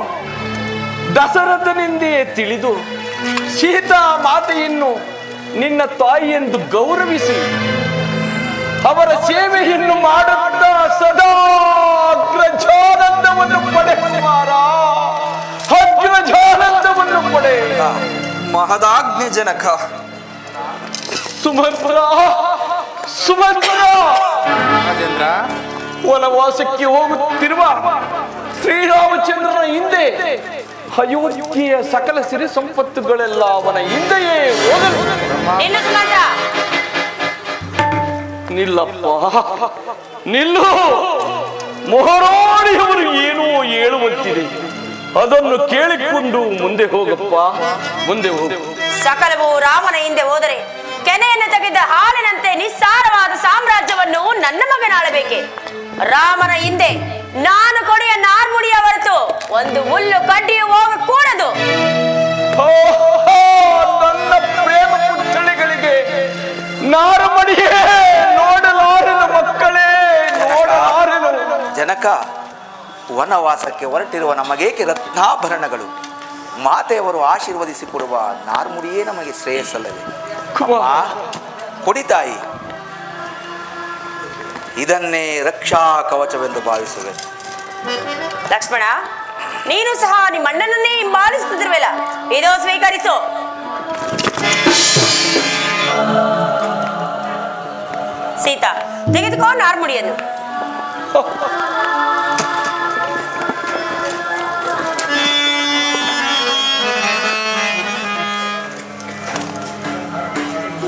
ದಶರಥನೆಂದೇ ತಿಳಿದು ಸೀತಾ ಮಾತೆಯನ್ನು ನಿನ್ನ ತಾಯಿಯೆಂದು ಗೌರವಿಸಿ ಅವರ ಸೇವೆಯನ್ನು ಮಾಡುತ್ತಾ ಸದಾ ಅಗ್ರಜಾನಂದವನ್ನು ಪಡೆ ಕುಮಾರ, ಅಗ್ರಜಾನಂದವನ್ನು ಪಡೆ. ಮಹದಾ ಆಜ್ಞೆ ಜನಕ. ಸುಮಂತ್ರ ಸುಮಂತ್ರ ರಾಜೇಂದ್ರ, ವನವಾಸಕ್ಕೆ ಹೋಗುತ್ತಿರುವ ಶ್ರೀರಾಮಚಂದ್ರನ ಹಿಂದೆ ಅಯೋಧ್ಯೆಯ ಸಕಲ ಸಿರಿ ಸಂಪತ್ತುಗಳೆಲ್ಲ ಅವನ ಹಿಂದೆಯೇ ಹೋಗಲು. ನಿಲ್ಲು ಸುಮಂತ್ರ. ನಿಲ್ಲಪ್ಪ ನಿಲ್ಲು. ಮಹಾರಾಣಿಯವರು ಏನೋ ಹೇಳುವಂತಿದೆ, ಅದನ್ನು ಕೇಳಿಕೊಂಡು ಮುಂದೆ ಹೋಗಪ್ಪ, ಮುಂದೆ ಹೋಗು. ಸಕಲವು ರಾಮನ ಹಿಂದೆ ಹೋದರೆ ಕೆನೆಯನ್ನು ತೆಗೆದ ಹಾಲಿನಂತೆ ನಿಸ್ಸಾರವಾದ ಸಾಮ್ರಾಜ್ಯವನ್ನು ನನ್ನ ಮಗನಾಳಬೇಕೆ? ರಾಮನ ಹಿಂದೆ ನಾನು ಕೊಡೆಯ ನಾರ್ಮುಡಿಯ ಹೊರತು ಒಂದು ಹುಲ್ಲು ಕಡ್ಡಿಯು ಹೋಗಕೂಡದು. ನನ್ನ ಪ್ರೇಮ ಪುತ್ಥಳಿಗಳಿಗೆ ನಾರಮಣಿಯೇ ನೋಡಲಾರನು, ಮಕ್ಕಳೇ ನೋಡಲಾರನು. ಜನಕ, ವನವಾಸಕ್ಕೆ ಹೊರಟಿರುವ ನಮಗೇಕೆ ರತ್ನಾಭರಣಗಳು? ಮಾತೆಯವರು ಆಶೀರ್ವದಿಸಿ ಕೊಡುವ ನಾರ್ಮುಡಿಯೇ ನಮಗೆ ಶ್ರೇಯಸ್ಸಲ್ಲವೇ? ಕೊಡಿತಾಯಿ, ಇದನ್ನೇ ರಕ್ಷಾ ಕವಚವೆಂದು ಭಾವಿಸುವೆ. ಲಕ್ಷ್ಮಣ, ನೀನು ಸಹ ನಿಮ್ಮ ಅಣ್ಣನನ್ನೇ ಹಿಂಬಾಲಿಸುತ್ತಿರುವೆಲ್ಲ, ಇದೋ ಸ್ವೀಕರಿಸು. ಸೀತಾ, ತೆಗೆದುಕೋ ನಾರ್ಮುಡಿಯನ್ನು.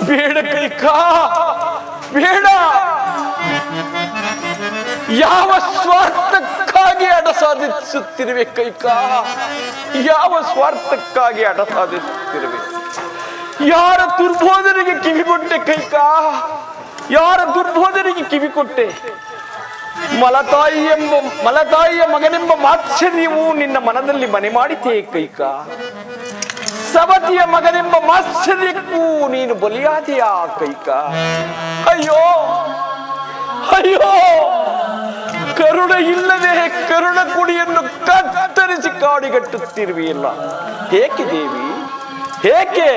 ಬೇಡ ಕೈಕಾ, ಬೇಡ. ಯಾವ ಸ್ವಾರ್ಥಕ್ಕಾಗಿ ಅಡ ಸಾಧಿಸುತ್ತಿರುವೆ ಕೈಕಾ? ಯಾವ ಸ್ವಾರ್ಥಕ್ಕಾಗಿ ಅಡ ಸಾಧಿಸುತ್ತಿರುವೆ? ಯಾರ ದುರ್ಬೋಧನೆಗೆ ಕಿವಿಕೊಟ್ಟೆ ಕೈಕಾ? ಯಾರ ದುರ್ಬೋಧನೆಗೆ ಕಿವಿಕೊಟ್ಟೆ? ಮಲತಾಯಿಯ ಮಗನೆಂಬ ಮಾತ್ಸರ್ಯವು ನಿನ್ನ ಮನದಲ್ಲಿ ಮನೆ ಮಾಡಿತೇ ಕೈಕಾ? ಸವತಿಯ ಮಗನೆಂಬ ಮಾತ್ಸರ್ಯಕ್ಕೂ ನೀನು ಬಲಿಯಾದೆಯ ಕೈಕಾ? ಅಯ್ಯೋ ಅಯ್ಯೋ, ಕರುಣ ಇಲ್ಲದೆ ಕರುಣ ಕುಡಿಯನ್ನು ಕತ್ತರಿಸಿ ಕಾಡಿಗಟ್ಟುತ್ತಿರುವೆಯಲ್ಲ, ಏಕೆ ದೇವಿ? ಏಕೆ?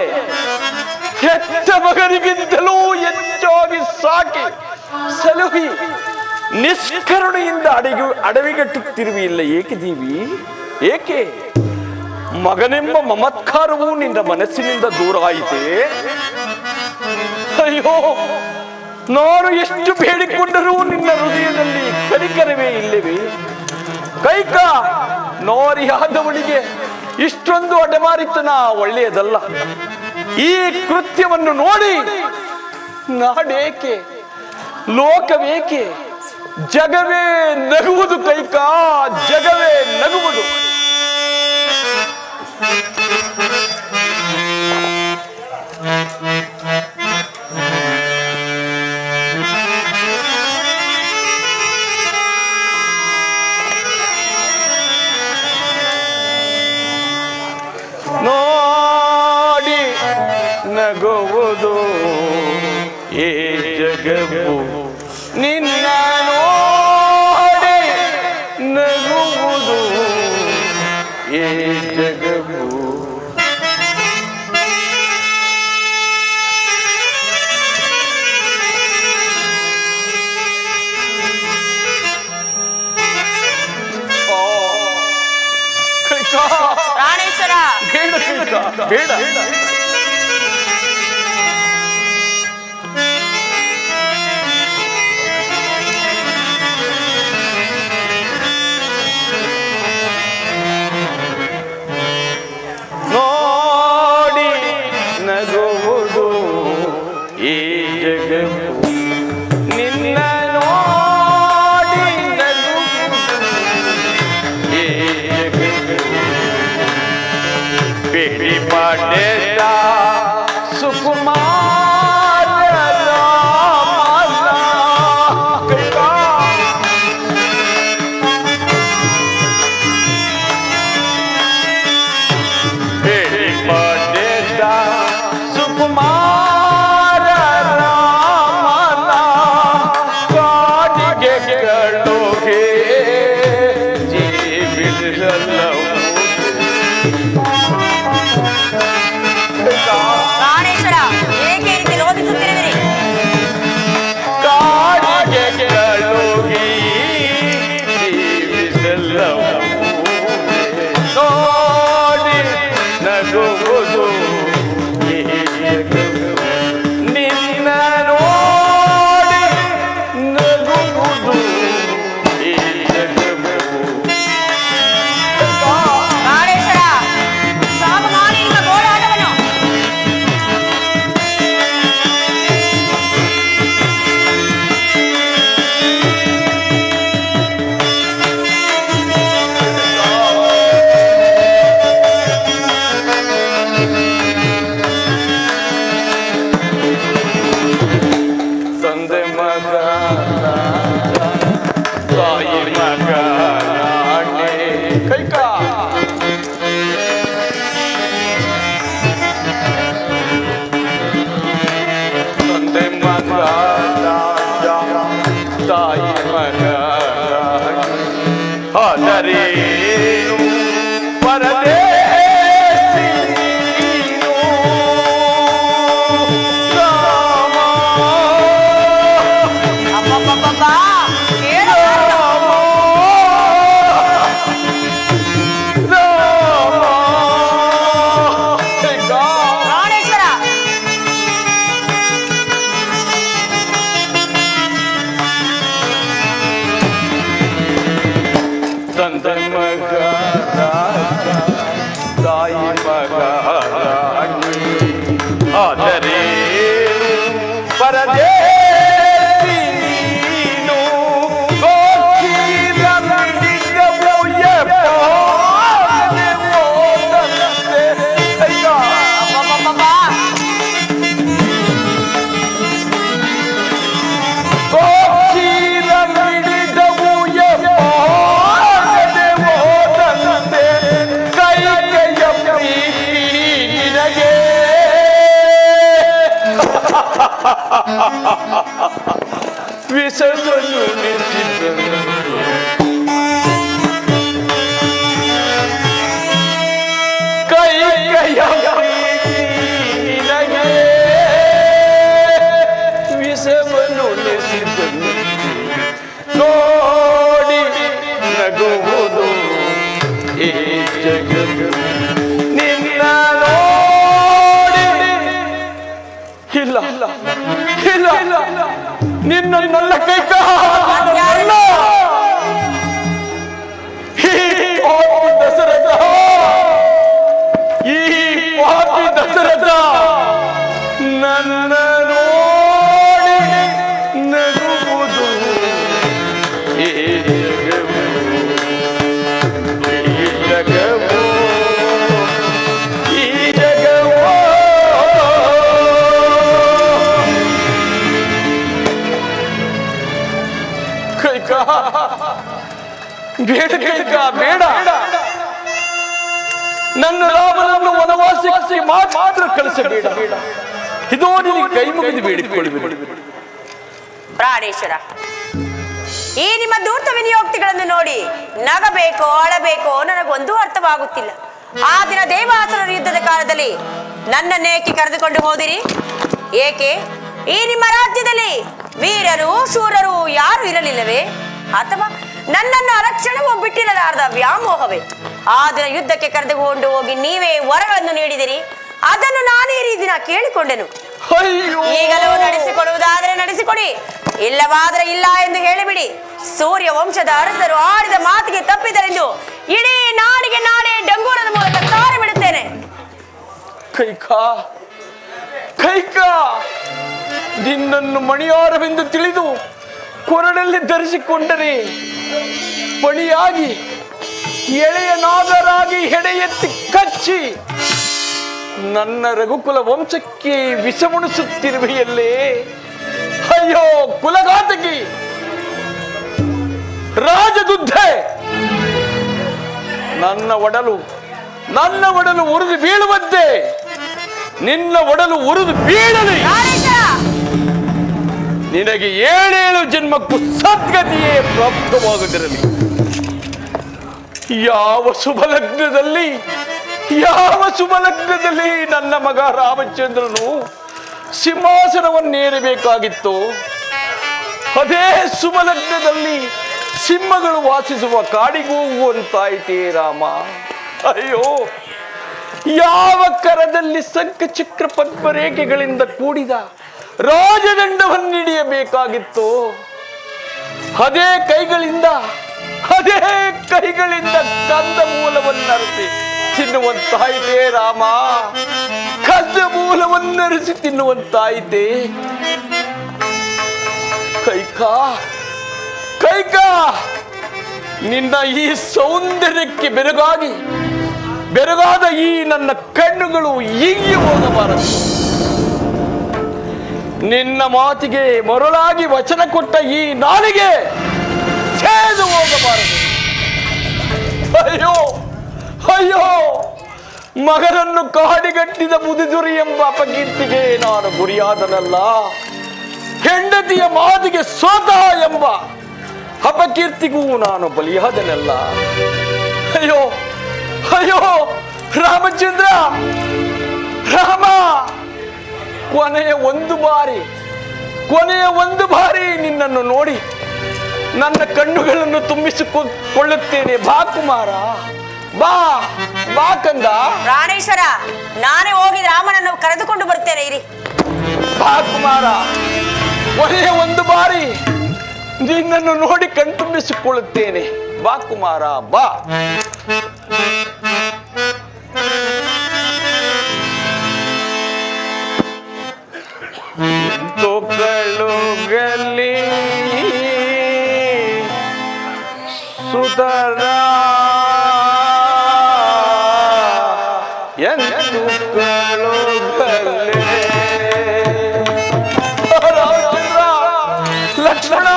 ಹೆತ್ತ ಮಗನಿಗಿಂತಲೂ ಹೆಚ್ಚಾಗಿ ಸಾಕಿ ಸಲುಹಿ ನಿಷ್ಕರುಣೆಯಿಂದ ಅಡವಿಗಟ್ಟುತ್ತಿರುವೆಯಲ್ಲ, ಏಕೆ ದೇವಿ? ಏಕೆ? ಮಗನೆಂಬ ಮಮತ್ಕಾರವು ನಿನ್ನ ಮನಸ್ಸಿನಿಂದ ದೂರ ಆಯಿತೆ? ಅಯ್ಯೋ, ನಾನು ಎಷ್ಟು ಬೇಡಿಕೊಂಡರೂ ನಿನ್ನ ಹೃದಯದಲ್ಲಿ ಕನಿಕರವೇ ಇಲ್ಲವೇ ಕೈಕಾ? ನೋರಿಯಾದವಳಿಗೆ ಇಷ್ಟೊಂದು ಅಡೆಮಾರಿತನ ಒಳ್ಳೆಯದಲ್ಲ. ಈ ಕೃತ್ಯವನ್ನು ನೋಡಿ ನಾಡೇಕೆ, ಲೋಕವೇಕೆ, ಜಗವೇ ನಗುವುದು ಕೈಕಾ, ಜಗವೇ ನಗುವುದು. ನೋಡಿ ನಗುವುದು ಈ ಜಗವು, ನಿನ್ನ ನೋಡಿ ನಗುವುದು ಈ ಜಗವು. ಪ್ರಾಣೇಶ್ವರ, ಬೇಡ ಕೈಕಾ, ಬೇಡ. ನೋಡಿ ನಗುವುದು ಈ ಜಗವು, ನಿನ್ನ ನೋಡಿ ನಗುವುದು ಈ ಜಗವು. ಬೇಡಿ ಪಾಡೆದ ಸುಕುಮಾರ ರಾಮನ ಕೈಕಾ. ಬೇಡಿ ಪಾಡೆದ ಸುಕುಮಾರ ರಾಮನ ಕಾಡಿಗೆಗಳೊಗೆ ಜೀವಿಸಲವು. ಪ್ರಾಣೇಶ್ವರ, ಏಕೆ ರೀತಿ ರೋಧಿಸುತ್ತಿರುವಿರಿ? ಕಾಡಿಗೆಗಳೊಗೆ ಜೀವಿಸಲವು. ನೋಡಿ ನಗುವುದು ಈ ತಾಯಿ ಮಗನಾಣೆ ಕೈಕಾ ತಂದೆ ಮಗ ತಾಯಿ ಮಗ ಆದರೇನು ಪರದೇಶಿ ನೀನು ರಾಮ ಅಬ್ಬಬ್ಬಬ್ಬಬ್ಬ, ಏನು ರಾಮ ರಾಮ ಕೈಕಾ ಪ್ರಾಣೇಶ್ವರ. ತಂದೆ ಮಗ ತಾಯಿ ಮಗ ಆದರೇನು ಪರದೇಶಿ ನೀನು ಗೋಚಿರ ಮಿಡಿಗವು ಎಪ್ಪದೆ ಹೋದಂತೆ ಕೈಕಾ ಅಬ್ಬಬ್ಬಬ್ಬಬ್ಬ, ಗೋಚಿರ ಮಿಡಿದವು ಎಪ್ಪದೆ ಹೋದಂತೆ ಕೈಕೆಯ ಪ್ರೀತಿ ನಿನಗೆ ವಿಸರ್ಜನು ಕೈಕೆಯ ಪ್ರೀತಿ ನಿನಗೆ ವಿಷವನ್ನು ನೆಸಿದನು ನೋಡಿ ನಗುವುದು ಈ ಜಗತ್ತು ನಿನ್ನ ನೋಡಿ ಇಲ್ಲ ಇಲ್ಲ ಇಲ್ಲ ನಿನ್ನ ನನ್ನ ಕೈಕ ದಶರಥ ಈ ಪಾಪಿ ದಶರಥ ನನ್ನ ನೋಡಿ ನಗುವುದು ಈ ಜಗವು ಈ ಜಗವು ಈ ಜಗವು ಕೈಕ ಬೇಡ ಕೈಕ ಬೇಡ ನನ್ನ ರಾಮನನ್ನು ವನವಾಸಕ್ಕೆ ಮಾತ್ರ ಕಳಿಸಬೇಡ ಇದೋ ನಿನಗೆ ಕೈ ಮುಗಿದು ಬೇಡಿಕೊಳ್ಳುವೆ ಪ್ರಾಣೇಶ್ವರ, ಈ ನಿಮ್ಮ ಧೂರ್ತ ವಿನಿಯೋಕ್ತಿಗಳನ್ನು ನೋಡಿ ನಗಬೇಕೋ ಅಳಬೇಕೋ ನನಗೊಂದೂ ಅರ್ಥವಾಗುತ್ತಿಲ್ಲ. ಆ ದಿನ ದೇವಾಸುರರ ಯುದ್ಧದ ಕಾಲದಲ್ಲಿ ನನ್ನನ್ನೇಕೆ ಕರೆದುಕೊಂಡು ಹೋದಿರಿ? ಏಕೆ ಈ ನಿಮ್ಮ ರಾಜ್ಯದಲ್ಲಿ ವೀರರು ಶೂರರು ಯಾರು ಇರಲಿಲ್ಲವೇ? ಅಥವಾ ನನ್ನನ್ನು ಅರಕ್ಷಣವೂ ಬಿಟ್ಟಿರಲಾರದ ವ್ಯಾಮೋಹವೇ? ಆ ದಿನ ಯುದ್ಧಕ್ಕೆ ಕರೆದುಕೊಂಡು ಹೋಗಿ ನೀವೇ ವರಗಳನ್ನು ನೀಡಿದಿರಿ. ಅದನ್ನು ನಾನೇ ಈ ದಿನ ಕೇಳಿಕೊಂಡೆನು. ಈಗಲೂ ನಡೆಸಿಕೊಡುವುದಾದರೆ ನಡೆಸಿಕೊಡಿ, ಇಲ್ಲವಾದರೆ ಇಲ್ಲ ಎಂದು ಹೇಳಿಬಿಡಿ. ಸೂರ್ಯ ವಂಶದ ಅರಸರು ಆಡಿದ ಮಾತಿಗೆ ತಪ್ಪಿದರೆಂದು ಇಡೀ ನಾಡಿಗೆ ನಾನೇ ಡಂಗೂರದ ಮೂಲಕ ಸಾರಿ ಬಿಡುತ್ತೇನೆ. ಕೈಕಾ ಕೈಕಾ ನಿನ್ನನ್ನು ಮಣಿಯಾರವೆಂದು ತಿಳಿದು ಕೊರಡಲ್ಲಿ ಧರಿಸಿಕೊಂಡರೆ ಬಳಿಯಾಗಿ ಎಳೆಯನಾದರಾಗಿ ಹೆಡೆ ಎತ್ತಿ ಕಚ್ಚಿ ನನ್ನ ರಘುಕುಲ ವಂಶಕ್ಕೆ ವಿಷಮುಣಿಸುತ್ತಿರುವೆಯಲ್ಲೇ. ಅಯ್ಯೋ ಕುಲಘಾತಕಿ ರಾಜದುದ್ಧೆ, ನನ್ನ ಒಡಲು ಉರಿದು ಬೀಳುವಂತೆ ನಿನ್ನ ಒಡಲು ಉರಿದು ಬೀಳಲಿ. ನಿನಗೆ 7 ಜನ್ಮಕ್ಕೂ ಸದ್ಗತಿಯೇ ಪ್ರಾಪ್ತವಾಗದಿರಲಿ. ಯಾವ ಶುಭ ಲಗ್ನದಲ್ಲಿ ನನ್ನ ಮಗ ರಾಮಚಂದ್ರನು ಸಿಂಹಾಸನವನ್ನೇರಬೇಕಾಗಿತ್ತು, ಅದೇ ಶುಭ ಲಗ್ನದಲ್ಲಿ ಸಿಂಹಗಳು ವಾಸಿಸುವ ಕಾಡಿಗೂ ಹೋಗುವಂತಾಯಿತೇ ರಾಮ. ಅಯ್ಯೋ, ಯಾವ ಕರದಲ್ಲಿ ಸಂಕ ಚಕ್ರ ಪದ್ಮರೇಖೆಗಳಿಂದ ಕೂಡಿದ ರಾಜದಂಡವನ್ನಿಡಿಯಬೇಕಾಗಿತ್ತು, ಅದೇ ಕೈಗಳಿಂದ ಕಂದ ಮೂಲವನ್ನರಿಸಿ ತಿನ್ನುವಂತಾಯಿತೇ ರಾಮ. ಕಂದ ಮೂಲವನ್ನರಿಸಿ ತಿನ್ನುವಂತಾಯಿತೇ. ಕೈಕಾ ನಿನ್ನ ಈ ಸೌಂದರ್ಯಕ್ಕೆ ಬೆರಗಾದ ಈ ನನ್ನ ಕಣ್ಣುಗಳು ಹೀಗೆ ಹೋಗಬಾರದು. ನಿನ್ನ ಮಾತಿಗೆ ಮರುಳಾಗಿ ವಚನ ಕೊಟ್ಟ ಈ ನಾಲಿಗೆ ಸೇದ ಮಗನನ್ನು ಕಾಡಿಗಟ್ಟಿದ ಮುದಿದುರಿ ಎಂಬ ಅಪಕೀರ್ತಿಗೆ ನಾನು ಗುರಿಯಾದನಲ್ಲ. ಹೆಂಡತಿಯ ಮಾತಿಗೆ ಸೋತ ಎಂಬ ಅಪಕೀರ್ತಿಗೂ ನಾನು ಬಲಿಯಾದನಲ್ಲ. ಅಯ್ಯೋ ಅಯ್ಯೋ ರಾಮಚಂದ್ರ, ರಾಮ, ಕೊನೆಯ ಒಂದು ಬಾರಿ ನಿನ್ನನ್ನು ನೋಡಿ ನನ್ನ ಕಣ್ಣುಗಳನ್ನು ತುಂಬಿಸಿಕೊಳ್ಳುತ್ತೇನೆ. ಬಾ ಕುಮಾರ, ಬಾ ಬಾ ಕಂದ. ಪ್ರಾಣೇಶ್ವರ, ನಾನೇ ಹೋಗಿ ರಾಮನನ್ನು ಕರೆದುಕೊಂಡು ಬರ್ತೇನೆ. ಇರಿ. ಬಾ ಕುಮಾರ, ಕೊನೆಯ ಒಂದು ಬಾರಿ ನಿನ್ನನ್ನು ನೋಡಿ ಕಣ್ತುಂಬಿಸಿಕೊಳ್ಳುತ್ತೇನೆ. ಬಾ ಕುಮಾರ, ಬಾ. ಗಲಿ ಸುತರ ಲಕ್ಷ್ಮಣ,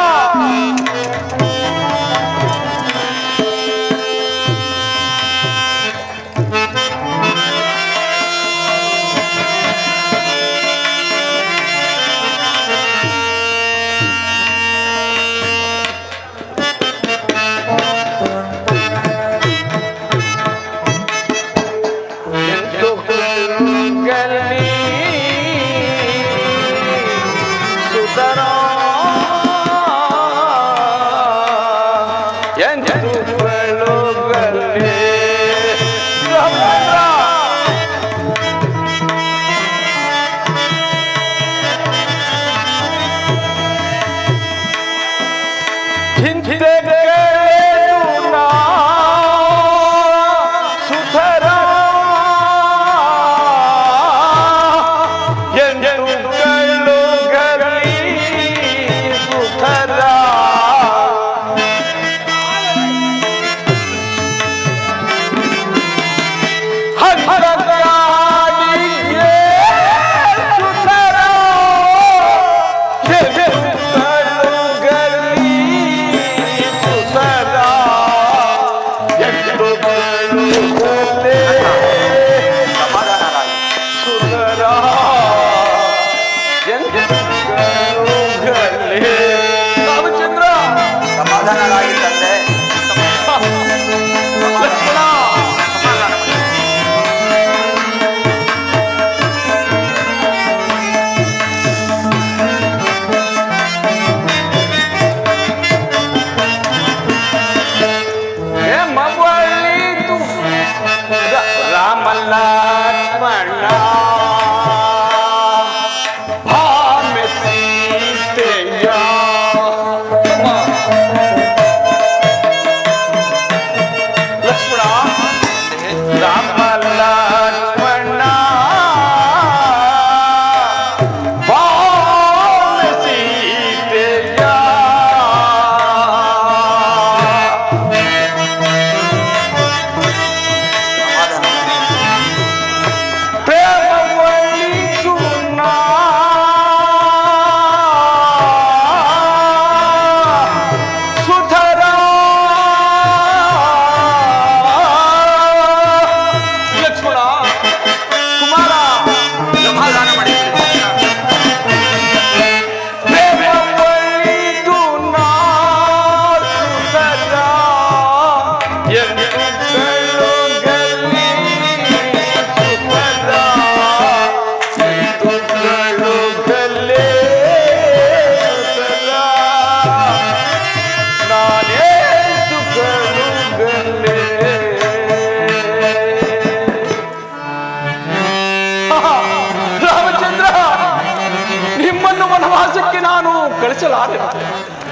ಕಳಿಸಲಾರೆ.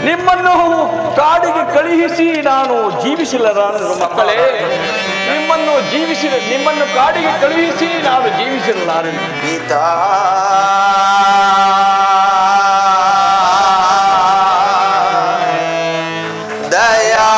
ನಿಮ್ಮನ್ನು ಕಾಡಿಗೆ ಕಳುಹಿಸಿ ನಾನು ಜೀವಿಸಲಾರೆ ಮಕ್ಕಳೇ. ನಿಮ್ಮನ್ನು ಕಾಡಿಗೆ ಕಳುಹಿಸಿ ನಾನು ಜೀವಿಸಲಾರೆ. ದಯಾ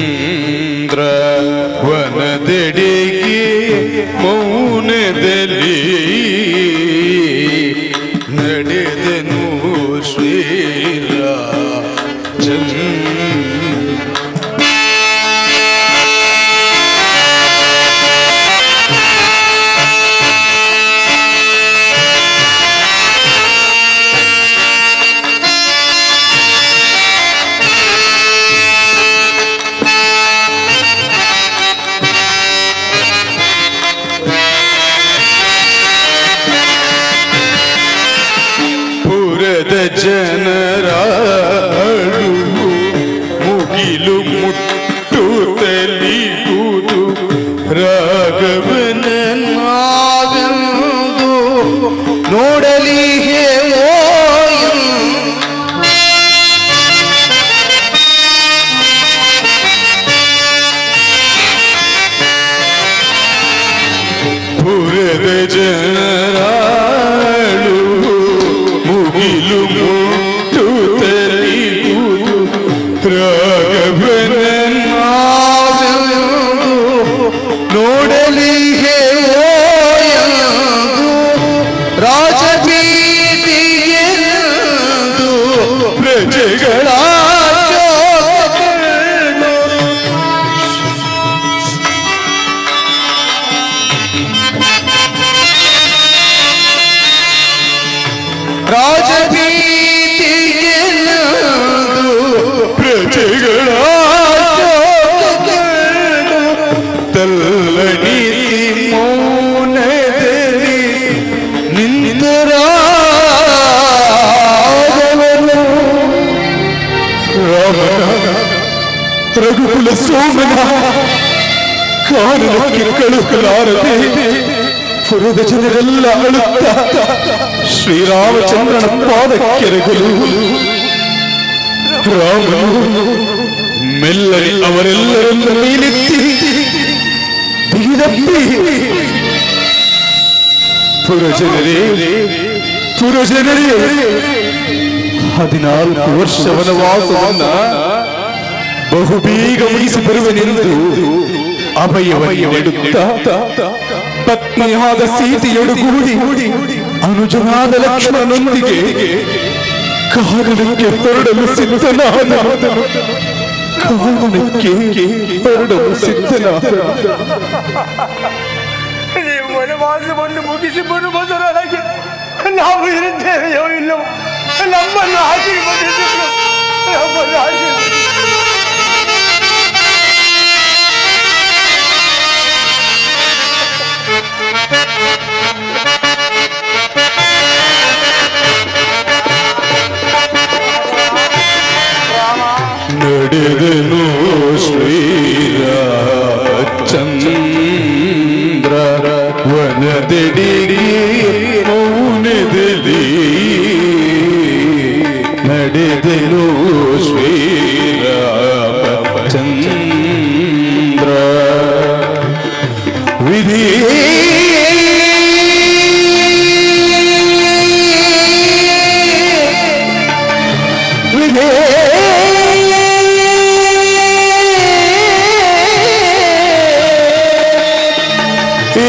ಶ್ರೀರಾಮಚಂದ್ರ ವನದೆಡೆಗೆ ಮೌನದಲ್ಲಿ ನಡೆದನು ಶ್ರೀರಾಮಚಂದ್ರ. ಜನರ ಅಳುವು ಮುಗಿಲು ಮುಟ್ಟುತ್ತಲಿಗುವುದು ರಾಘವನ ನಾವೆಂದು ನೋಡಲಿ ಹೇಳೋ ಪುರದ ಜನರ ಮುಗಿಲು ಮುಟ್ಟುತ್ತಲಿಗುವುದು ರಾಘವನ ನೋಡಲಿ ಹೇಳೋ ರಾಜಬೀದಿಗೆಂದು ಪ್ರಜೆಗಳ ರಾಜಬೀದಿಗೆಂದು ಪ್ರಜೆಗಳ ತಲ್ಲಣಿಸಿ ಮೌನದಲ್ಲಿ ನಿಂತರಾಗವನು ರಾಮನ ರಘುಕುಲ ಸೋಮನ ಕಾರಣಕ್ಕೆ ಕಳುಕಲಾರದೆ ಪುರದ ಜನರೆಲ್ಲ ಅಳುತ್ತ ಶ್ರೀರಾಮಚಂದ್ರನ ಪಾದಕ್ಕೆ ರಘುಲು ರಾಮನು ಮೆಲ್ಲನೆ ಅವರೆಲ್ಲರನ್ನ ಮೇಲೆತ್ತಿ ಬಿಗಿದಪ್ಪಿ ಪುರಜನರೇ 14 ವರ್ಷ ವನವಾಸವನ್ನ ಬಹುಬೇಗ ಮುಗಿಸಿ ಬರುವೆನೆಂದು ಅಭಯವನ್ನ ನೀಡುತ್ತಾ ಪತ್ನಿಯಾದ ಸೀತೆಯೊಡಗೂಡಿ ಅನುಜನಾದ ಲಕ್ಷ್ಮಣನೊಂದಿಗೆ ಕಾರಣಕ್ಕೆ ಹೊರಡಲು ಸಿದ್ಧನಾದ ನೀವು ವನವಾಸವನ್ನು ಮುಗಿಸಿ ಬರುವುದರೊಳಗೆ ನಾವು ಇರುತ್ತೇವೆಯೋ ಇಲ್ಲವೋ ನಮ್ಮನ್ನು ಆಶೀರ್ವದಿಸಿದ್ರು ನಮ್ಮನ್ನು ನಡೆದನು ಶ್ರೀರಾಮಚಂದ್ರ ವನದೆಡೆಗೆ ಮೌನದಲ್ಲಿ ನಡೆದನು ಶ್ರೀರಾಮಚಂದ್ರ ವಿಧಿ ಈ